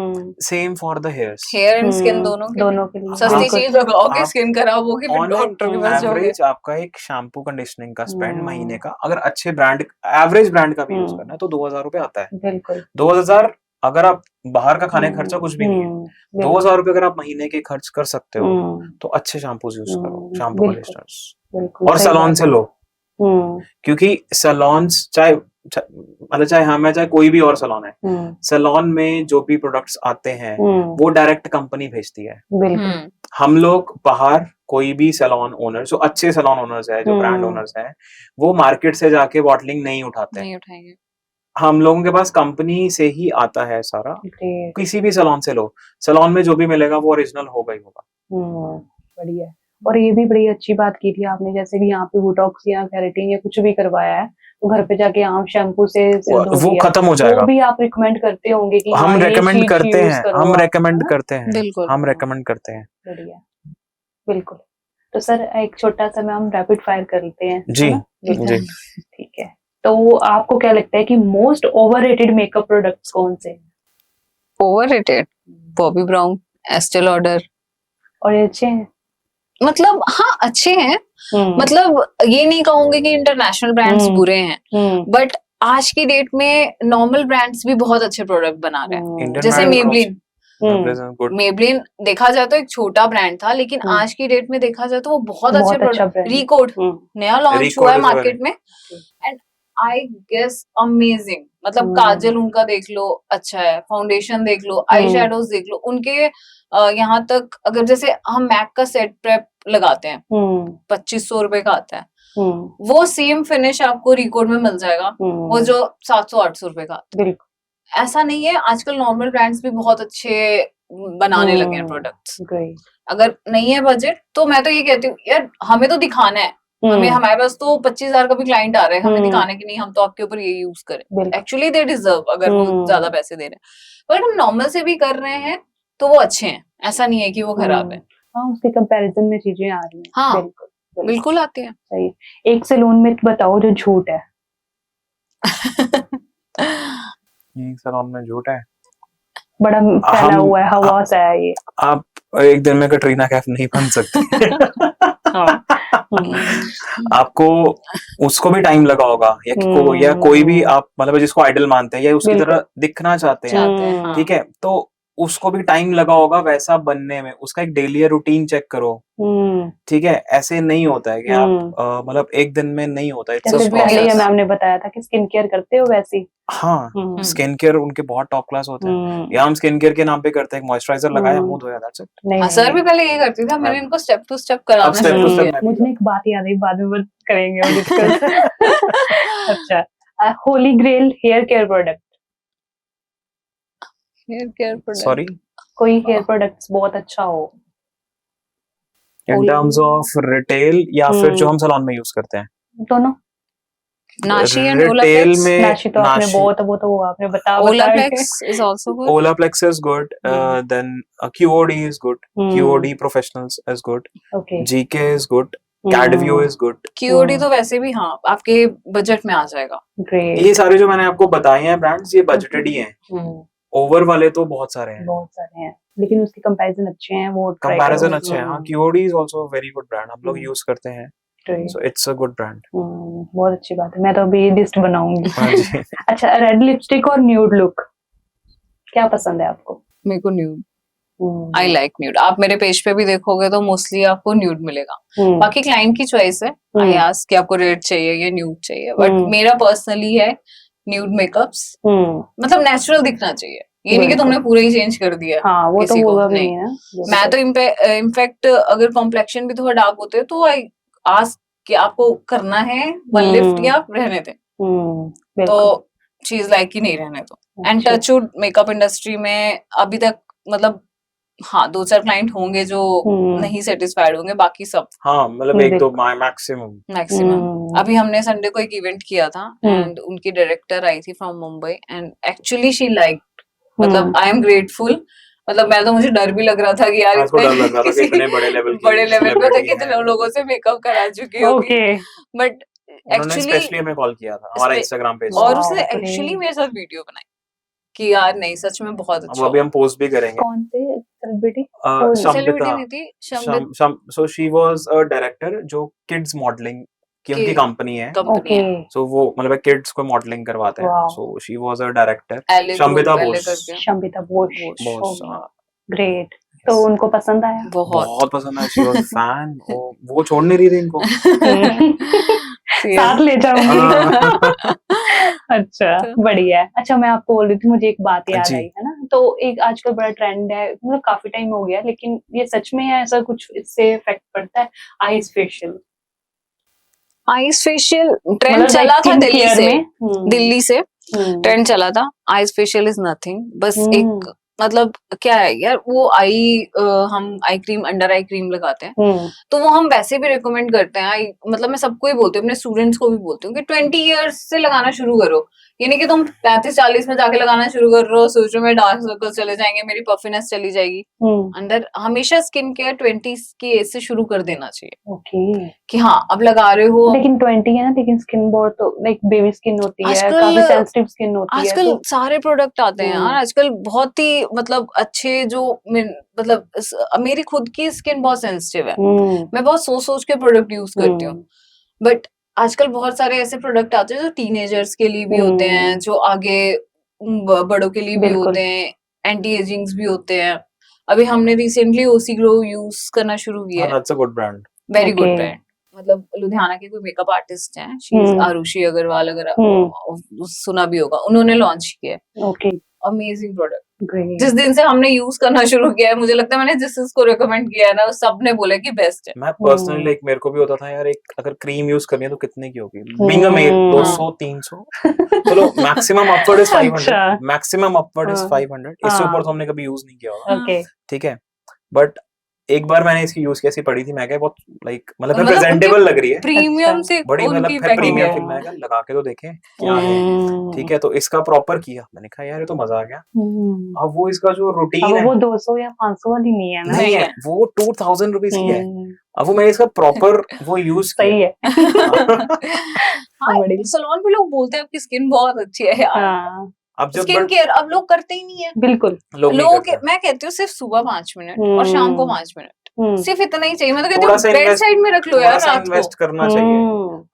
same for the hairs, hair and skin दोनों के लिए। सस्ती चीज लगाओगे, आप स्किन खराब होगी, फिर डॉक्टर के पास जाओगे। एवरेज आपका एक शैम्पू कंडीशनिंग का स्पेंड महीने का, अगर अच्छे ब्रांड, एवरेज ब्रांड का भी यूज करना है, तो 2000 रुपए आता है। बिल्कुल 2000 अगर आप बाहर का खाने का खर्चा कुछ भी नहीं है, 2000 रुपए अगर आप महीने के खर्च कर सकते हो, तो अच्छे शैम्पूज यूज करो, शैम्पू कंडीशनर्स, और सैलून से लो। क्योंकि सैलून्स चाहे कोई भी और सैलून है, सैलून में जो भी प्रोडक्ट्स आते हैं वो डायरेक्ट कंपनी भेजती है। हम लोग बाहर कोई भी सैलून ओनर, जो अच्छे सैलून ओनर्स है, जो ब्रांड ओनर्स हैं, वो मार्केट से जाके बॉटलिंग नहीं उठाते, नहीं उठाएंगे। हम लोगों के पास कंपनी से ही आता है सारा। किसी भी सैलून से लो, सैलून में जो भी मिलेगा वो ओरिजिनल होगा ही होगा। बढ़िया। और ये भी बड़ी अच्छी बात की थी आपने, जैसे कि यहाँ पे बोटॉक्स या केराटिन या कुछ भी करवाया है, तो घर पे जाके आम शैम्पू से वो खत्म हो जाएगा। वो भी आप रिकमेंड करते होंगे कि हम रेकमेंड करते हैं, हम रेकमेंड करते हैं। बढ़िया, बिल्कुल। तो सर एक छोटा सा हम रैपिड फायर करते हैं। जी जी ठीक है। तो आपको क्या लगता है कि मोस्ट ओवररेटेड मेकअप प्रोडक्ट्स कौन से? Overrated Bobbi Brown, Estee Lauder. और ये अच्छे हैं? मतलब हाँ अच्छे हैं, मतलब ये नहीं कहूंगी कि इंटरनेशनल ब्रांड्स बुरे हैं, बट आज की डेट में नॉर्मल ब्रांड्स भी बहुत अच्छे प्रोडक्ट बना रहे हैं। जैसे मेबलिन देखा जाए तो एक छोटा ब्रांड था, लेकिन आज की डेट में देखा जाए तो वो बहुत अच्छे प्रोडक्ट। रिकोड नया लॉन्च हुआ है मार्केट में, एंड आई गेस अमेजिंग। मतलब काजल उनका देख लो अच्छा है, फाउंडेशन देख लो, आई शेडोज देख लो उनके। यहाँ तक अगर जैसे हम मैक का सेट प्रेप लगाते हैं, 2500 रुपए का आता है, वो सेम फिनिश आपको रिकॉर्ड में मिल जाएगा, वो जो 700-800 रुपए का आता है। ऐसा नहीं है, आजकल नॉर्मल ब्रांड्स भी बहुत अच्छे बनाने लगे हैं प्रोडक्ट्स। अगर नहीं है बजट, तो मैं तो ये कहती हूँ यार, हमें तो दिखाना है, हमारे पास तो 25,000 का भी क्लाइंट आ रहा है, हमें दिखाने की नहीं, हम तो आपके ऊपर ये यूज करें। एक्चुअली दे डिजर्व, अगर वो ज्यादा पैसे दे रहे हैं, पर हम नॉर्मल से भी कर रहे हैं तो वो अच्छे हैं, ऐसा नहीं है कि वो खराब है। हाँ, उसके कंपैरिजन में चीजें आ रही हैं। हाँ बिल्कुल आती हैं। सही। एक सैलून में बताओ जो झूठ है। एक सैलून में झूठ है, बड़ा फैला हुआ है, हवा सा है ये। आप एक दिन में कटरीना कैफ नहीं बन सकते। आपको उसको भी टाइम लगा होगा, या कोई भी आप मतलब जिसको आइडल मानते हैं या उसकी तरह दिखना चाहते हैं, ठीक है, तो उसको भी टाइम लगा होगा वैसा बनने में। उसका एक डेली रूटीन चेक करो, ठीक है, ऐसे नहीं होता है कि आप मतलब एक दिन में नहीं होता है। पहले मैम ने बताया था कि स्किन केयर करते हो वैसी। हाँ, स्किन केयर उनके बहुत टॉप क्लास होते हैं, या हम स्किन केयर के नाम पे करते हैं, मॉइस्चराइजर लगाया, मुंह धोया, दैट्स इट। सर भी पहले ये करती थी, मैंने इनको स्टेप टू स्टेप कराना शुरू किया। मुझे एक बात याद आई, बाद में करेंगे डिस्कस। अच्छा, holy grail hair care product. Hair care product, sorry, कोई हेयर प्रोडक्ट्स बहुत अच्छा हो। इन टर्म्स ऑफ रिटेल या फिर जो हम सैलून में यूज करते हैं? दोनों। नाशी एंड रिटेल ओलाप्लेक्स में नाशी तो आपने नाशी, बहुत, वो तो वो आपने बता Olaplex is also good Olaplex is good. Then QOD is good. QOD Professionals is good. Okay. GK is good. Cadvio is good. क्यूओडी तो वैसे भी हाँ आपके बजट में आ जाएगा ग्रेट। ये सारे जो मैंने आपको बताए हैं ब्रांड्स, ये बजटेड ही हैं। ओवर वाले तो बहुत सारे हैं, बहुत सारे हैं, लेकिन उसके कंपैरिजन अच्छे हैं, वो try कंपैरिजन करो। अच्छे हैं। हाँ, QOD is also a very good brand, हम लोग यूज करते हैं, Great. so it's a good brand. बहुत अच्छी बात है, मैं तो अभी लिस्ट बनाऊंगी। हाँ जी। अच्छा, रेड लिपस्टिक और न्यूड लुक क्या पसंद है आपको? मेरे को न्यूड आई लाइक न्यूड। आप मेरे पेज पे भी देखोगे तो मोस्टली आपको न्यूड मिलेगा। बाकी क्लाइंट की चॉइस है, आई आस्क कि आपको रेड चाहिए या न्यूड चाहिए, बट मेरा पर्सनली है न्यूड मेकअप्स, मतलब नेचुरल दिखना चाहिए, ये नहीं कि तुमने पूरा ही चेंज कर दिया। हाँ, वो तो होगा भी नहीं है। मैं तो इनफैक्ट अगर कॉम्प्लेक्शन भी थोड़ा डार्क होते हैं तो आई आस्क कि आपको करना है वन लिफ्ट या रहने दें, तो चीज लाइक ही नहीं रहने दो। एंड टचवुड मेकअप इंडस्ट्री में अभी तक मतलब हाँ 2-4 क्लाइंट होंगे जो नहीं सेटिस्फाइड होंगे, बाकी सब हाँ मतलब एक दो मैक्सिमम। अभी हमने संडे को एक इवेंट किया था एंड उनकी डायरेक्टर आई थी from Mumbai and actually she like, मतलब आई एम ग्रेटफुल। मतलब मैं तो मुझे डर भी लग रहा था कि यार इतने बड़े लेवल पे कितने लोगों से मेकअप करा चुकी होगी, बट एक्चुअली स्पेशली हमें कॉल किया था हमारा इंस्टाग्राम पेज, और उसने एक्चुअली मेरे साथ वीडियो बनाई कि यार नहीं सच में बहुत अच्छा। अभी हम पोस्ट भी करेंगे। कौन से सेलिब्रिटी? सेलिब्रिटी नहीं थी, सो शी वाज अ डायरेक्टर जो किड्स मॉडलिंग की उनकी कंपनी है, सो वो मतलब किड्स को मॉडलिंग करवाते हैं, so she was a director. Shambita Bose, great. तो उनको पसंद आया? बहुत पसंद आया, शी वाज फैन। वो छोड़ नहीं रही थी इनको, साथ ले जाऊंगी। अच्छा, बढ़िया है। अच्छा, मैं आपको बोल रही थी, मुझे एक बात याद आई है ना, तो एक आजकल बड़ा ट्रेंड है, मतलब काफी टाइम हो गया, लेकिन ये सच में है ऐसा कुछ इससे इफेक्ट पड़ता है? आईज फेशियल ट्रेंड चला था दिल्ली से ट्रेंड चला था। आईज फेशियल इज नथिंग, बस एक मतलब क्या है यार, वो हम eye cream, under eye cream लगाते हैं, तो वो हम वैसे भी रिकमेंड करते हैं। मतलब मैं सबको ही बोलती हूँ, अपने स्टूडेंट्स को भी बोलती हूँ कि 20 इयर्स से लगाना शुरू करो। ये नहीं कि तुम 35-40 में जाके लगाना शुरू कर रहे हो, सोच रहे हो डार्क सर्कल चले जाएंगे, मेरी पफिनेस चली जाएगी। अंदर हमेशा स्किन केयर 20 की एज से शुरू कर देना चाहिए। कि हाँ अब लगा रहे हो, लेकिन 20 है ना, लेकिन स्किन बहुत तो लाइक बेबी स्किन होती है, काफी सेंसिटिव स्किन होती है। आजकल सारे प्रोडक्ट आते हैं यार, आजकल बहुत ही मतलब अच्छे, जो मतलब मेरी खुद की स्किन बहुत सेंसिटिव है, मैं बहुत सोच के प्रोडक्ट यूज करती हूँ, बट आजकल बहुत सारे ऐसे प्रोडक्ट आते हैं जो टीनेजर्स के लिए भी होते हैं, जो आगे बड़ों के लिए भी होते हैं, एंटी एजिंग्स भी होते हैं। अभी हमने रिसेंटली ओसी ग्लो यूज करना शुरू किया है, that's a good brand, very good brand. मतलब लुधियाना के कोई मेकअप आर्टिस्ट हैं, शी इज आरुषि अग्रवाल, अगर सुना भी होगा, उन्होंने लॉन्च किया है। Amazing product. जिस दिन से हमने यूज करना शुरू किया है, मुझे लगता है मैंने जिस को रेकमेंड किया है ना, सबने बोला कि बेस्ट है। मैं पर्सनली लाइक मेरे को भी होता था यार, एक अगर क्रीम यूज करनी है तो कितने की होगी, बीइंग अ मेल 200-300, चलो maximum upward is 500, maximum upward is 500, इससे ऊपर तो हमने कभी यूज नहीं किया होगा, ठीक है। बट एक बार मैंने इसकी यूज कैसी पड़ी थी, मैं क्या बहुत लाइक मतलब प्रेजेंटेबल लग रही है, प्रीमियम से बड़ी मतलब फिर प्रीमियम फिर मैं लगा के तो देखें क्या है, ठीक है। तो इसका प्रॉपर किया, मैंने कहा यार ये तो मजा आ गया। अब वो इसका जो रूटीन है, वो 200 या 500 वाली नहीं है ना, नहीं है, वो 2000 रुपीज की है। अब वो मैंने इसका प्रॉपर वो यूज सही है। सैलून पे लोग बोलते हैं आपकी स्किन बहुत अच्छी है यार, अब जब स्किन केयर अब लोग करते ही नहीं है, बिल्कुल लोग मैं कहती हूँ सिर्फ सुबह 5 मिनट और शाम को 5 मिनट, सिर्फ इतना ही चाहिए। मैं तो कहती हूँ बेड साइड में रख लो यार, रात को इन्वेस्ट करना चाहिए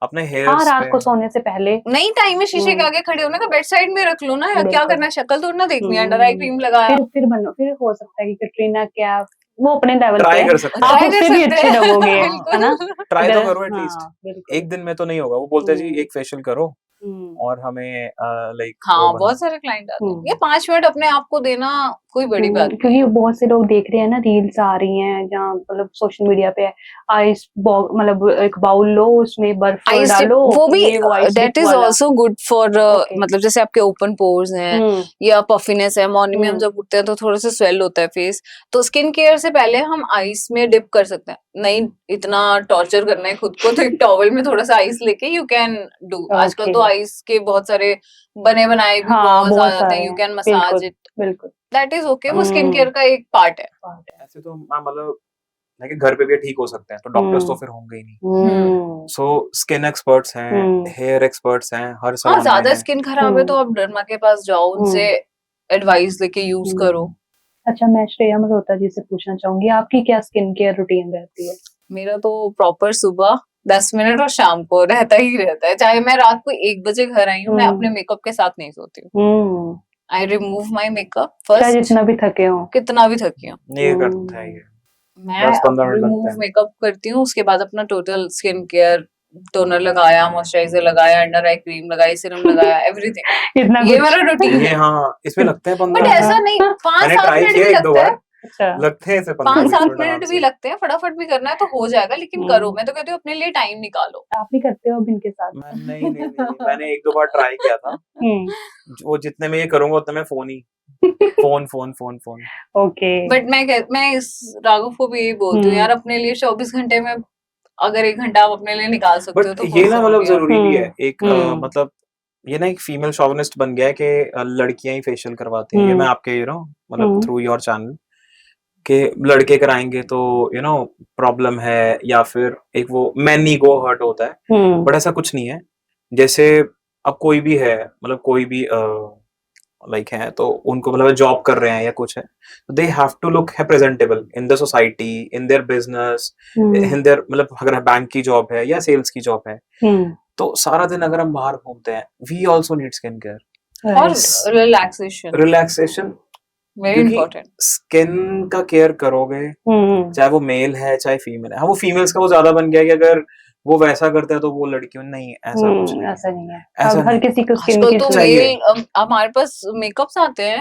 अपने हेयर्स पे। रात को सोने से पहले नहीं, टाइम में शीशे के आगे खड़े होने का, बेड साइड में रख लो ना यार, क्या करना है, शक्ल तोड़ना देखनी है, अंडर आई क्रीम लगाया, फिर हो सकता है कि कटरीना कैफ वो अपने लेवल पे ट्राई कर सकते हैं, आप उससे भी अच्छे लगोगे, है ना। ट्राई तो करो एटलीस्ट, एक दिन में तो नहीं होगा। वो बोलते हैं जी एक फेशियल करो, और हमें लाइक हाँ बहुत सारे क्लाइंट आते हैं, ये 5 मिनट अपने आप को देना कोई बड़ी बात नहीं क्योंकि बहुत से लोग देख रहे हैं ना, रील्स आ रही हैं जहाँ मतलब सोशल मीडिया पे आइस मतलब एक बाउल लो, उसमें बर्फ आइस डालो, वो भी ये वो ice दैट dip इज वाला। Also good for Okay. मतलब जैसे आपके ओपन पोर्स हैं या पफिनेस है, मॉर्निंग में हम जब उठते हैं तो थोड़ा सा स्वेल होता है फेस, तो स्किन केयर से पहले हम आइस में डिप कर सकते हैं, नहीं इतना टॉर्चर करना है खुद को तो एक टॉवल में थोड़ा सा आइस लेके यू कैन डू। आजकल तो आइस के बहुत सारे बने बनाए भी हाँ, balls आ बहुत जाते हैं, सारे यू हैं, कैन मसाज इट, बिल्कुल दैट इज ओके, वो स्किन केयर का एक पार्ट है। ऐसे तो मतलब लेकिन घर पे भी ठीक हो सकते हैं, तो डॉक्टर्स तो फिर होंगे ही नहीं। सो स्किन एक्सपर्ट्स हैं, हेयर एक्सपर्ट्स हैं, हर हाँ सलोन में ज्यादा हैं। स्किन खराब है तो आप डर्मा के पास जाओ, उनसे एडवाइस लेके यूज करो। अच्छा, मैं श्रेया मल्होत्रा जी से पूछना चाहूंगी, आपकी क्या स्किन केयर रूटीन रहती है? मेरा तो प्रॉपर सुबह 10 मिनट और शाम को रहता ही रहता है, चाहे मैं रात को 1 बजे घर आई हूँ, मैं अपने मेकअप के साथ नहीं सोती हूँ। I remove my makeup first, जितना भी थके हो, कितना भी थकी हूँ, ये करता है ये मैं 10-15 मिनट लगते रिमूव हैं। मेकअप करती हूँ, उसके बाद अपना टोटल स्किन केयर, टोनर लगाया, मॉइस्चराइजर लगाया, अंडर आई क्रीम लगाई, सीरम लगाया, एवरीथिंग, इतना ये कुछ। मेरा रूटीन ये है। हाँ, इसमें लगते हैं बट 15 ऐसा मिनट। नहीं, मैंने 5-7 ट्राई मिनट किया भी 1-2 लगता है, बार, अच्छा, लगते हैं ऐसे 15 5-7 मिनट आराम मिनट भी से। लगते हैं, फटाफट भी करना है तो हो जाएगा, लेकिन करो, मैं तो कहती हूँ अपने लिए टाइम निकालो। आप भी करते हो अब इनके साथ? नहीं, मैंने 1-2 बार ट्राई किया था। वो जितने में ये करूंगा उतने में फोन। ओके। बट मैं इस राघव को भी यही बोलती हूँ यार, अपने लिए 24 घंटे में अगर 1 घंटा आप अपने लिए निकाल सकते हो बट तो ये ना मतलब बहुत जरूरी भी है एक हम्म। मतलब ये ना एक फीमेल शॉविनिस्ट बन गया है कि लड़कियां ही फेशियल करवाती हैं। ये मैं आपके मतलब थ्रू योर चैनल के लड़के कराएंगे तो प्रॉब्लम है, या फिर एक वो मैन ईगो हर्ट होता है। बट ऐसा कुछ नहीं है। जैसे अब कोई भी है, मतलब कोई भी लाइक है, तो उनको मतलब जॉब कर रहे हैं या कुछ है, दे हैव टू लुक है presentable in the society, in their business, in their मतलब अगर बैंक की जॉब है या सेल्स की जॉब है, तो सारा दिन अगर हम बाहर घूमते हैं, we also need skin care और रिलैक्सेशन वेरी इंपॉर्टेंट। स्किन का केयर करोगे, चाहे वो मेल है चाहे फीमेल है। हाँ, वो फीमेल्स का वो ज्यादा बन गया कि अगर वो वैसा करता है तो वो लड़कियों नहीं, ऐसा कुछ नहीं, ऐसा नहीं है। ऐसा अब हर नहीं। किसी को स्किन आजकल की तो चाहिए। मेल हमारे पास मेकअप्स आते हैं।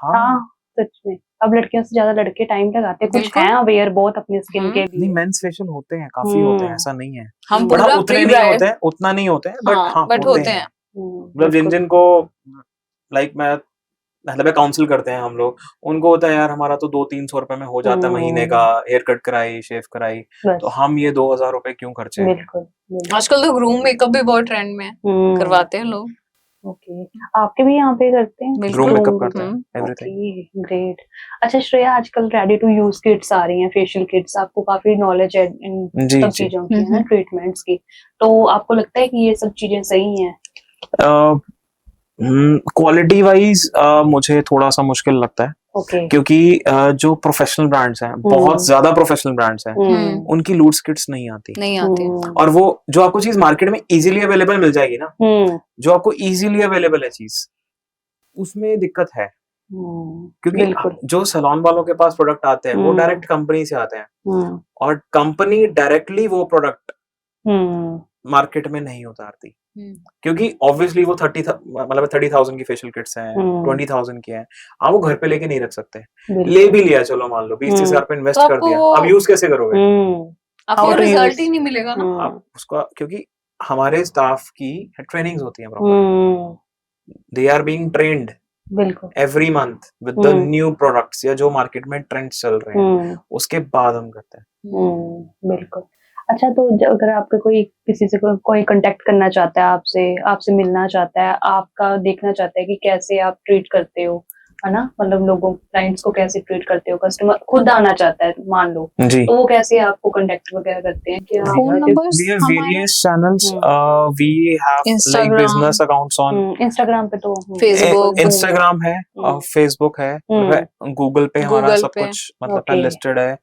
हाँ, सच में अब लड़कियों से ज्यादा लड़के टाइम लगाते हैं। कुछ बिल्कुल। हैं अवेयर बहुत अपनी स्किन के नहीं, लिए। मेंस फेशियल होते हैं, काफी होते हैं, ऐसा नहीं है। हम बट हाँ, पूरा उतने प्री नहीं ब्राइड, होते हैं, उतना नहीं होते हैं, बट हाँ बट होते हैं। मतलब जिन को लाइक मैं मतलब काउंसिल करते हैं हम लोग, उनको होता है यार हमारा तो 200-300 रुपए में हो जाता है महीने का, हेयर कट कराई, शेव कराई, तो हम ये 2000 रुपए क्यों खर्चे। बिल्कुल। आजकल तो ग्रूम मेकअप भी बहुत ट्रेंड में है, करवाते हैं लोग। ओके, आपके भी यहाँ पे करते हैं? बिल्कुल। ग्रूम मेकअप करते हैं, एवरीथिंग। ग्रेट। अच्छा श्रेया, आजकल रेडी टू यूज किट्स आ रही हैं, फेशियल किट्स, आपको काफी नॉलेज है इन सब चीजों की, है ना, ट्रीटमेंट्स की, तो आपको लगता है कि ये सब चीजें सही हैं? क्वालिटी वाइज मुझे थोड़ा सा मुश्किल लगता है, क्योंकि जो प्रोफेशनल ब्रांड्स हैं, बहुत ज्यादा प्रोफेशनल ब्रांड्स हैं, उनकी लूट्स किट्स नहीं आती। और वो जो आपको चीज मार्केट में इजीली अवेलेबल मिल जाएगी ना, जो आपको इजीली अवेलेबल है चीज, उसमें दिक्कत है। क्योंकि जो सैलून वालों के पास प्रोडक्ट आते हैं वो डायरेक्ट कंपनी से आते हैं, और कंपनी डायरेक्टली वो प्रोडक्ट मार्केट में नहीं उतारती, क्योंकि ऑब्वियसली वो 30,000 की फेशियल किट्स हैं, 20,000 की हैं, आप वो घर पे लेके नहीं रख सकते। ले भी लिया, चलो मान लो 20-30 हजार पे इन्वेस्ट कर दिया, अब यूज कैसे करोगे? आपको रिजल्ट ही नहीं मिलेगा ना। आप उसका, क्योंकि हमारे स्टाफ की ट्रेनिंग्स होती हैं proper, they are being trained every month with the new products या जो मार्केट में ट्रेंड्स चल रहे हैं, उसके बाद हम करते हैं। बिल्कुल। अच्छा, तो अगर आपके कोई किसी से कोई कांटेक्ट करना चाहता है, आपसे मिलना चाहता है, आपका देखना चाहता है कि कैसे आप ट्रीट करते हो, है ना, मतलब लोगों क्लाइंट्स को कैसे ट्रीट करते हो, कस्टमर खुद आना चाहता है मान लो, तो वो कैसे आपको कांटेक्ट वगैरह करते हैं? क्या phone numbers? We have various channels. We have like business accounts on Instagram पे तो Facebook, इंस्टाग्राम है, फेसबुक है, गूगल पे हमारा सब कुछ मतलब लिस्टेड है।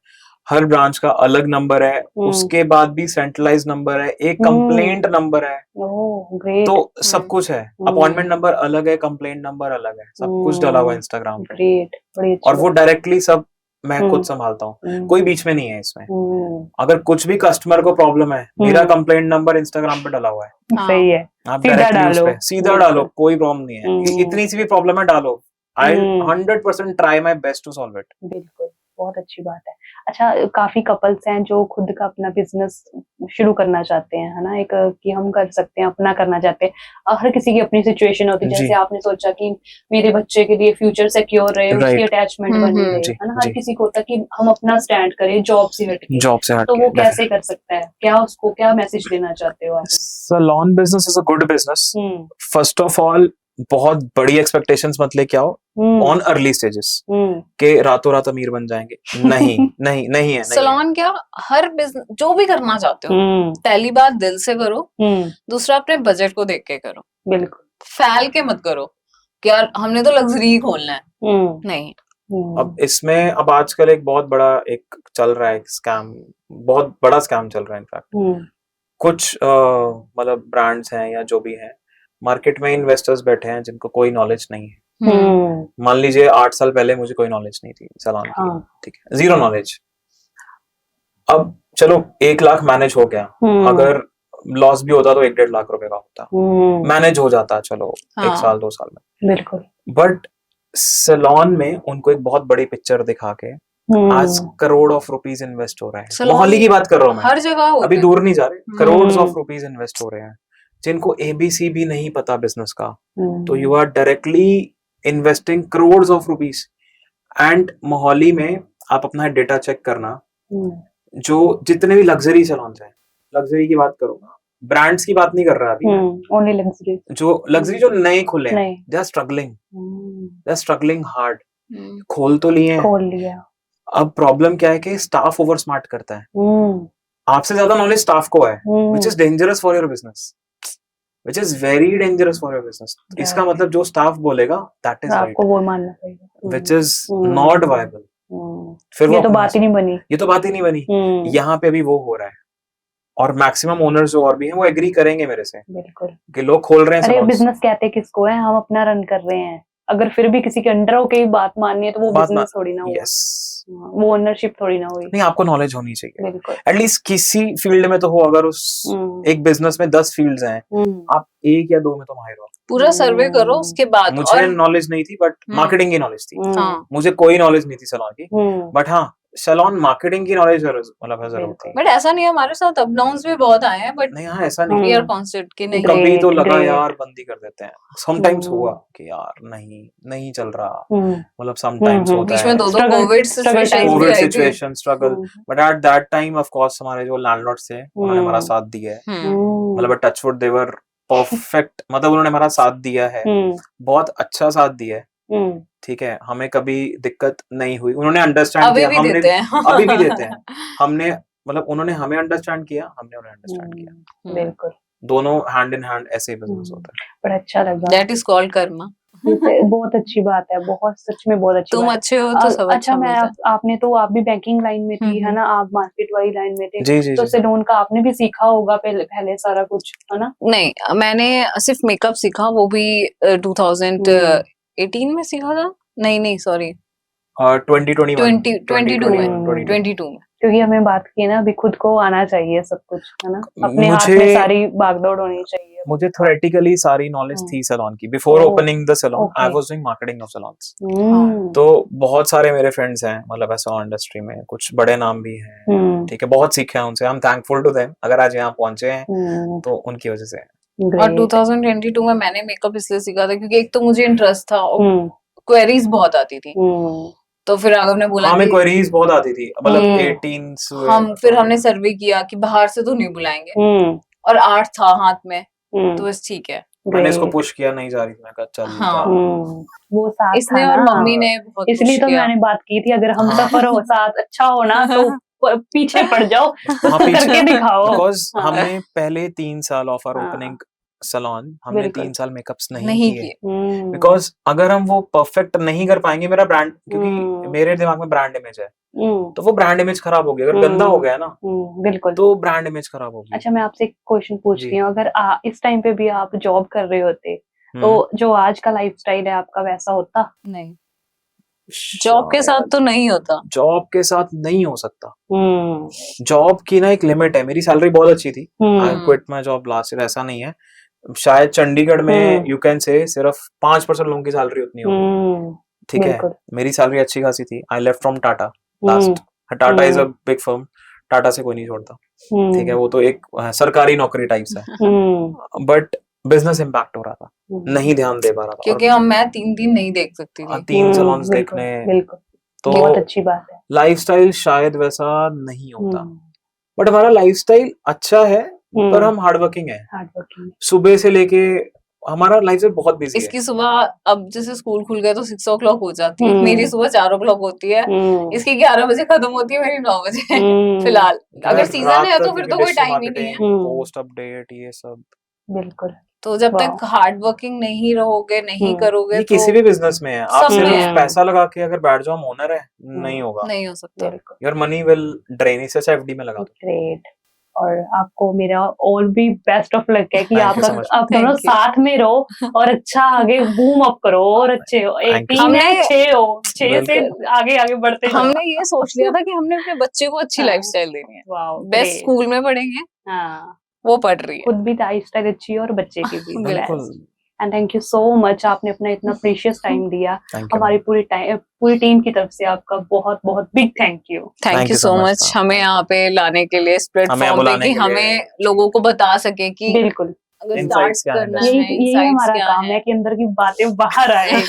हर ब्रांच का अलग नंबर है, उसके बाद भी सेंट्रलाइज नंबर है, एक कंप्लेंट नंबर है, तो सब कुछ है। अपॉइंटमेंट नंबर अलग है, कंप्लेंट नंबर अलग है, सब कुछ डाला हुआ है इंस्टाग्राम पे। और वो डायरेक्टली सब मैं खुद संभालता हूँ, हम्म, कोई बीच में नहीं है इसमें। हम्म, अगर कुछ भी कस्टमर को प्रॉब्लम है, मेरा कंप्लेंट नंबर इंस्टाग्राम पे डाला हुआ है, हाँ। सही है, आप सीधा डायरेक्टली उस डालो, पे सीधा बिल्कुल। डालो, कोई प्रॉब्लम नहीं है। इतनी सी भी प्रॉब्लम है, डालो, I 100% try my best to solve it. बिल्कुल, बहुत अच्छी बात है। अच्छा, काफी कपल्स हैं जो खुद का अपना बिजनेस शुरू करना चाहते हैं, है ना, एक कि हम कर सकते हैं, अपना करना चाहते हैं। हर किसी की अपनी सिचुएशन होती है, जी। जैसे आपने सोचा कि मेरे बच्चे के लिए फ्यूचर सिक्योर रहे, उसकी Right. अटैचमेंट बनी रहे, जी, है ना। हर जी। किसी को होता है कि हम अपना स्टैंड करें जॉब से हट के, जॉब से तो हटके वो कैसे कर सकता है, क्या उसको क्या मैसेज देना चाहते हो आप? Salon business is a good business. Hmm, first of all, बहुत बड़ी एक्सपेक्टेशंस मत लेके आओ ऑन अर्ली स्टेजेस के रातों रात अमीर बन जाएंगे। नहीं नहीं नहीं है, नहीं है। सलोन क्या, हर बिजनेस जो भी करना चाहते हो, पहली बात दिल से करो, दूसरा अपने बजट को देख के करो, बिल्कुल। फैल के मत करो कि यार हमने तो लग्जरी ही खोलना है, नहीं। अब इसमें अब आजकल एक बहुत बड़ा एक चल रहा है स्कैम, बहुत बड़ा स्कैम चल रहा है इनफैक्ट। कुछ मतलब ब्रांड्स हैं या जो भी हैं, मार्केट में इन्वेस्टर्स बैठे हैं जिनको कोई नॉलेज नहीं है। मान लीजिए 8 साल पहले मुझे कोई नॉलेज नहीं थी सैलून की, ठीक है, जीरो नॉलेज। अब चलो 1 लाख मैनेज हो गया, अगर लॉस भी होता तो 1-1.5 लाख रुपए का होता, मैनेज हो जाता, चलो 1 साल 2 साल में, बिल्कुल। बट सैलून में उनको एक बहुत बड़ी पिक्चर दिखा के आज करोड़ ऑफ रुपीज इन्वेस्ट हो रहे हैं। मोहाली की बात कर रहा हूँ मैं, हर जगह होते अभी हैं। दूर नहीं जा रहे, करोड़ ऑफ रुपीज इन्वेस्ट हो रहे हैं जिनको एबीसी भी नहीं पता बिजनेस का। तो you are directly investing crore of rupees. And Mohali में आप अपना डेटा चेक करना, जो जितने भी लग्जरी सैलून्स हैं, लग्जरी की बात करूंगा, ब्रांड्स की बात नहीं कर रहा अभी, ओनली लग्जरी, जो लग्जरी जो नए खुले हैं, दे आर स्ट्रगलिंग हार्ड। खोल तो लिए हैं, खोल लिया। अब प्रॉब्लम क्या है कि स्टाफ ओवर स्मार्ट करता है। आपसे ज्यादा नॉलेज स्टाफ को है, which is dangerous for your business, which is very dangerous for your business. इसका मतलब जो स्टाफ बोलेगा दैट इज राइट, आपको वो मानना पड़ेगा, विच इज नॉट वायबल। फिर ये तो बात ही नहीं बनी, ये तो बात ही नहीं बनी। यहाँ पे भी वो हो रहा है, और मैक्सिमम ओनर्स जो और भी हैं वो एग्री करेंगे मेरे से, बिल्कुल, कि लोग खोल रहे हैं। अरे बिजनेस कहते किसको है, हम अपना रन कर रहे हैं, अगर फिर भी किसी के अंडर होके बात माननी है तो वो बिजनेस थोड़ी ना हुआ, वो ओनरशिप थोड़ी ना हुई। नहीं, आपको नॉलेज होनी चाहिए, बिल्कुल, एटलीस्ट किसी फील्ड में तो हो। अगर उस एक बिजनेस में 10 फील्ड्स हैं, आप 1 या 2 में तो माहिर हो। पूरा सर्वे करो उसके बाद। मुझे नॉलेज नहीं थी, बट मार्केटिंग की नॉलेज थी। मुझे कोई नॉलेज नहीं थी सैलून की, बट हाँ सैलून मार्केटिंग की नॉलेज मतलब है जरूर थी। बट ऐसा नहीं है, हमारे साथ अपडाउन्स भी बहुत आए हैं, बट नहीं, हाँ ऐसा नहीं, वी आर कॉन्स्टेंट कि नहीं। कभी तो लगा यार बंद ही कर देते हैं, समटाइम्स हुआ कि यार नहीं चल रहा, मतलब समटाइम्स होता है, बीच में 2 Covid situation struggle, but at that time of course हमारे जो लैंडलॉर्ड्स थे उन्होंने हमारा साथ दिया है, मतलब टचवुड दे वर परफेक्ट, मतलब उन्होंने हमारा साथ दिया है, बहुत अच्छा साथ दिया है, ठीक है, हमें कभी दिक्कत नहीं हुई। उन्होंने अंडरस्टैंड किया, हमने अभी भी देते हैं, हमने मतलब उन्होंने हमें अंडरस्टैंड किया, हमने उन्हें अंडरस्टैंड किया, बिल्कुल, दोनों हैंड इन हैंड ऐसे ही बिजनेस होता है। पर अच्छा लगा, दैट इज कॉल्ड कर्मा। बहुत अच्छी बात है, बहुत सच में बहुत अच्छी तुम बात। अच्छे हो तो सब अच्छा मैं आपने तो, आप भी बैंकिंग लाइन में थी, है ना, आप मार्केट वाली लाइन में थे, जी, तो सैलून का आपने भी सीखा होगा पहले सारा कुछ, है ना? नहीं, मैंने सिर्फ मेकअप सीखा, वो भी 2018 में सीखा था, नहीं सॉरी 2022 में, क्योंकि हमें बात की ना, अभी खुद को आना चाहिए सब कुछ, है ना, अपने हाथ में सारी भागदौड़ होनी चाहिए। मुझे थ्योरेटिकली सारी नॉलेज थी सैलून की, before opening the salon I was doing marketing of salons. तो बहुत सारे मेरे फ्रेंड्स हैं, मतलब सैलून इंडस्ट्री में कुछ बड़े नाम भी हैं, ठीक है, बहुत सीखे हैं उनसे, I am thankful to them, अगर आज यहाँ पहुंचे हैं तो उनकी वजह से। और 2022 में मैंने मेकअप इसलिए सीखा था क्योंकि एक तो मुझे इंटरेस्ट था और क्वेरीज बहुत आती थी, तो फिर राघव ने बोला, हमें क्वेरीज बहुत आती थी, मतलब 18 फिर हमने सर्वे किया कि बाहर से तो नहीं बुलाएंगे, और आर्ट था हाथ में, तो बस ठीक है, मैंने इसको पुश किया, नहीं जा रही थी, मैं कहा चल जा। वो साथ इसने था और ना, मम्मी ने बहुत इसलिए तो मैंने बात की थी, अगर हम सफर हो साथ अच्छा हो ना तो पीछे पड़ जाओ, करके दिखाओ, बिकॉज हमने पहले 3 साल ऑफ आवर ओपनिंग सैलून, हमने 3 साल मेकअप्स नहीं किए, बिकॉज अगर हम वो परफेक्ट नहीं कर पाएंगे, मेरा ब्रांड, क्योंकि मेरे दिमाग में ब्रांड इमेज है, तो वो ब्रांड इमेज खराब होगी, अगर गंदा हो गया ना, बिल्कुल, तो ब्रांड इमेज खराब होगी। अच्छा, मैं आपसे एक क्वेश्चन पूछती हूँ, अगर इस टाइम पे भी आप जॉब कर रहे होते, तो जो आज का लाइफस्टाइल है आपका वैसा होता? नहीं, जॉब के साथ तो नहीं होता। जॉब के साथ नहीं हो सकता। हम्म जॉब की ना एक लिमिट है। मेरी सैलरी बहुत अच्छी थी, I hmm quit my job last year, ऐसा नहीं है। शायद चंडीगढ़ में यू कैन से सिर्फ 5% लोगों की सैलरी उतनी होगी, हम्म ठीक है। बिल्कुल। मेरी सैलरी अच्छी खासी थी। I left from Tata hmm last. Tata is a hmm big firm, Tata से कोई नहीं छोड़ता, ठीक है। हम्म वो तो एक सरकारी नौकरी टाइप्स है, बट बिजनेस इम्पैक्ट हो रहा था, नहीं ध्यान दे पा रहा था। क्योंकि मैं 3 दिन नहीं देख सकती थी। 3 सैलून्स बिल्कुल देखने, बिल्कुल, तो बहुत अच्छी बात है। लाइफस्टाइल शायद वैसा नहीं होता, हम्म बट हमारा लाइफस्टाइल अच्छा है, पर हम हार्ड वर्किंग है। Hard working. सुबह से लेके हमारा लाइफस्टाइल बहुत बिजी है। इसकी सुबह, अब जैसे स्कूल खुल गया तो 6 o'clock हो जाती है, हम्म। मेरी सुबह 4 o'clock होती है, इसकी 11 बजे खत्म होती है, मेरी 9 बजे फिलहाल। अगर सीजन है तो फिर तो कोई टाइम ही नहीं है। पोस्ट अपडेट ये सब, बिल्कुल। तो जब तक हार्ड वर्किंग नहीं रहोगे, नहीं करोगे, ये तो किसी भी बिजनेस में है। आप सब में सिर्फ है। पैसा लगा के अगर बैठ जाओ ओनर है, नहीं होगा, नहीं हो सकता। बिल्कुल योर मनी विल ड्रेन। इससे अच्छा एफडी में लगा दो। ग्रेट। और आपको मेरा और भी बेस्ट ऑफ लक है कि Thank आप you so much. आप दोनों Thank you. साथ में रहो और अच्छा आगे बूम अप करो और अच्छे हो। एक Thank you. 3 है, हमने- 6 हो, 6 से बिल्कुल। आगे आगे बढ़ते जाओ। हमने ये सोच लिया था कि हमने अपने बच्चे को अच्छी हाँ। लाइफस्टाइल देनी है, वाओ बेस्ट ग्रेट। स्कूल में पढ़ेंगे, हाँ, वो पढ़ रही है। खुद भी लाइफस्टाइल अच्छी है और बच्चे की भी बिल्कुल। Best. And thank you so much, आपने अपना इतना प्रीशियस टाइम दिया। Thank you. हमारी पूरी टीम की तरफ से आपका बहुत बहुत big thank you. Thank you so much हमें यहाँ पे लाने के लिए, इस हमें प्लेटफॉर्म पे, बुलाने कि के लिए। हमें लोगों को बता सके कि बिल्कुल, अगर Insights स्टार्ट क्या है करना industry है, यही insights हमारा क्या काम है कि अंदर की बातें बाहर आए।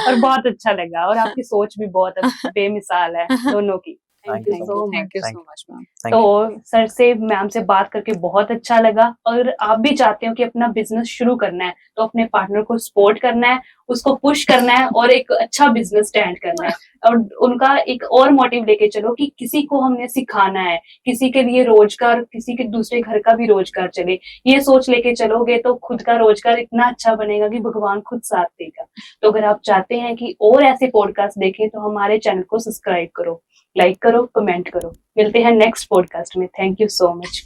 और बहुत अच्छा लगा, और आपकी सोच भी बहुत बेमिसाल है दोनों की। Thank you Thank you. So thank much. You so much ma'am. Thank you. तो सर से, मैम से बात करके बहुत अच्छा लगा। अगर आप भी चाहते हो कि अपना बिजनेस शुरू करना है तो अपने पार्टनर को सपोर्ट करना है, उसको पुश करना है और एक अच्छा बिजनेस स्टैंड करना है। और उनका एक और मोटिव लेके चलो कि किसी को हमने सिखाना है, किसी के लिए रोजगार, किसी के दूसरे घर का भी रोजगार चले। ये सोच लेके चलोगे तो खुद का रोजगार इतना अच्छा बनेगा कि भगवान खुद साथ देगा। तो अगर आप चाहते हैं कि और ऐसे पॉडकास्ट देखें तो हमारे चैनल को सब्सक्राइब करो, लाइक करो, कमेंट करो। मिलते हैं नेक्स्ट पॉडकास्ट में। Thank you so much.